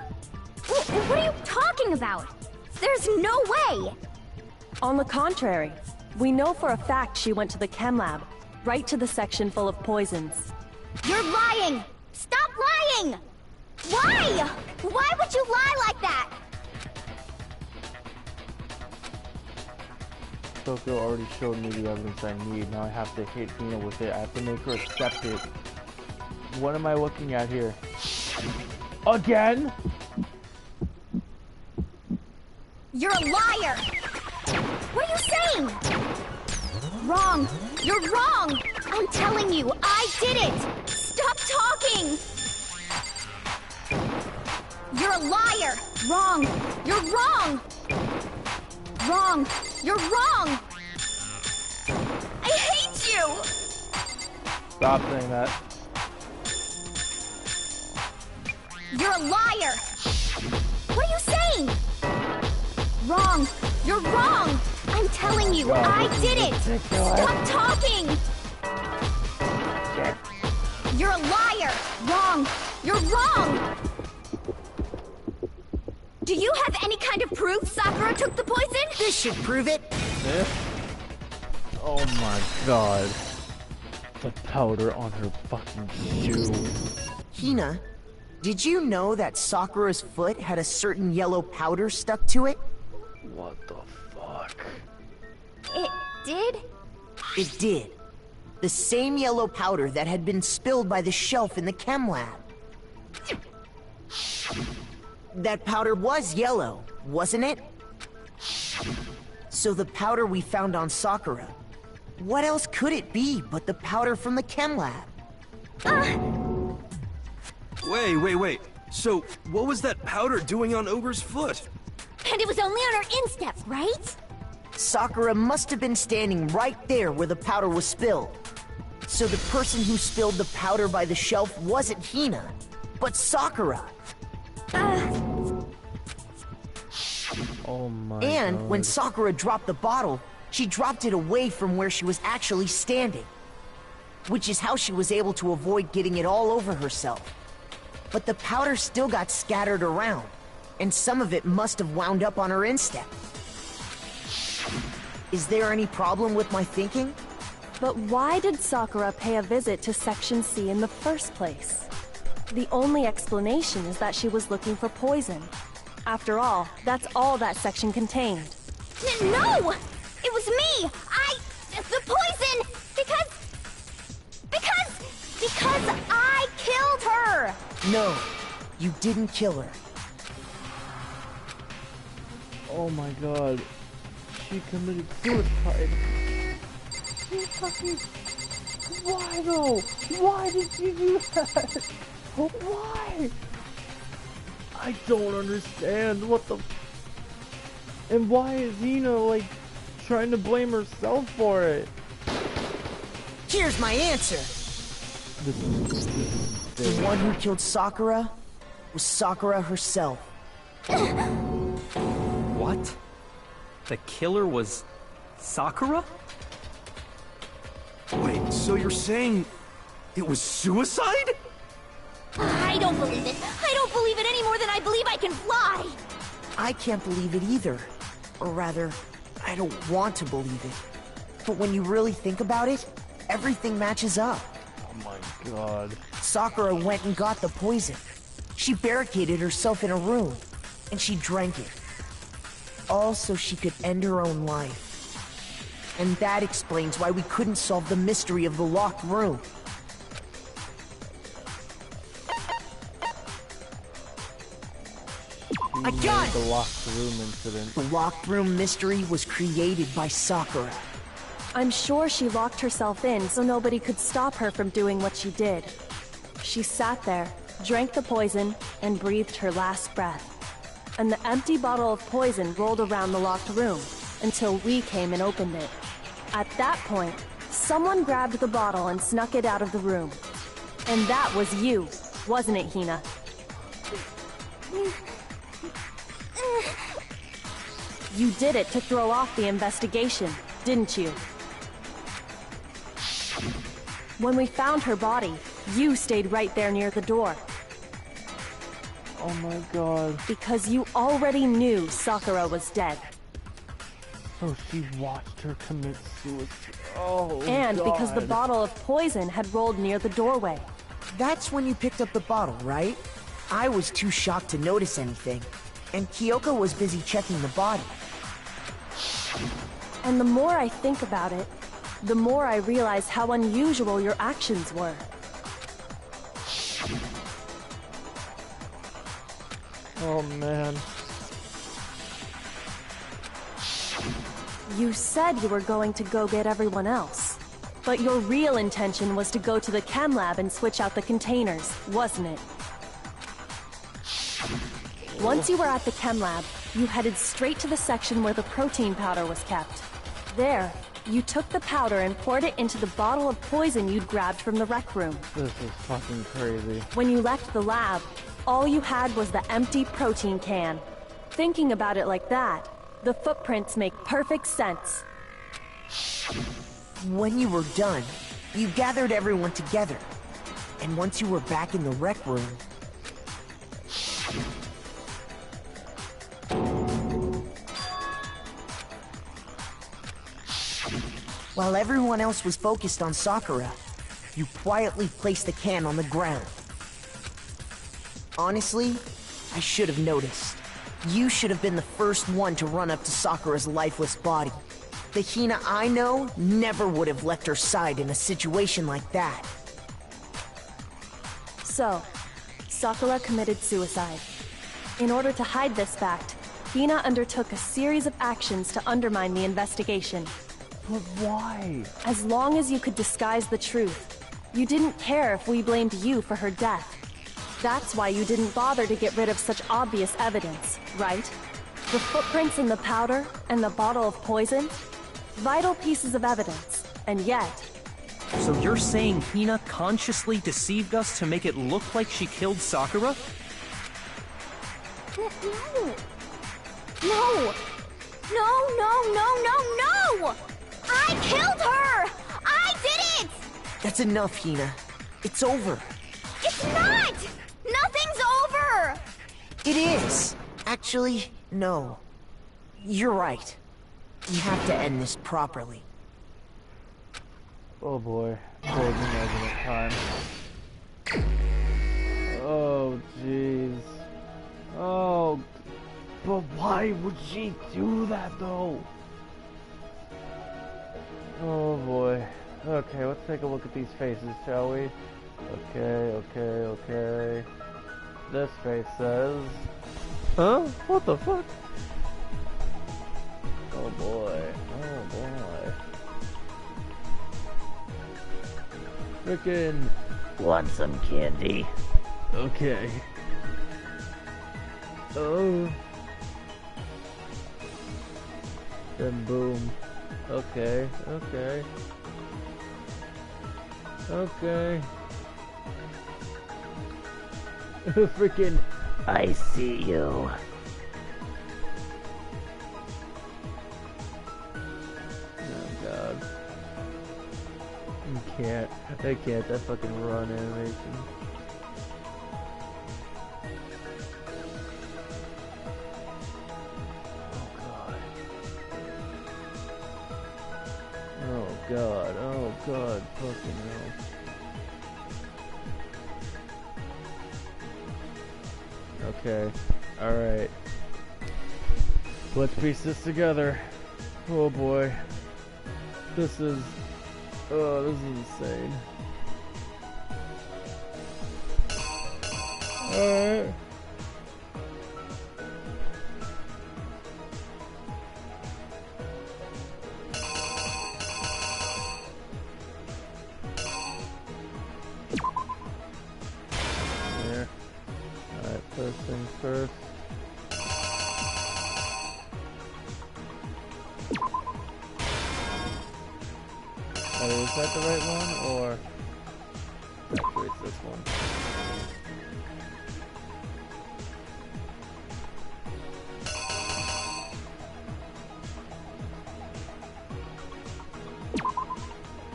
What are you talking about? There's no way! On the contrary, We know for a fact she went to the chem lab, right to the section full of poisons. You're lying! Stop lying! Why? Why would you lie like that? Tokyo already showed me the evidence I need. Now I have to hit Hina with it. I have to make her accept it. What am I looking at here? Again? You're a liar! What are you saying? Wrong! You're wrong! I'm telling you, I did it! Stop talking! You're a liar! Wrong! You're wrong! Wrong! You're wrong! I hate you! Stop saying that. You're a liar! What are you saying? Wrong! You're wrong! I'm telling you, I did it! Stop talking! You're a liar! Wrong! You're wrong! Do you have any kind of proof Sakura took the poison? This should prove it. Eh? Oh my god. The powder on her fucking shoe. Hina, did you know that Sakura's foot had a certain yellow powder stuck to it? What the fuck? It did? It did. The same yellow powder that had been spilled by the shelf in the chem lab. That powder was yellow, wasn't it? So the powder we found on Sakura, what else could it be but the powder from the chem lab? Wait. So, what was that powder doing on Ogre's foot? And it was only on her instep, right? Sakura must have been standing right there where the powder was spilled. So the person who spilled the powder by the shelf wasn't Hina, but Sakura. Oh my And god. when Sakura dropped the bottle, she dropped it away from where she was actually standing. Which is how she was able to avoid getting it all over herself. But the powder still got scattered around, and some of it must have wound up on her instep. Is there any problem with my thinking? But why did Sakura pay a visit to Section C in the first place? The only explanation is that she was looking for poison. After all, that's all that section contained. No! It was me! The poison! Because I killed her! No, you didn't kill her. Oh my god. She committed suicide. She fucking... Why though? Why did she do that? Why? I don't understand. What the... And why is Hina, like, trying to blame herself for it? Here's my answer. The one who killed Sakura was Sakura herself. What? The killer was Sakura? Wait, so you're saying it was suicide? I don't believe it. I don't believe it any more than I believe I can fly. I can't believe it either. Or rather, I don't want to believe it. But when you really think about it, everything matches up. Oh my god. Sakura went and got the poison. She barricaded herself in a room, and she drank it. All so she could end her own life. And that explains why we couldn't solve the mystery of the locked room. I got it! The locked room incident. The locked room mystery was created by Sakura. I'm sure she locked herself in so nobody could stop her from doing what she did. She sat there, drank the poison, and breathed her last breath. And the empty bottle of poison rolled around the locked room until we came and opened it. At that point, someone grabbed the bottle and snuck it out of the room. And that was you, wasn't it, Hina? You did it to throw off the investigation, didn't you? When we found her body, you stayed right there near the door. Oh my god. Because you already knew Sakura was dead. Oh, she watched her commit suicide. Oh, And God. because the bottle of poison had rolled near the doorway. That's when you picked up the bottle, right? I was too shocked to notice anything, and Kyoko was busy checking the body. And the more I think about it, the more I realize how unusual your actions were. Oh, man. You said you were going to go get everyone else. But your real intention was to go to the chem lab and switch out the containers, wasn't it? Once you were at the chem lab, you headed straight to the section where the protein powder was kept. There, you took the powder and poured it into the bottle of poison you'd grabbed from the rec room. This is fucking crazy. When you left the lab, all you had was the empty protein can. Thinking about it like that, the footprints make perfect sense. When you were done, you gathered everyone together. And once you were back in the rec room... While everyone else was focused on Sakura, you quietly placed the can on the ground. Honestly, I should have noticed. You should have been the first one to run up to Sakura's lifeless body. The Hina I know never would have left her side in a situation like that. So, Sakura committed suicide. In order to hide this fact, Hina undertook a series of actions to undermine the investigation. But why? As long as you could disguise the truth, you didn't care if we blamed you for her death. That's why you didn't bother to get rid of such obvious evidence, right? The footprints in the powder and the bottle of poison? Vital pieces of evidence, and yet... So you're saying Hina consciously deceived us to make it look like she killed Sakura? No! No! No, no, no, no, no! I killed her! I did it! That's enough, Hina. It's over. It's not! Nothing's over! It is! Actually, no. You're right. We have to end this properly. Oh boy. Golden measurement time. Oh jeez. Oh, but why would she do that though? Oh boy. Okay, let's take a look at these faces, shall we? Okay. This face says... Huh? What the fuck? Oh boy. Frickin'... Want some candy? Okay. Oh. Then boom. Okay. Freaking. I see you. Oh god. I can't. That fucking run animation. Oh god, fucking hell. Okay, alright. Let's piece this together. Oh boy. This is insane. Alright. First things first. Is that the right one, or actually it's this one?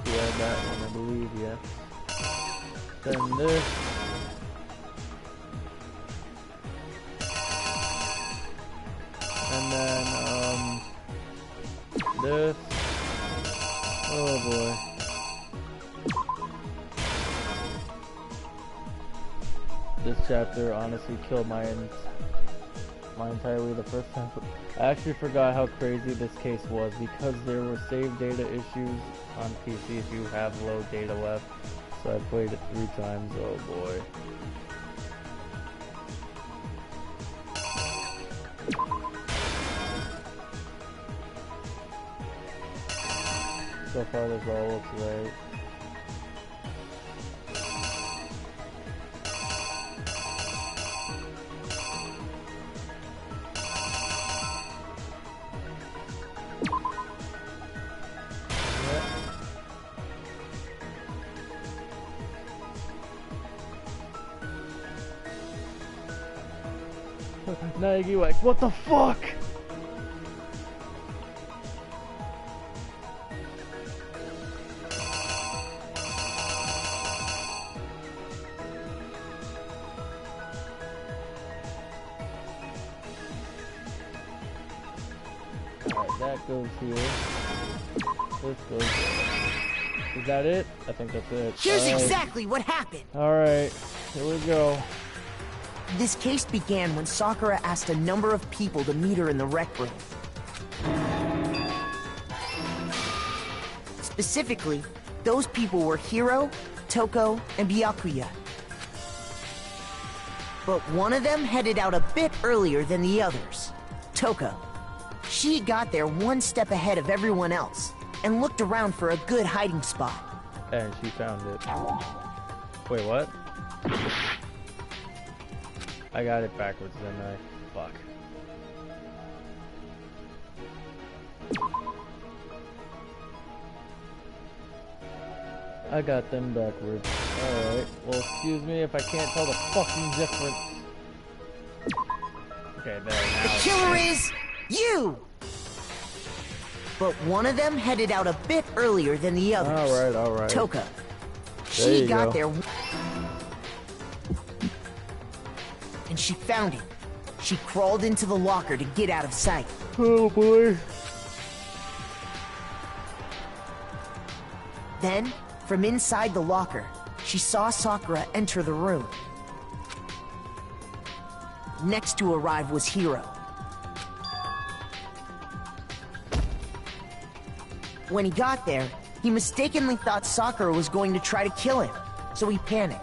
Yeah, that one I believe, yes. Then this. And then, this. Oh boy. This chapter honestly killed my entire way the first time. I actually forgot how crazy this case was because there were save data issues on PC if you have low data left. So I played it 3 times. Oh boy. So far this all looks right. Nagi like, what the fuck? Alright, that goes here. This goes. Is that it? I think that's it. Here's exactly what happened. Alright, here we go. This case began when Sakura asked a number of people to meet her in the rec room. Specifically, those people were Hiro, Toko, and Byakuya. But one of them headed out a bit earlier than the others, Toko. She got there one step ahead of everyone else and looked around for a good hiding spot. And she found it. Wait, what? I got it backwards, didn't I? Fuck. I got them backwards. Alright, well excuse me if I can't tell the fucking difference. Okay, there, now the killer is you! But one of them headed out a bit earlier than the others. Alright. Toko. She got there. And she found it. She crawled into the locker to get out of sight. Oh boy. Then, from inside the locker, she saw Sakura enter the room. Next to arrive was Hiro. When he got there, he mistakenly thought Sakura was going to try to kill him, so he panicked.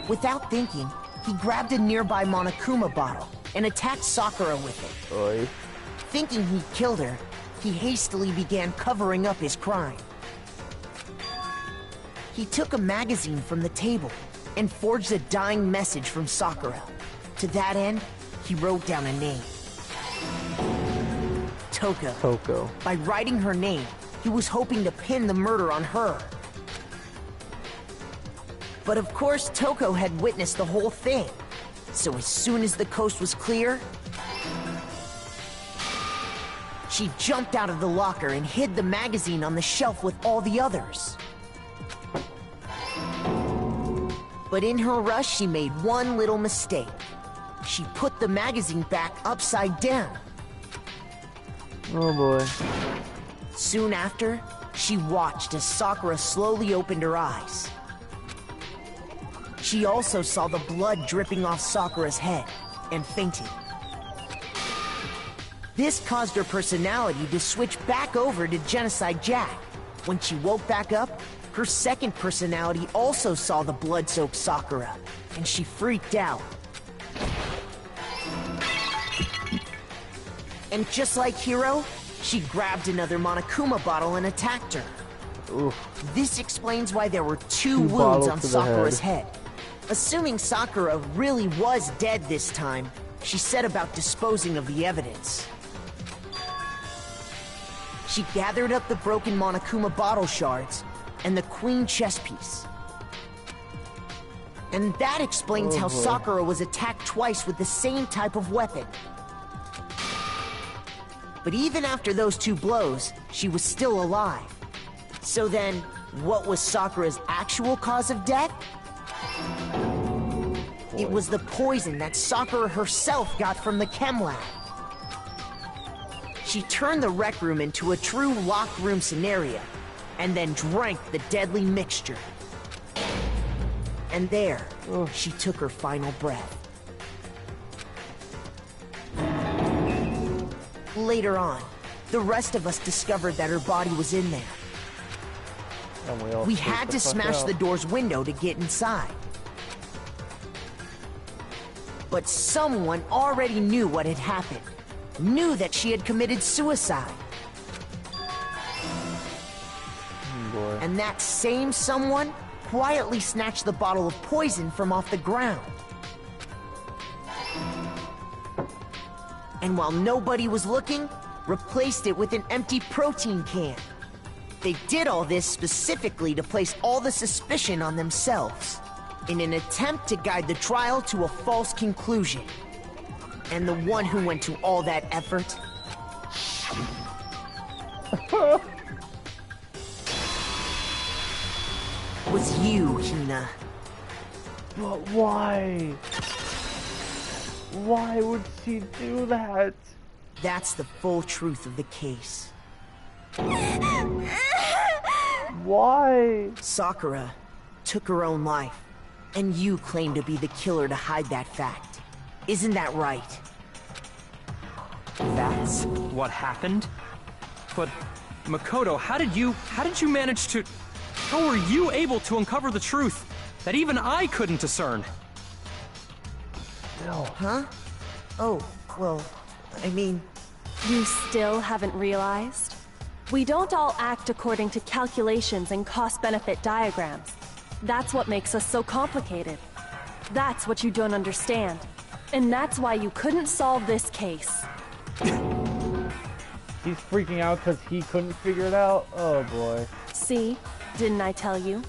Without thinking, he grabbed a nearby Monokuma bottle and attacked Sakura with it. Oy. Thinking he'd killed her, he hastily began covering up his crime. He took a magazine from the table and forged a dying message from Sakura. To that end, he wrote down a name. Toko. By writing her name, he was hoping to pin the murder on her. But of course, Toko had witnessed the whole thing. So as soon as the coast was clear, she jumped out of the locker and hid the magazine on the shelf with all the others. But in her rush, she made one little mistake. She put the magazine back upside down. Oh boy. Soon after, she watched as Sakura slowly opened her eyes. She also saw the blood dripping off Sakura's head and fainted. This caused her personality to switch back over to Genocide Jack. When she woke back up, her second personality also saw the blood-soaked Sakura, and she freaked out. And just like Hiro, she grabbed another Monokuma bottle and attacked her. Oof. This explains why there were two wounds on Sakura's head. Assuming Sakura really was dead this time, she set about disposing of the evidence. She gathered up the broken Monokuma bottle shards and the queen chess piece. And that explains how Sakura was attacked twice with the same type of weapon. But even after those two blows, she was still alive. So then, what was Sakura's actual cause of death? It was the poison that Sakura herself got from the chem lab. She turned the rec room into a true locked room scenario, and then drank the deadly mixture. And there, she took her final breath. Later on, the rest of us discovered that her body was in there. We had to smash the door's window to get inside. But someone already knew what had happened. Knew that she had committed suicide. And that same someone quietly snatched the bottle of poison from off the ground. And while nobody was looking, replaced it with an empty protein can. They did all this specifically to place all the suspicion on themselves, in an attempt to guide the trial to a false conclusion. And the one who went to all that effort was you, Hina. But why? Why would she do that? That's the full truth of the case. Why? Sakura took her own life, and you claim to be the killer to hide that fact. Isn't that right? That's what happened? But, Makoto, how did you manage to... How were you able to uncover the truth that even I couldn't discern? No. Huh? Oh, well, I mean... You still haven't realized? We don't all act according to calculations and cost-benefit diagrams. That's what makes us so complicated. That's what you don't understand. And that's why you couldn't solve this case. He's freaking out because he couldn't figure it out? Oh boy. See? Didn't I tell you?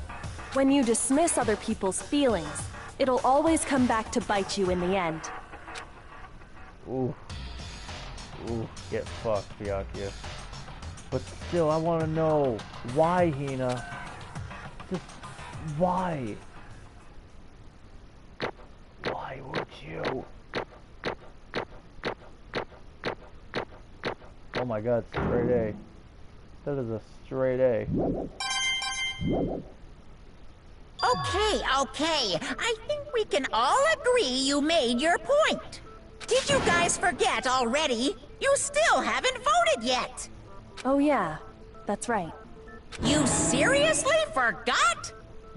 When you dismiss other people's feelings, it'll always come back to bite you in the end. Ooh. Ooh, get fucked, Byakuya. But still, I want to know, why, Hina? Just, why? Why would you? Oh my god, straight A. That is a straight A. Okay. I think we can all agree you made your point. Did you guys forget already? You still haven't voted yet. Oh yeah, that's right. You seriously forgot?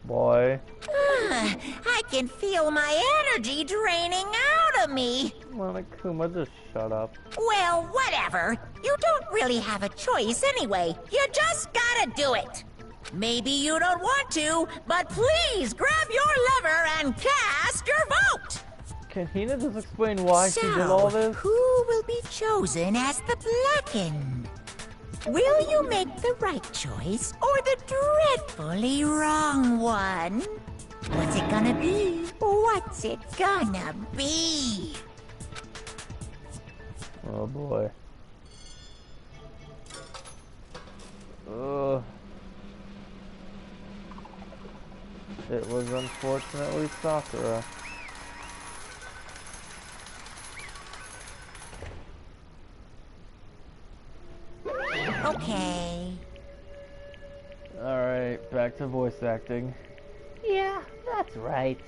Boy. I can feel my energy draining out of me. Monokuma, just shut up. Well, whatever. You don't really have a choice anyway. You just gotta do it. Maybe you don't want to, but please grab your lever and cast your vote. Can Hina just explain why she did all this? Who will be chosen as the Blackened? Will you make the right choice or the dreadfully wrong one? What's it gonna be? What's it gonna be? Oh boy. It was unfortunately Sakura. Okay. Alright, back to voice acting. Yeah, that's right.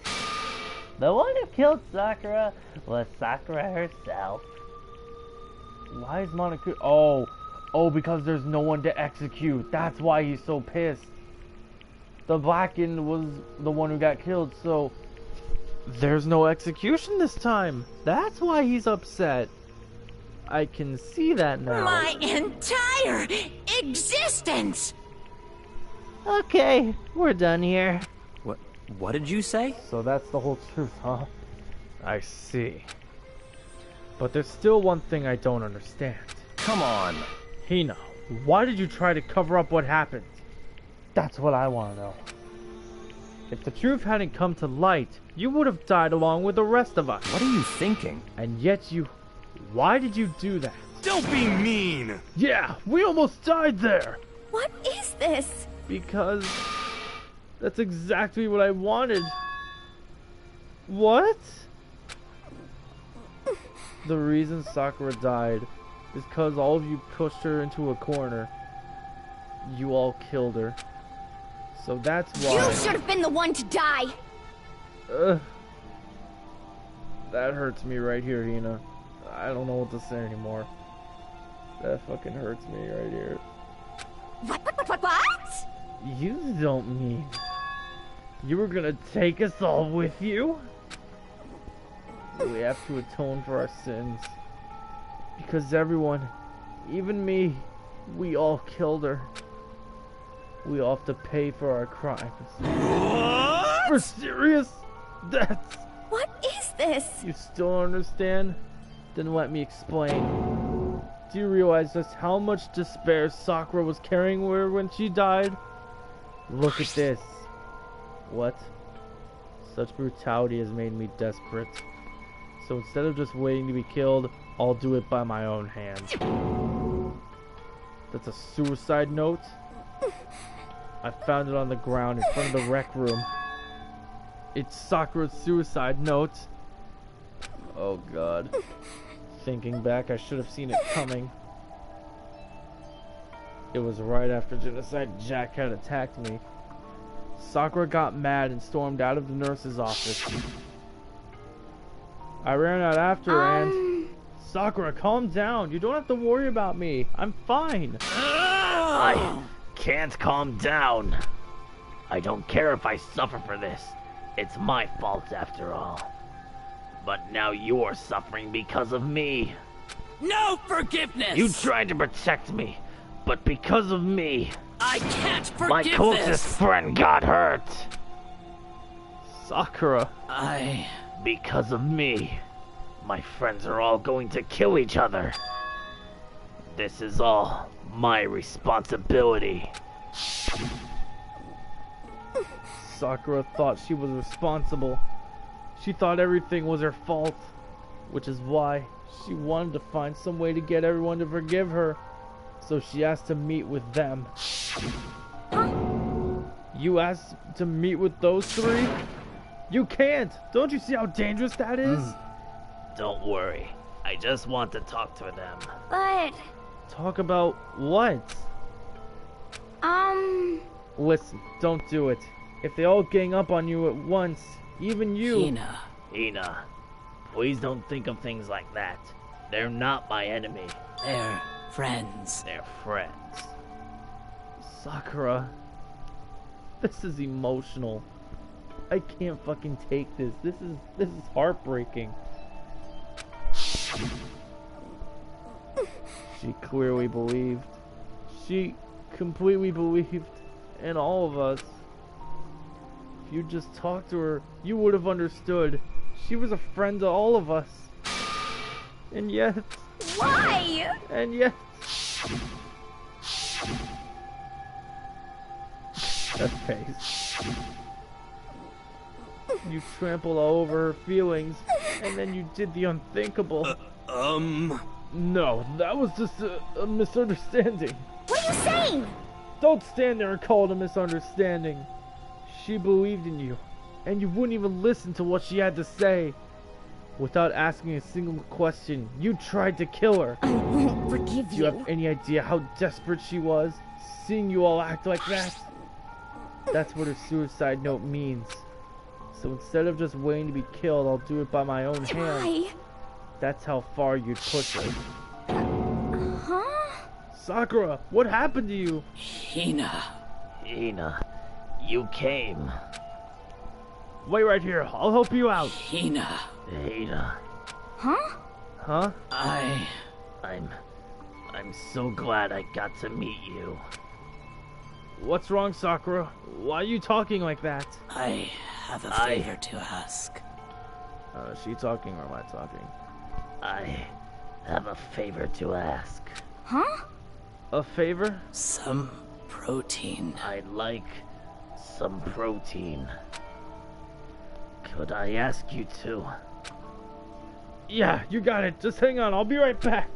The one who killed Sakura was Sakura herself. Why is Monokuma... Oh, because there's no one to execute. That's why he's so pissed. The Blackened was the one who got killed, so... There's no execution this time. That's why he's upset. I can see that now. My entire existence! Okay, we're done here. What did you say? So that's the whole truth, huh? I see. But there's still one thing I don't understand. Come on. Hina, why did you try to cover up what happened? That's what I want to know. If the truth hadn't come to light, you would have died along with the rest of us. What are you thinking? And yet you... Why did you do that? Don't be mean! Yeah, we almost died there! What is this? Because... That's exactly what I wanted. What? The reason Sakura died is because all of you pushed her into a corner. You all killed her. So that's why... You should have been the one to die! That hurts me right here, Hina. I don't know what to say anymore. That fucking hurts me right here. What? You don't mean... You were gonna take us all with you? We have to atone for our sins. Because everyone, even me, we all killed her. We all have to pay for our crimes. What? For serious? That's... What is this? You still don't understand? Then let me explain. Do you realize just how much despair Sakura was carrying with her when she died? Look at this. What? Such brutality has made me desperate. So instead of just waiting to be killed, I'll do it by my own hand. That's a suicide note? I found it on the ground in front of the rec room. It's Sakura's suicide note. Oh god. Thinking back, I should have seen it coming. It was right after Genocide Jack had attacked me. Sakura got mad and stormed out of the nurse's office. I ran out after her and... Sakura, calm down. You don't have to worry about me. I'm fine. I can't calm down. I don't care if I suffer for this. It's my fault after all. But now you're suffering because of me. No forgiveness! You tried to protect me, but because of me, I can't forgive my closest friend got hurt. Sakura. Because of me, my friends are all going to kill each other. This is all my responsibility. Sakura thought she was responsible. She thought everything was her fault, which is why she wanted to find some way to get everyone to forgive her. So she asked to meet with them. You asked to meet with those three? You can't! Don't you see how dangerous that is? Don't worry. I just want to talk to them. But... Talk about what? Listen, don't do it. If they all gang up on you at once, even you... Hina, please don't think of things like that. They're not my enemy. They're friends. They're friends. Sakura, this is emotional. I can't fucking take this. This is heartbreaking. She clearly believed. She completely believed in all of us. If you just talked to her, you would have understood. She was a friend to all of us. And yet... Why? And yet... That face. You trampled all over her feelings, and then you did the unthinkable. No, that was just a misunderstanding. What are you saying? Don't stand there and call it a misunderstanding. She believed in you, and you wouldn't even listen to what she had to say. Without asking a single question, you tried to kill her. I won't forgive you. Do you have any idea how desperate she was, seeing you all act like that? That's what her suicide note means. So instead of just waiting to be killed, I'll do it by my own hand. That's how far you'd push her. Huh? Sakura, what happened to you? Hina, you came. Wait right here, I'll help you out. Hina. Huh? Huh? I'm so glad I got to meet you. What's wrong, Sakura? Why are you talking like that? I have a favor to ask. Is she talking or am I talking? I have a favor to ask. Huh? A favor? Some protein. I'd like some protein. Could I ask you to? Yeah, you got it. Just hang on. I'll be right back.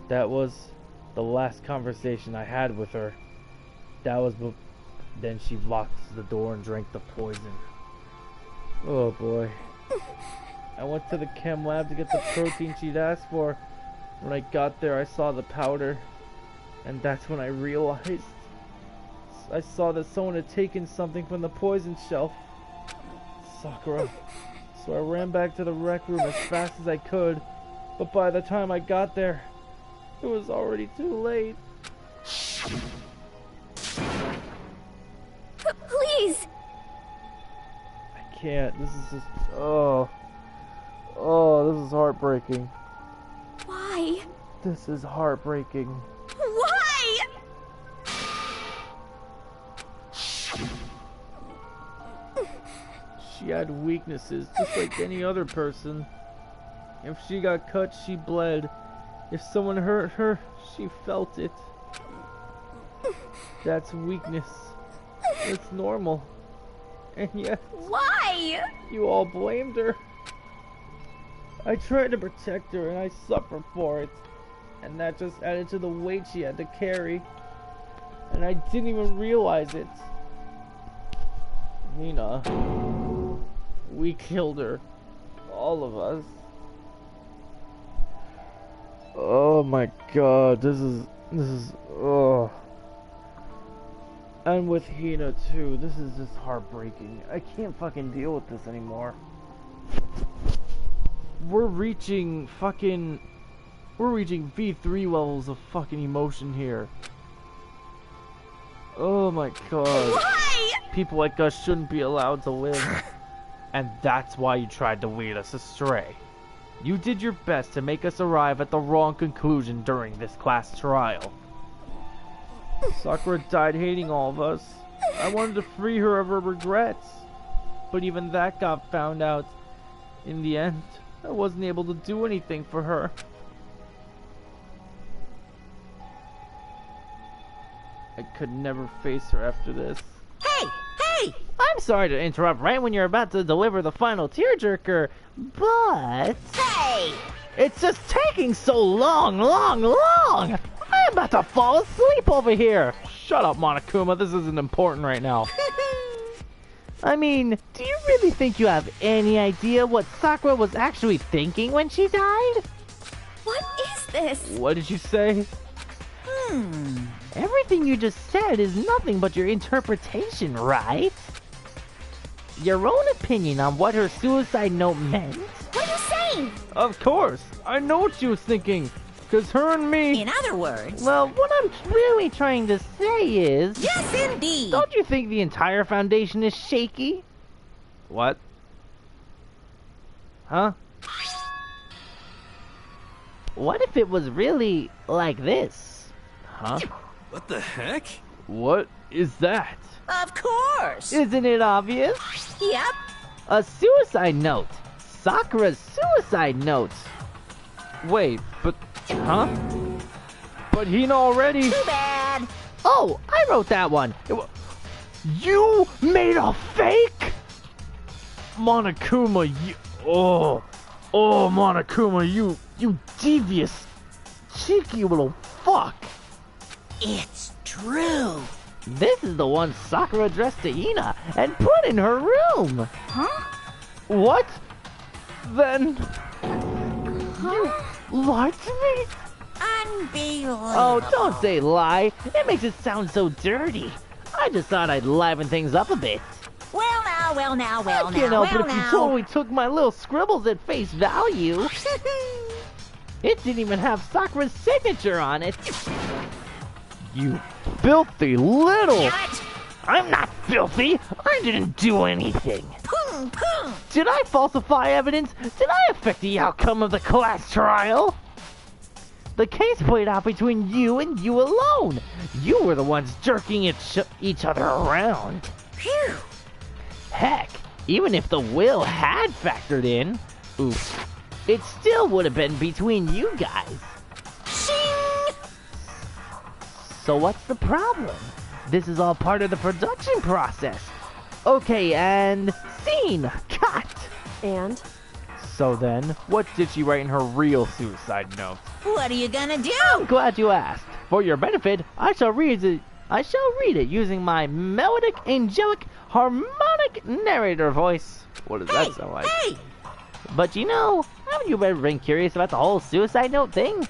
That was the last conversation I had with her. That was Then she locked the door and drank the poison. Oh boy. I went to the chem lab to get the protein she'd asked for. When I got there, I saw the powder. And that's when I realized. I saw that someone had taken something from the poison shelf. Sakura. So I ran back to the rec room as fast as I could. But by the time I got there, it was already too late. Please! I can't. This is just... Oh, this is heartbreaking. Why? This is heartbreaking. Why? She had weaknesses, just like any other person. If she got cut, she bled. If someone hurt her, she felt it. That's weakness. It's normal. And yet... Why? You all blamed her. I tried to protect her and I suffered for it. And that just added to the weight she had to carry. And I didn't even realize it. Nina. We killed her. All of us. Oh my god, this is, oh. And with Hina too, this is just heartbreaking. I can't fucking deal with this anymore. We're reaching V3 levels of fucking emotion here. Oh my god. Why? People like us shouldn't be allowed to live. And that's why you tried to lead us astray. You did your best to make us arrive at the wrong conclusion during this class trial. Sakura died hating all of us. I wanted to free her of her regrets. But even that got found out. In the end, I wasn't able to do anything for her. I could never face her after this. Hey! I'm sorry to interrupt right when you're about to deliver the final tearjerker, but... Hey! It's just taking so long! I'm about to fall asleep over here! Shut up, Monokuma. This isn't important right now. I mean, do you really think you have any idea what Sakura was actually thinking when she died? What is this? What did you say? Everything you just said is nothing but your interpretation, right? Your own opinion on what her suicide note meant? What are you saying? Of course. I know what she was thinking. Because her and me... In other words... Well, what I'm really trying to say is... Yes, indeed! Don't you think the entire foundation is shaky? What? Huh? What if it was really like this? Huh? What the heck? What is that? Of course! Isn't it obvious? Yep. A suicide note. Sakura's suicide note. Wait, but... Huh? But Hina already... Too bad! Oh, I wrote that one. You made a fake? Monokuma, you... Oh, Monokuma, you devious, cheeky little fuck. It's true. This is the one Sakura addressed to Hina and put in her room. Huh? What? Then... You lied to me? Unbelievable. Oh, don't say lie. It makes it sound so dirty. I just thought I'd liven things up a bit. Well now. You know, but if you totally took my little scribbles at face value... It didn't even have Sakura's signature on it. You filthy little... What? I'm not filthy. I didn't do anything. Pum. Did I falsify evidence? Did I affect the outcome of the class trial? The case played out between you and you alone. You were the ones jerking each other around. Phew. Heck, even if the will had factored in, it still would have been between you guys. Shing! So what's the problem? This is all part of the production process. Okay, and scene, cut. And? So then, what did she write in her real suicide note? What are you gonna do? I'm glad you asked. For your benefit, I shall read I shall read it using my melodic, angelic, harmonic narrator voice. What does that sound like? Hey! But you know, haven't you ever been curious about the whole suicide note thing?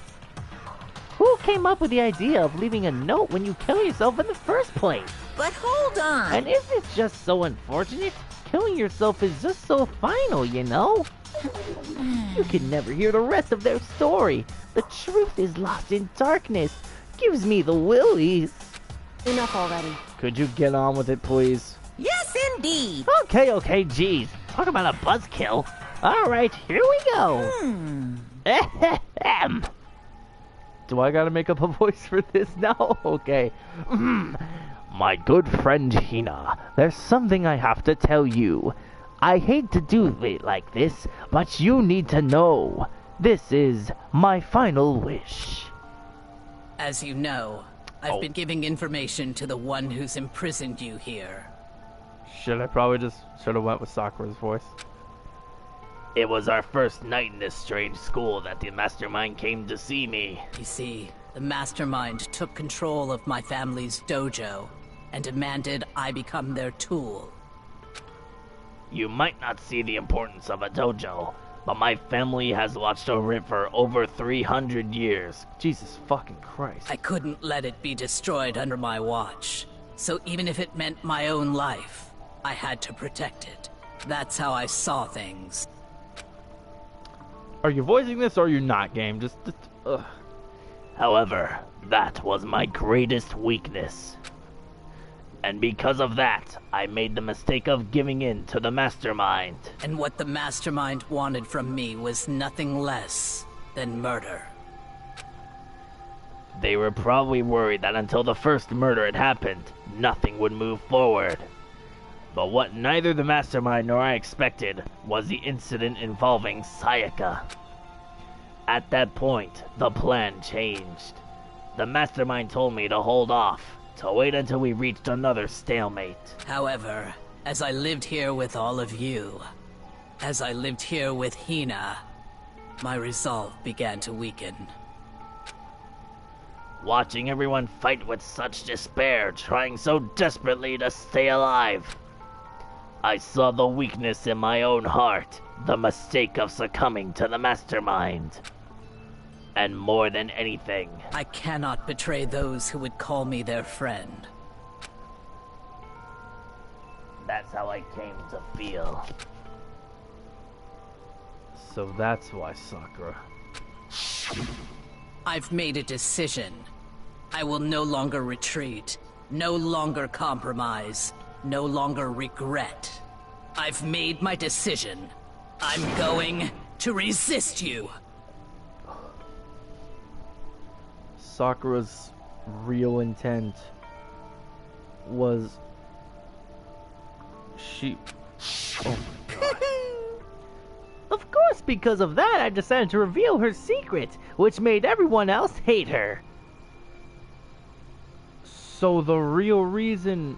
Who came up with the idea of leaving a note when you kill yourself in the first place? But hold on! And isn't it just so unfortunate? Killing yourself is just so final, you know? You can never hear the rest of their story. The truth is lost in darkness. Gives me the willies. Enough already. Could you get on with it, please? Yes, indeed! Okay, geez. Talk about a buzzkill. Alright, here we go. Ahem. Do I gotta make up a voice for this now? Okay. My good friend Hina, there's something I have to tell you. I hate to do it like this, but you need to know. This is my final wish. As you know, I've been giving information to the one who's imprisoned you here. Should have went with Sakura's voice. It was our first night in this strange school that the mastermind came to see me. You see, the mastermind took control of my family's dojo and demanded I become their tool. You might not see the importance of a dojo, but my family has watched over it for over 300 years. Jesus fucking Christ. I couldn't let it be destroyed under my watch. So even if it meant my own life, I had to protect it. That's how I saw things. Are you voicing this or are you not, game? Just ugh. However, that was my greatest weakness. And because of that, I made the mistake of giving in to the mastermind. And what the mastermind wanted from me was nothing less than murder. They were probably worried that until the first murder had happened, nothing would move forward. But what neither the mastermind nor I expected was the incident involving Sayaka. At that point, the plan changed. The mastermind told me to hold off, to wait until we reached another stalemate. However, as I lived here with all of you, as I lived here with Hina, my resolve began to weaken. Watching everyone fight with such despair, trying so desperately to stay alive, I saw the weakness in my own heart, the mistake of succumbing to the mastermind. And more than anything, I cannot betray those who would call me their friend. that's how I came to feel. So that's why Sakura. I've made a decision. I will no longer retreat, no longer compromise, no longer regret. I've made my decision. I'm going to resist you. Sakura's real intent was she... Oh my god. Of course, because of that, I decided to reveal her secret, which made everyone else hate her. So the real reason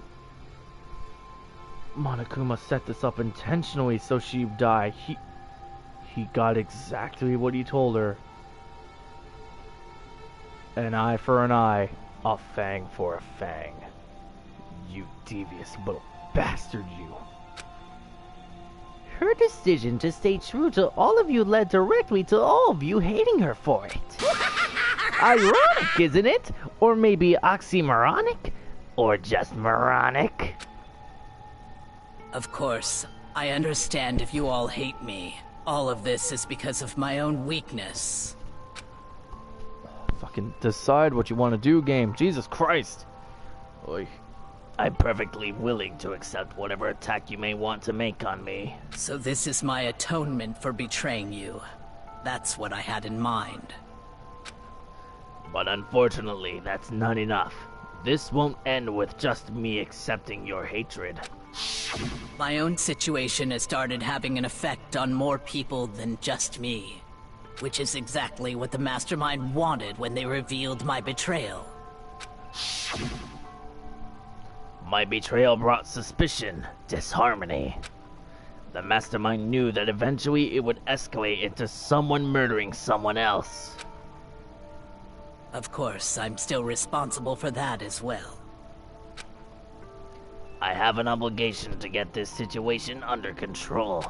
Monokuma set this up intentionally so she'd die, he got exactly what he told her. An eye for an eye, a fang for a fang. You devious little bastard, you. Her decision to stay true to all of you led directly to all of you hating her for it. Ironic, isn't it? Or maybe oxymoronic? Or just moronic? Of course, I understand if you all hate me. All of this is because of my own weakness. Fucking decide what you want to do, game. Jesus Christ. Oy. I'm perfectly willing to accept whatever attack you may want to make on me. So this is my atonement for betraying you. That's what I had in mind. But unfortunately, that's not enough. This won't end with just me accepting your hatred. My own situation has started having an effect on more people than just me. Which is exactly what the Mastermind wanted when they revealed my betrayal. My betrayal brought suspicion, disharmony. The Mastermind knew that eventually it would escalate into someone murdering someone else. Of course, I'm still responsible for that as well. I have an obligation to get this situation under control.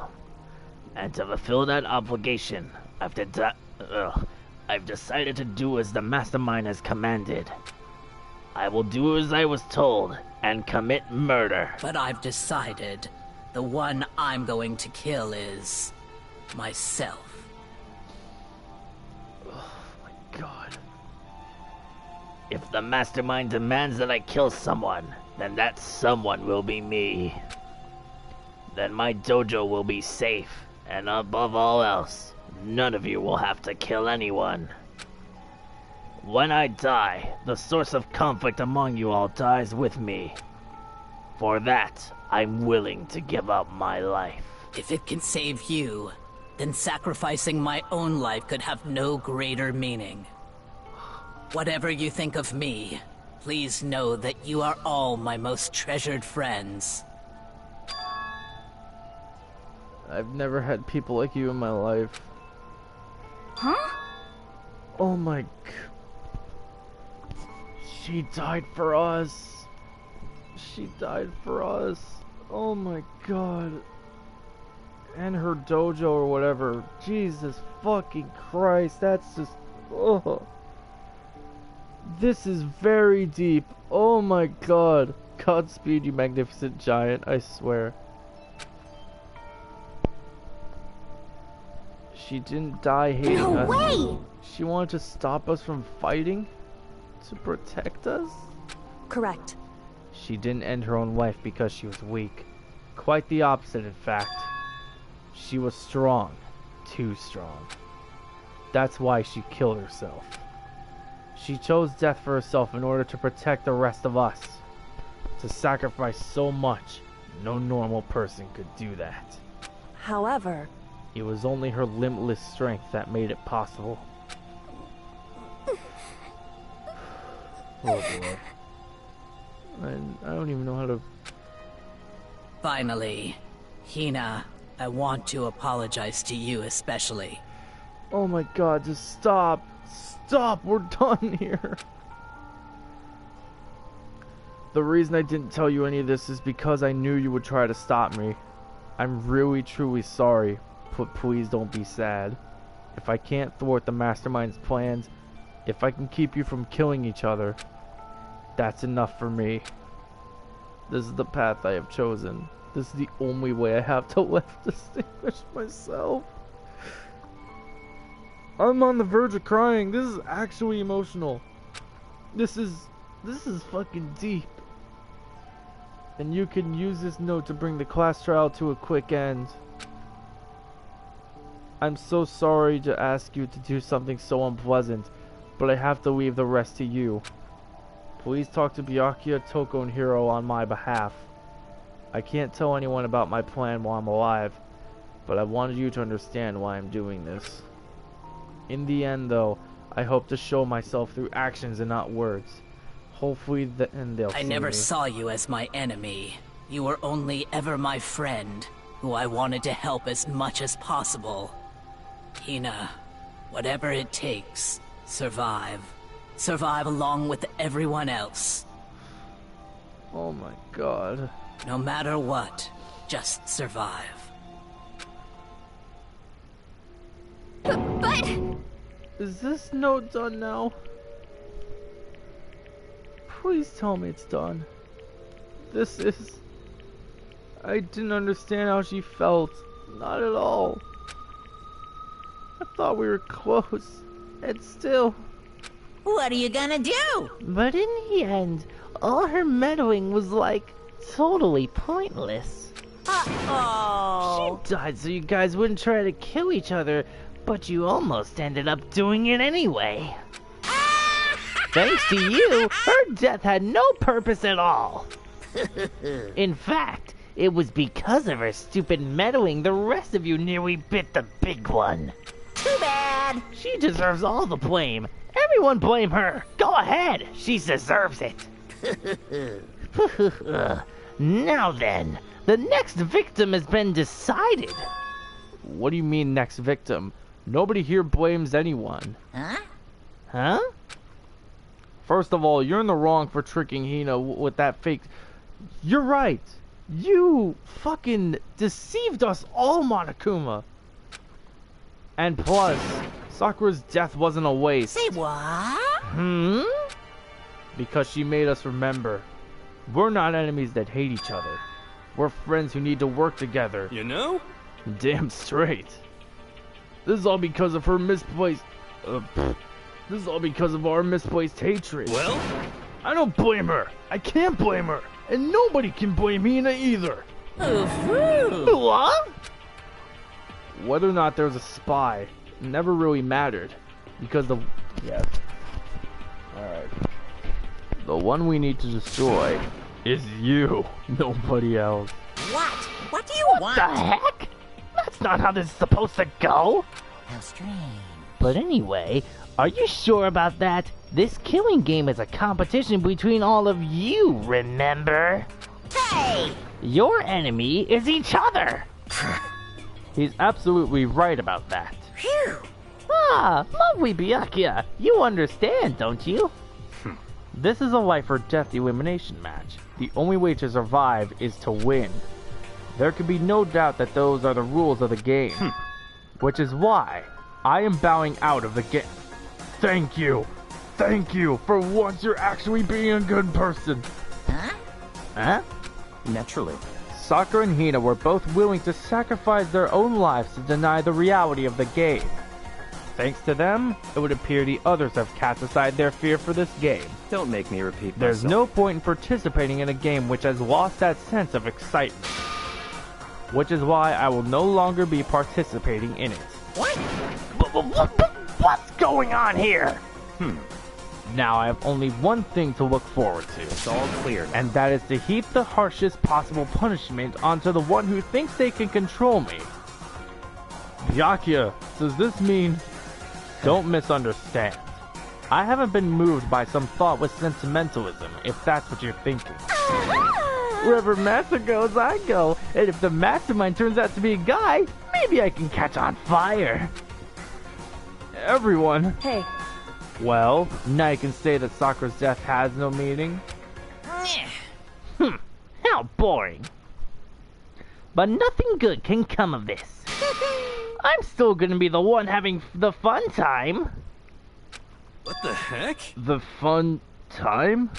And to fulfill that obligation, I've decided to do as the mastermind has commanded. I will do as I was told and commit murder. But I've decided the one I'm going to kill is myself. Oh my god. If the mastermind demands that I kill someone, then that someone will be me. Then my dojo will be safe, and above all else, none of you will have to kill anyone. When I die, the source of conflict among you all dies with me. For that, I'm willing to give up my life. If it can save you, then sacrificing my own life could have no greater meaning. Whatever you think of me, please know that you are all my most treasured friends. I've never had people like you in my life. Huh? Oh my... She died for us. She died for us. Oh my god. And her dojo or whatever. Jesus fucking Christ. That's just... Oh. This is very deep. Oh my god. Godspeed, you magnificent giant, I swear. She didn't die hating us. No way! She wanted to stop us from fighting? To protect us? Correct. She didn't end her own life because she was weak. Quite the opposite, in fact. She was strong. Too strong. That's why she killed herself. She chose death for herself in order to protect the rest of us. To sacrifice so much, no normal person could do that. However, it was only her limitless strength that made it possible. Oh boy. I don't even know how to... Finally, Hina, I want to apologize to you especially. Oh my god, just stop. Stop, we're done here. The reason I didn't tell you any of this is because I knew you would try to stop me. I'm really, truly sorry, but please don't be sad. If I can't thwart the mastermind's plans, if I can keep you from killing each other, that's enough for me. This is the path I have chosen. This is the only way I have to left distinguish myself. I'm on the verge of crying. This is actually emotional. This is fucking deep. And you can use this note to bring the class trial to a quick end. I'm so sorry to ask you to do something so unpleasant, but I have to leave the rest to you. Please talk to Byakuya, Toko, and Hiro on my behalf. I can't tell anyone about my plan while I'm alive, but I wanted you to understand why I'm doing this. In the end, though, I hope to show myself through actions and not words. Hopefully, then they'll see I never me. saw you as my enemy. You were only ever my friend, who I wanted to help as much as possible. Hina, whatever it takes, survive. Survive along with everyone else. Oh my god. No matter what, just survive. But... Is this note done now? Please tell me it's done. This is... I didn't understand how she felt. Not at all. I thought we were close. And still... What are you gonna do? But in the end, all her meddling was like totally pointless. Uh-oh. She died so you guys wouldn't try to kill each other, but you almost ended up doing it anyway. Thanks to you, her death had no purpose at all. In fact, it was because of her stupid meddling the rest of you nearly bit the big one. Too bad. She deserves all the blame. Everyone blame her. Go ahead. She deserves it. Now then, the next victim has been decided. What do you mean, next victim? Nobody here blames anyone. Huh? Huh? First of all, you're in the wrong for tricking Hina with that fake... You're right. You fucking deceived us all, Monokuma. And plus, Sakura's death wasn't a waste. Say what? Because she made us remember. We're not enemies that hate each other. We're friends who need to work together. You know? Damn straight. This is all because of her misplaced... this is all because of our misplaced hatred. Well? I don't blame her. I can't blame her. And nobody can blame Hina either. What? Whether or not there's a spy never really mattered. Because the... Yes. Alright. The one we need to destroy is you. Nobody else. What? What do you want? The heck? That's not how this is supposed to go. How strange. But anyway, are you sure about that? This killing game is a competition between all of you, remember? Hey! Your enemy is each other. He's absolutely right about that. Phew! Ah, lovely Byakuya. You understand, don't you? This is a life or death elimination match. The only way to survive is to win. There can be no doubt that those are the rules of the game. Which is why I am bowing out of the game. Thank you. Thank you. For once you're actually being a good person. Huh? Huh? Naturally. Sakura and Hina were both willing to sacrifice their own lives to deny the reality of the game. Thanks to them, it would appear the others have cast aside their fear for this game. Don't make me repeat There's myself. no point in participating in a game which has lost that sense of excitement. Which is why I will no longer be participating in it. What? What's going on here? Now I have only one thing to look forward to. It's all clear now. And that is to heap the harshest possible punishment onto the one who thinks they can control me. Byakuya, does this mean... Don't misunderstand. I haven't been moved by some thoughtless sentimentalism, if that's what you're thinking. Wherever Master goes, I go. And if the mastermind turns out to be a guy, maybe I can catch on fire. Everyone. Hey, Well, now you can say that Sakura's death has no meaning. How boring. But nothing good can come of this. I'm still gonna be the one having the fun time. What the heck? The fun time?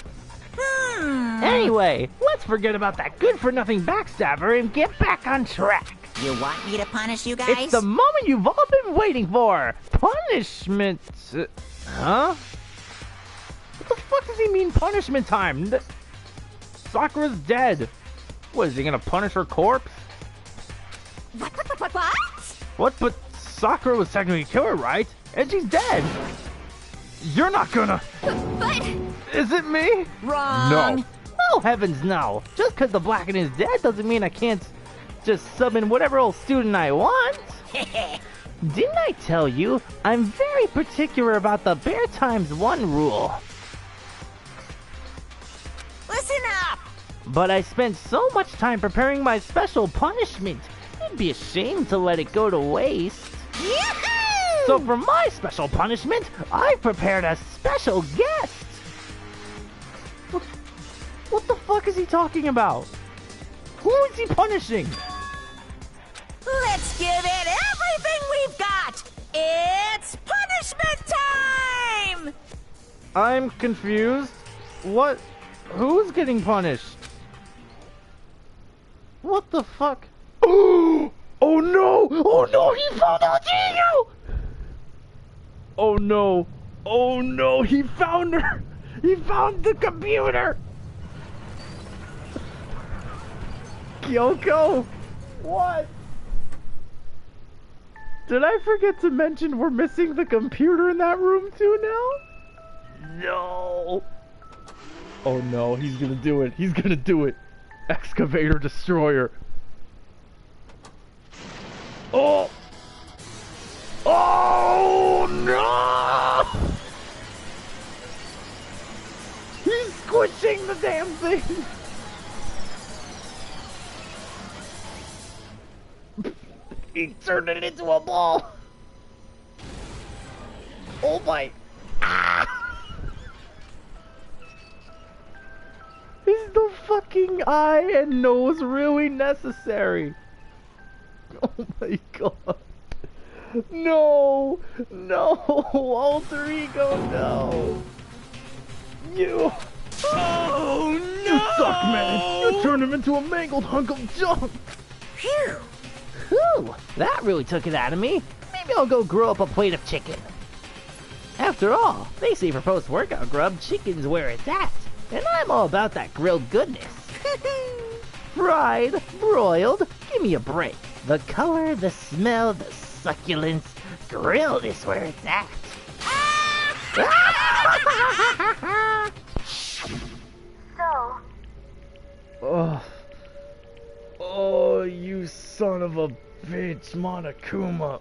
Anyway, let's forget about that good-for-nothing backstabber and get back on track. You want me to punish you guys? It's the moment you've all been waiting for. Punishment. Huh? What the fuck does he mean punishment time? Sakura's dead. What, is he gonna punish her corpse? What? What? But Sakura was technically killer, right? And she's dead. You're not gonna... But... Is it me? Wrong. No. Oh, heavens no. Just because the Blacken is dead doesn't mean I can't just sub in whatever old student I want. Didn't I tell you? I'm very particular about the Bear Times 1 rule. Listen up. But I spent so much time preparing my special punishment. It'd be a shame to let it go to waste. Yoo-hoo! So for my special punishment, I've prepared a special guest. What the fuck is he talking about? Who is he punishing? Let's give it everything we've got. It's punishment time. I'm confused. What? Who's getting punished? What the fuck? Oh no! Oh no! He found Algino! Oh no! Oh no! He found her! He found the computer! Kyoko! What? Did I forget to mention we're missing the computer in that room too now? No! Oh no, he's gonna do it. He's gonna do it. Excavator Destroyer. Oh! Oh no! He's squishing the damn thing! He turned it into a ball! Oh my... Ah! He's the fucking eye and nose really necessary? Oh my god. No! No! Alter Ego, no! You! Oh no! You suck, man! You turned him into a mangled hunk of junk! Phew! Whew! That really took it out of me. Maybe I'll go grow up a plate of chicken. After all, they say for post-workout grub, chicken's where it's at. And I'm all about that grilled goodness. Fried, broiled, give me a break. The color, the smell, the succulence, grilled is where it's at. So, Oh, you son of a bitch, Monokuma.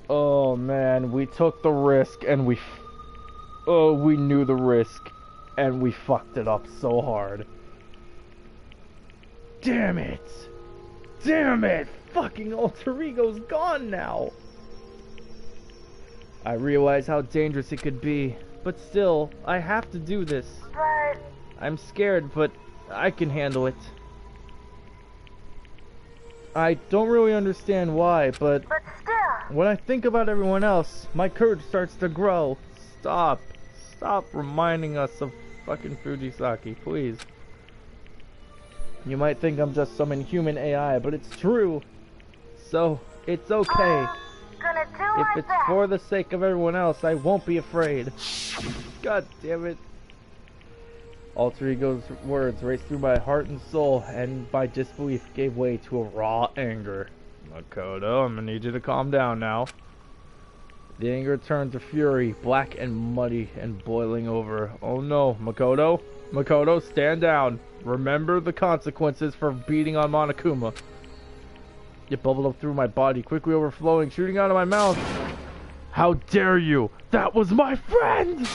Oh man, we took the risk and we knew the risk and we fucked it up so hard. Damn it! Damn it! Fucking Alter Ego's gone now! I realize how dangerous it could be, but still, I have to do this. but I'm scared, but I can handle it. I don't really understand why, but still. when I think about everyone else, my courage starts to grow. Stop reminding us of fucking Fujisaki, please. You might think I'm just some inhuman AI, but it's true. So, it's okay. Gonna do If my it's best. for the sake of everyone else, I won't be afraid. God damn it. Alter Ego's words raced through my heart and soul, and my disbelief gave way to a raw anger. Makoto, I'm gonna need you to calm down now. The anger turned to fury, black and muddy and boiling over. Oh no, Makoto. Makoto, stand down. Remember the consequences for beating on Monokuma. It bubbled up through my body, quickly overflowing, shooting out of my mouth. How dare you! That was my friend!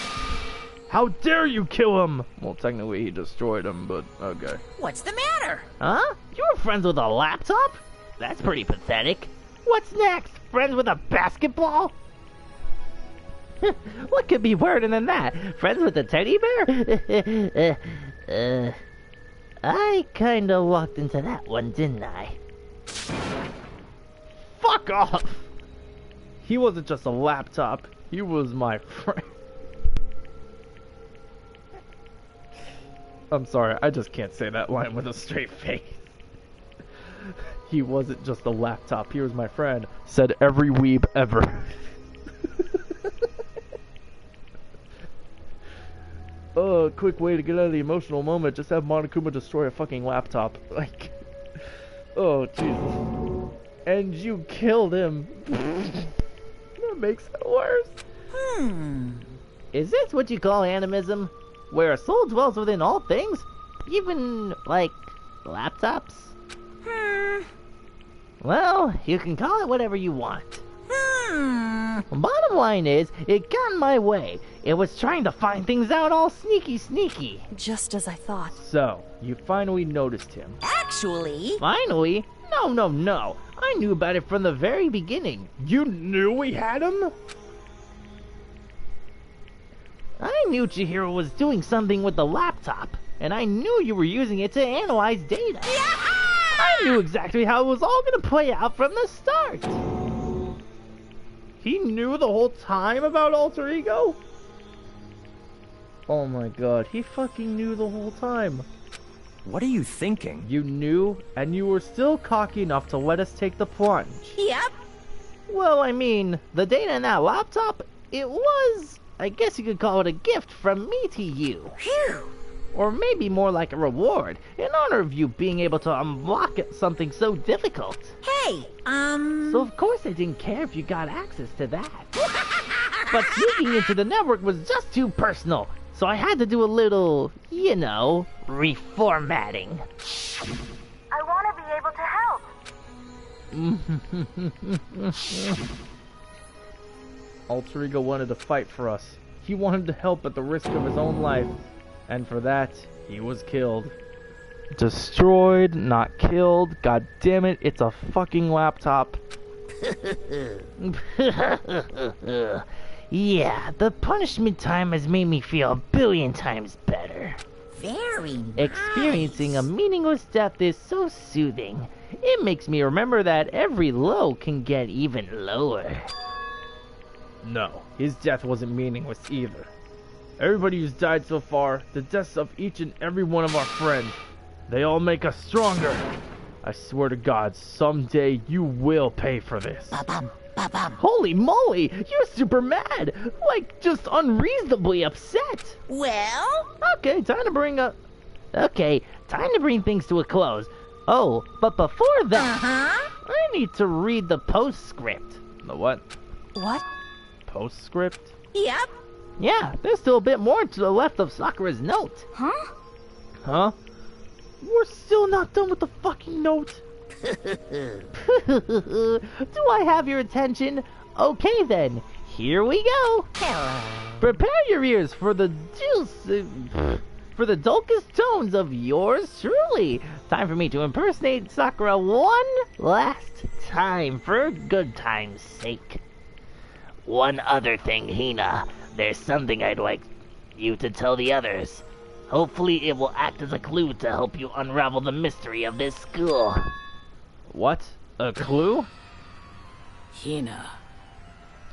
How dare you kill him! Well, technically he destroyed him, but okay. What's the matter? Huh? You were friends with a laptop? That's pretty pathetic. What's next? Friends with a basketball? What could be weirder than that? Friends with a teddy bear? I kinda walked into that one, didn't I? Fuck off! He wasn't just a laptop, he was my friend. I'm sorry, I just can't say that line with a straight face. He wasn't just a laptop, he was my friend. Said every weeb ever. Oh, quick way to get out of the emotional moment, just have Monokuma destroy a fucking laptop. Like, oh, Jesus. And you killed him. That makes it worse. Is this what you call animism? Where a soul dwells within all things? Even, like, laptops? Well, you can call it whatever you want. Bottom line is, it got in my way. It was trying to find things out all sneaky. Just as I thought. So, you finally noticed him. Actually, Finally? No. I knew about it from the very beginning. You knew we had him? I knew Chihiro was doing something with the laptop, and I knew you were using it to analyze data. I knew exactly how it was all gonna play out from the start. He knew the whole time about Alter Ego? Oh my god, he fucking knew the whole time. What are you thinking? You knew, and you were still cocky enough to let us take the plunge. yep. Well, I mean, the data in that laptop, it was, I guess you could call it a gift from me to you. Phew. Or maybe more like a reward, in honor of you being able to unlock something so difficult. Hey, So of course I didn't care if you got access to that. But sneaking into the network was just too personal, so I had to do a little, you know, reformatting. I want to be able to help. Alter Ego wanted to fight for us. He wanted to help at the risk of his own life. And for that, he was killed. Destroyed, not killed. God damn it, it's a fucking laptop. Yeah, the punishment time has made me feel 1,000,000,000 times better. Very nice. Experiencing a meaningless death is so soothing. It makes me remember that every low can get even lower. No, his death wasn't meaningless either. Everybody who's died so far, the deaths of each and every one of our friends, they all make us stronger. I swear to God, someday you will pay for this. Ba-bum, ba-bum. Holy moly, you're super mad! Like, just unreasonably upset! Well? Okay, time to bring things to a close. Oh, but before that, I need to read the postscript. The what? What? Postscript? Yep. Yeah, there's still a bit more to the left of Sakura's note. Huh? Huh? We're still not done with the fucking note. Do I have your attention? Okay then, here we go. Hello. Prepare your ears for the dulcest tones of yours truly. Time for me to impersonate Sakura one last time for good time's sake. One other thing, Hina. There's something I'd like you to tell the others. Hopefully it will act as a clue to help you unravel the mystery of this school. What? A clue? Hina.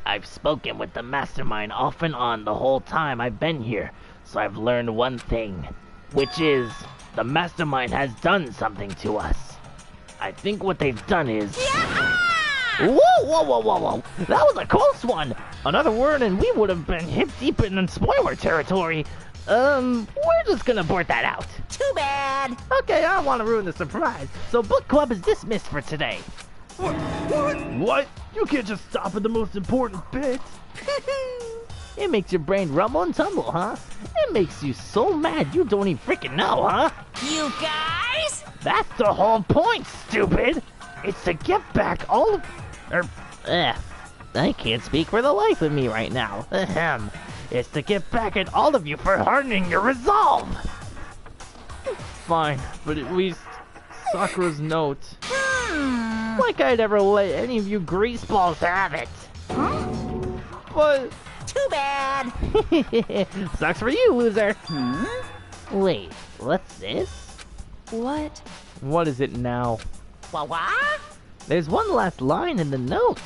I've spoken with the mastermind off and on the whole time I've been here, so I've learned one thing, which is the mastermind has done something to us. I think what they've done is... Whoa, whoa, whoa, whoa, whoa. That was a close one. Another word and we would have been hip deep in spoiler territory. We're just gonna abort that out. Too bad. Okay, I don't want to ruin the surprise. So book club is dismissed for today. What? You can't just stop at the most important bit. It makes your brain rumble and tumble, huh? It makes you so mad you don't even freaking know, huh? You guys? That's the whole point, stupid. It's to get back all of... I can't speak for the life of me right now. Ahem. It's to get back at all of you for hardening your resolve. Fine, but at least Sakura's note. Like I'd ever let any of you greaseballs have it. But... Too bad. Sucks for you, loser. Wait, what's this? What? What is it now? What? There's one last line in the note.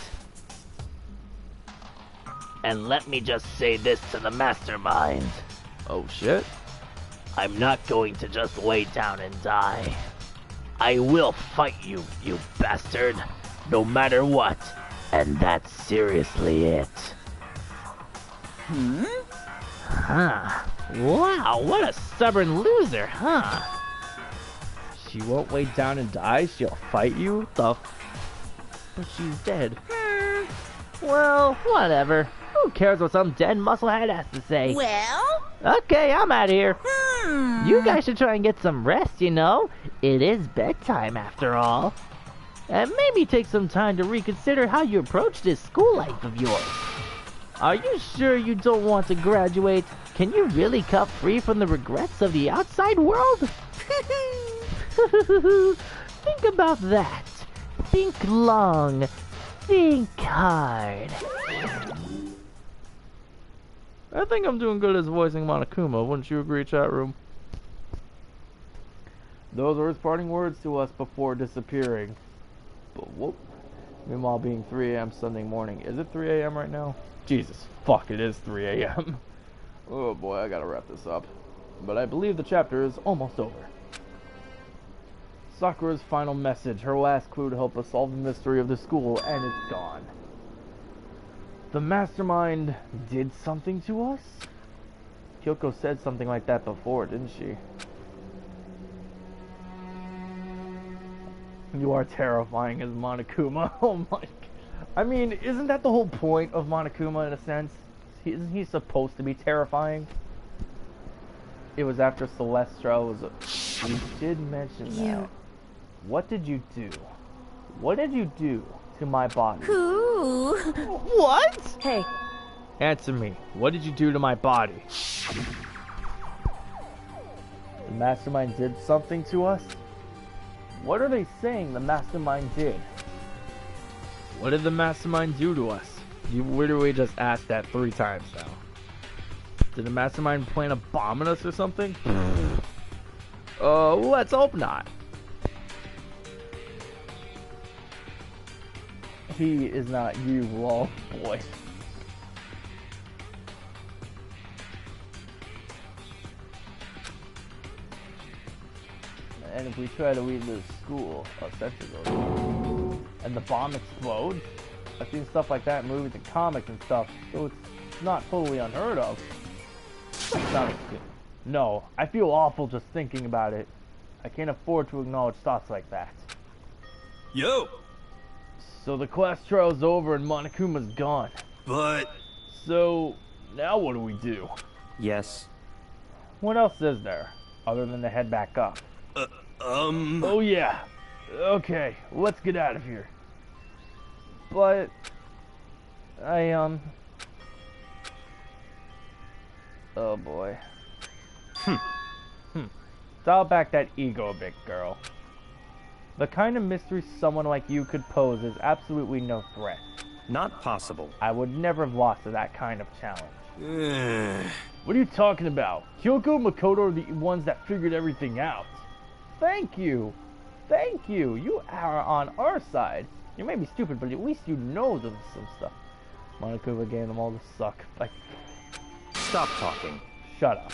And let me just say this to the mastermind. Oh shit. I'm not going to just lay down and die. I will fight you, you bastard, no matter what. And that's seriously it. Huh. Wow, what a stubborn loser, huh? She won't lay down and die? She'll fight you? But she's dead. Well, whatever. Who cares what some dead musclehead has to say? Well? Okay, I'm out of here. You guys should try and get some rest, you know? It is bedtime after all. And maybe take some time to reconsider how you approach this school life of yours. Are you sure you don't want to graduate? Can you really cut free from the regrets of the outside world? Think about that. Think long. Think hard. I think I'm doing good as voicing Monokuma, wouldn't you agree, chat room? Those are his parting words to us before disappearing. But whoop. Meanwhile, being 3 a.m. Sunday morning. Is it 3 a.m. right now? Jesus, fuck, it is 3 a.m. Oh boy, I gotta wrap this up. But I believe the chapter is almost over. Sakura's final message, her last clue to help us solve the mystery of the school, and it's gone. The mastermind did something to us? Kyoko said something like that before, didn't she? You are terrifying as Monokuma. Oh my... I mean, isn't that the whole point of Monokuma in a sense? Isn't he supposed to be terrifying? It was after Celestra was... You did mention that. What did you do? What did you do to my body? Who? What? Hey. Answer me. What did you do to my body? The mastermind did something to us? What are they saying the mastermind did? What did the mastermind do to us? You literally just asked that 3 times now. Did the mastermind plant a bomb in us or something? Let's hope not. He is not you, lol, boy. And if we try to leave this school, a sensor goes, and the bomb explodes, I've seen stuff like that in movies and comics and stuff, so it's not totally unheard of. That's not a good. No, I feel awful just thinking about it. I can't afford to acknowledge thoughts like that. Yo! So the class trial's over and Monokuma's gone. But... So, now what do we do? Yes. What else is there, other than to head back up? Oh yeah. Okay, let's get out of here. But... Oh boy. Dial back that ego a bit, girl. The kind of mystery someone like you could pose is absolutely no threat. Not possible. I would never have lost to that kind of challenge. What are you talking about? Kyoko and Makoto are the ones that figured everything out. Thank you. Thank you. You are on our side. You may be stupid, but at least you know some stuff. Monokuma gave them all the suck. Like, stop talking. Shut up.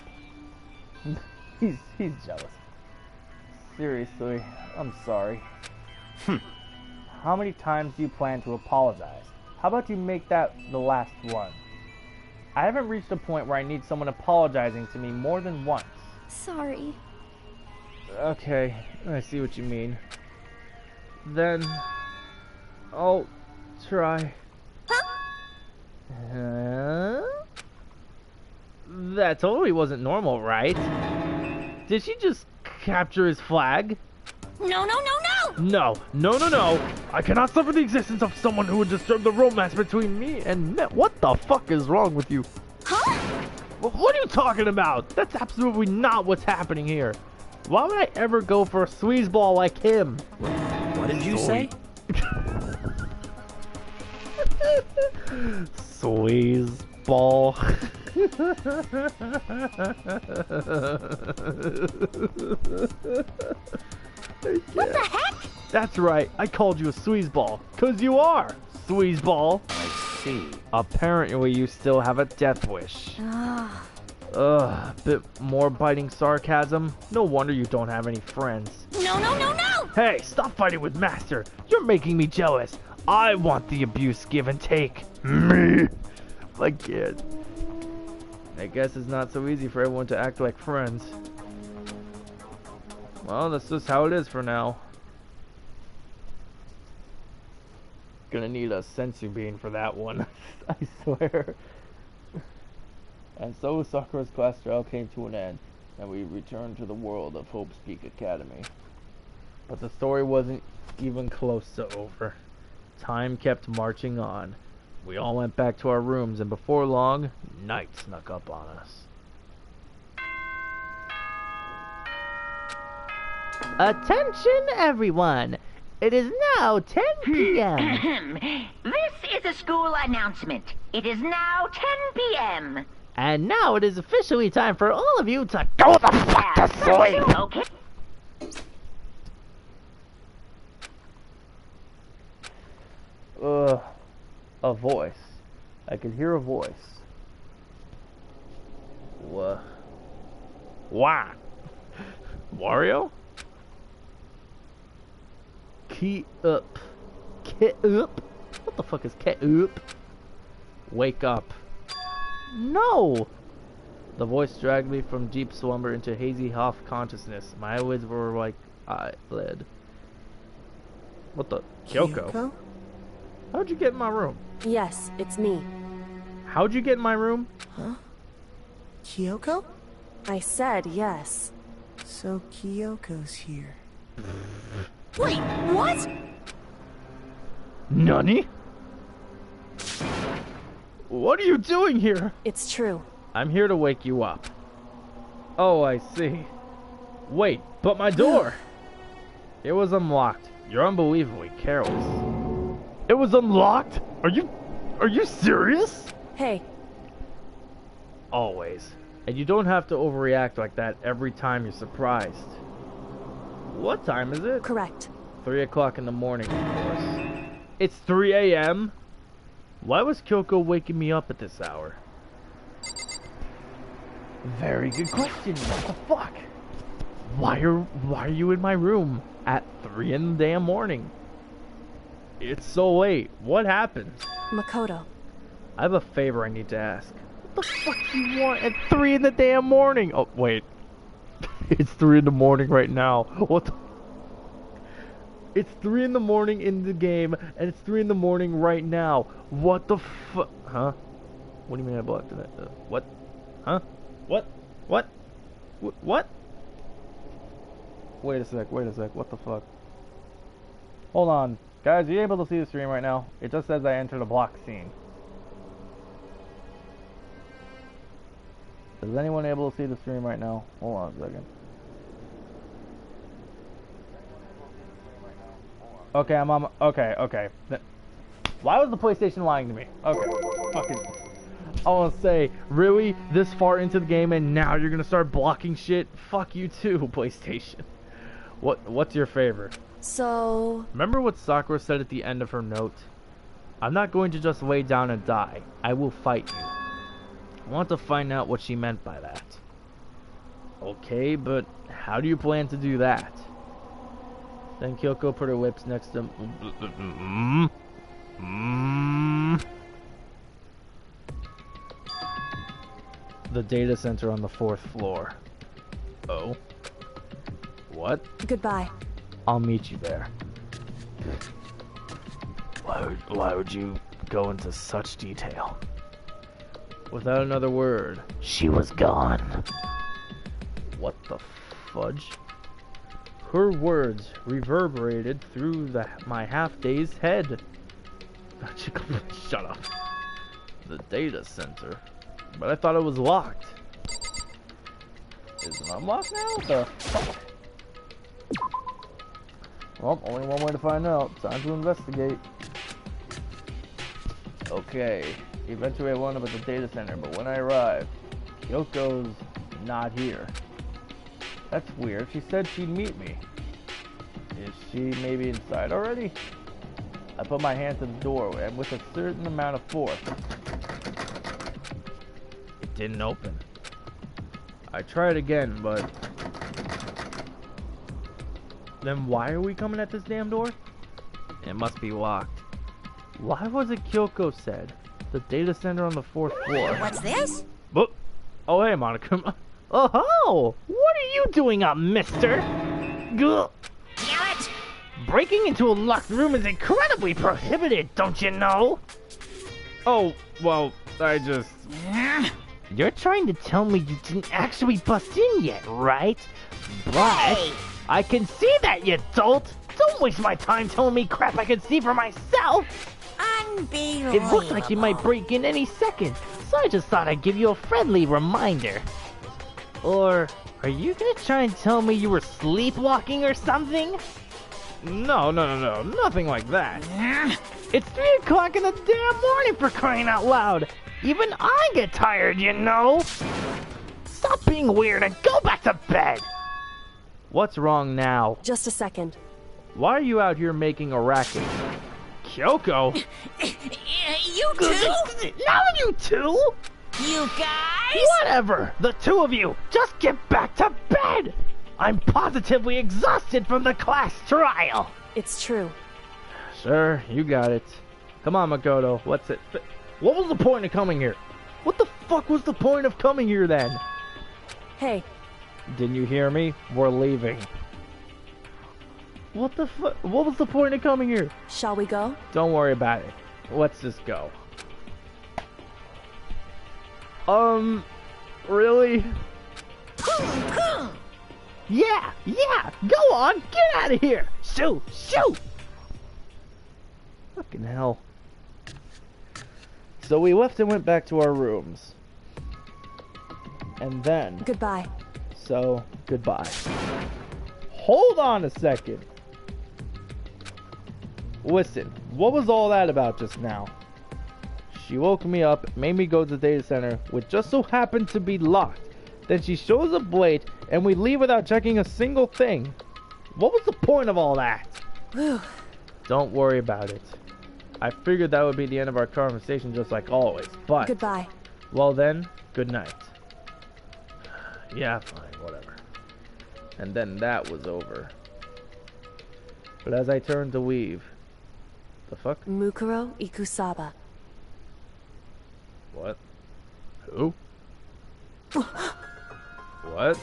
He's jealous. Seriously, I'm sorry. How many times do you plan to apologize? How about you make that the last one? I haven't reached a point where I need someone apologizing to me more than once. Sorry. Okay, I see what you mean. Then I'll try. That totally wasn't normal, right? Did she just capture his flag? No. No. I cannot suffer the existence of someone who would disturb the romance between me and Mitt. What the fuck is wrong with you? Huh? What are you talking about? That's absolutely not what's happening here. Why would I ever go for a sleazeball like him? What did you say? Sleazeball. What the heck? That's right, I called you a sleazeball. 'Cause you are, sleazeball. I see. Apparently you still have a death wish. A bit more biting sarcasm. No wonder you don't have any friends. No. Hey, stop fighting with Master. You're making me jealous. I want the abuse give and take. Me? My kid. I guess it's not so easy for everyone to act like friends. Well, that's just how it is for now. Gonna need a sensu bean for that one. I swear. And so Sakura's class trial came to an end, and we returned to the world of Hope's Peak Academy. But the story wasn't even close to over. Time kept marching on. We all went back to our rooms, and before long, night snuck up on us. Attention, everyone! It is now 10 p.m. This is a school announcement. It is now 10 p.m. And now it is officially time for all of you to go the fuck to sleep! Okay. A voice. I could hear a voice. What? Why? Wario? Key up. Get up? What the fuck is get up? Wake up. No! The voice dragged me from deep slumber into hazy half consciousness. My eyelids were like eyelid. What the? Kyoko? How'd you get in my room? Yes, it's me. How'd you get in my room? Huh? Kyoko? I said yes. So Kyoko's here. Wait, what? Nani? What are you doing here? It's true. I'm here to wake you up. Oh, I see. Wait, but my door! It was unlocked. You're unbelievably careless. It was unlocked? Are you serious? Hey. Always. And you don't have to overreact like that every time you're surprised. What time is it? Correct. 3 o'clock in the morning, of course. It's 3 a.m.? Why was Kyoko waking me up at this hour? Very good question. What the fuck? Why are you in my room at 3 in the damn morning? It's so late. What happened? Makoto. I have a favor I need to ask. What the fuck do you want at 3 in the damn morning? Oh, wait. It's 3 in the morning right now. What the... It's 3 in the morning in the game, and it's 3 in the morning right now. What the fuck? Huh? What do you mean I blocked it? What? Huh? What? What? What? Wait a sec, what the fuck? Hold on. Guys, are you able to see the stream right now? It just says I entered a block scene. Is anyone able to see the stream right now? Hold on a second. Okay, I'm on. Okay. Why was the PlayStation lying to me? Okay, fucking. I want to say, really, this far into the game, and now you're gonna start blocking shit? Fuck you too, PlayStation. What's your favor? So... Remember what Sakura said at the end of her note? I'm not going to just lay down and die. I will fight you. I want to find out what she meant by that. Okay, but how do you plan to do that? Then Kyoko put her lips next to... the data center on the 4th floor. Oh? What? Goodbye. I'll meet you there. Why would you go into such detail? Without another word, She was gone. what the fudge? Her words reverberated through my half-dazed head. Shut up. The data center. But I thought it was locked. Is it unlocked now? What the fuck? Well, only one way to find out. Time to investigate. Okay. Eventually I wound up at the data center, but when I arrived, Kyoko's not here. That's weird. She said she'd meet me. Is she maybe inside already? I put my hand to the doorway and with a certain amount of force, it didn't open. I tried again, but... Then why are we coming at this damn door? It must be locked. Why was it Kyoko said? The data center on the 4th floor. What's this? Oh, hey, Monica. Oh, what are you doing up, mister? Gah. Garrett! Breaking into a locked room is incredibly prohibited, don't you know? Oh, well, I just... You're trying to tell me you didn't actually bust in yet, right? But Hey! I can see that, you dolt! Don't waste my time telling me crap I can see for myself! Unbelievable. It looks like you might break in any second, so I just thought I'd give you a friendly reminder. Or, are you gonna try and tell me you were sleepwalking or something? No, nothing like that. It's 3 o'clock in the damn morning for crying out loud! Even I get tired, you know! Stop being weird and go back to bed! What's wrong now? Just a second. Why are you out here making a racket? Kyoko? You two? Now you two? You guys? Whatever! The two of you, just get back to bed! I'm positively exhausted from the class trial! It's true. Sure, you got it. Come on, Makoto, what's it? What was the point of coming here? What the fuck was the point of coming here then? Hey, Didn't you hear me? We're leaving. What the fuck? What was the point of coming here? shall we go? Don't worry about it. Let's just go. Really? Yeah, go on, get out of here! Shoot! Fucking hell. So we left and went back to our rooms. And then... Goodbye. So, goodbye. Hold on a second. Listen, what was all that about just now? She woke me up, made me go to the data center, which just so happened to be locked. Then she shows up late, and we leave without checking a single thing. What was the point of all that? Whew. Don't worry about it. I figured that would be the end of our conversation just like always, but... Goodbye. Well then, good night. Yeah, fine, whatever. And then that was over. But as I turned to leave... The fuck? Mukuro Ikusaba. What? Who? What?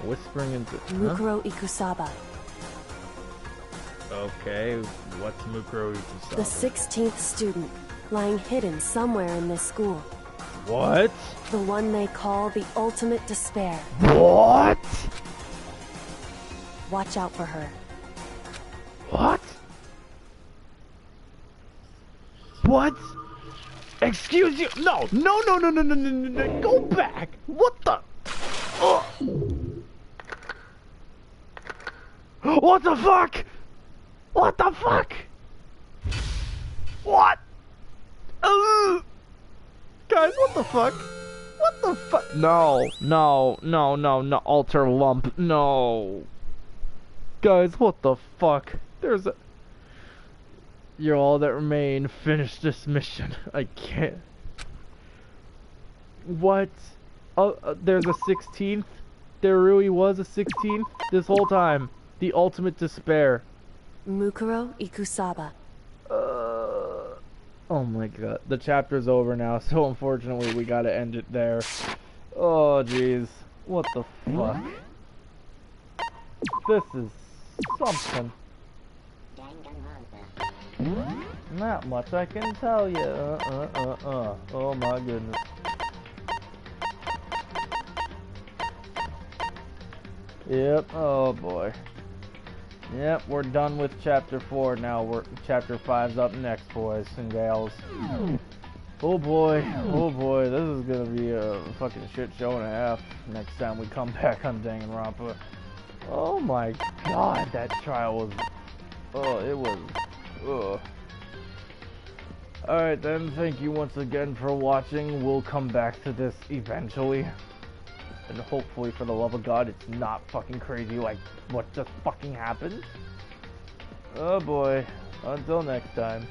Whispering into... Mukuro Ikusaba. Okay, what's Mukuro Ikusaba? The 16th student, lying hidden somewhere in this school. What? The one they call the ultimate despair. What? Watch out for her. What? What? Excuse you? No, no, no, no, no, no, no, no, no. Go back. What the? What the fuck? What the fuck? What? Guys, what the fuck? What the fuck? No, no, no, no, no, alter lump, no. Guys, what the fuck? There's a... You're all that remain. Finish this mission. I can't. What? There's a 16th? There really was a 16th? This whole time. The ultimate despair. Mukuro Ikusaba. Oh my god. The chapter's over now, so unfortunately we gotta end it there. Oh jeez. What the fuck? This is something. Not much I can tell you. Oh my goodness. Yep. Oh boy. Yep. We're done with chapter 4 now. Chapter 5's up next, boys and gals. Oh boy. Oh boy. This is gonna be a fucking shit show and a half next time we come back on Danganronpa. Oh my god. That trial was. Oh, it was. Ugh. Alright then, thank you once again for watching. We'll come back to this eventually. And hopefully, for the love of God, it's not fucking crazy like what just fucking happened. Oh boy. Until next time.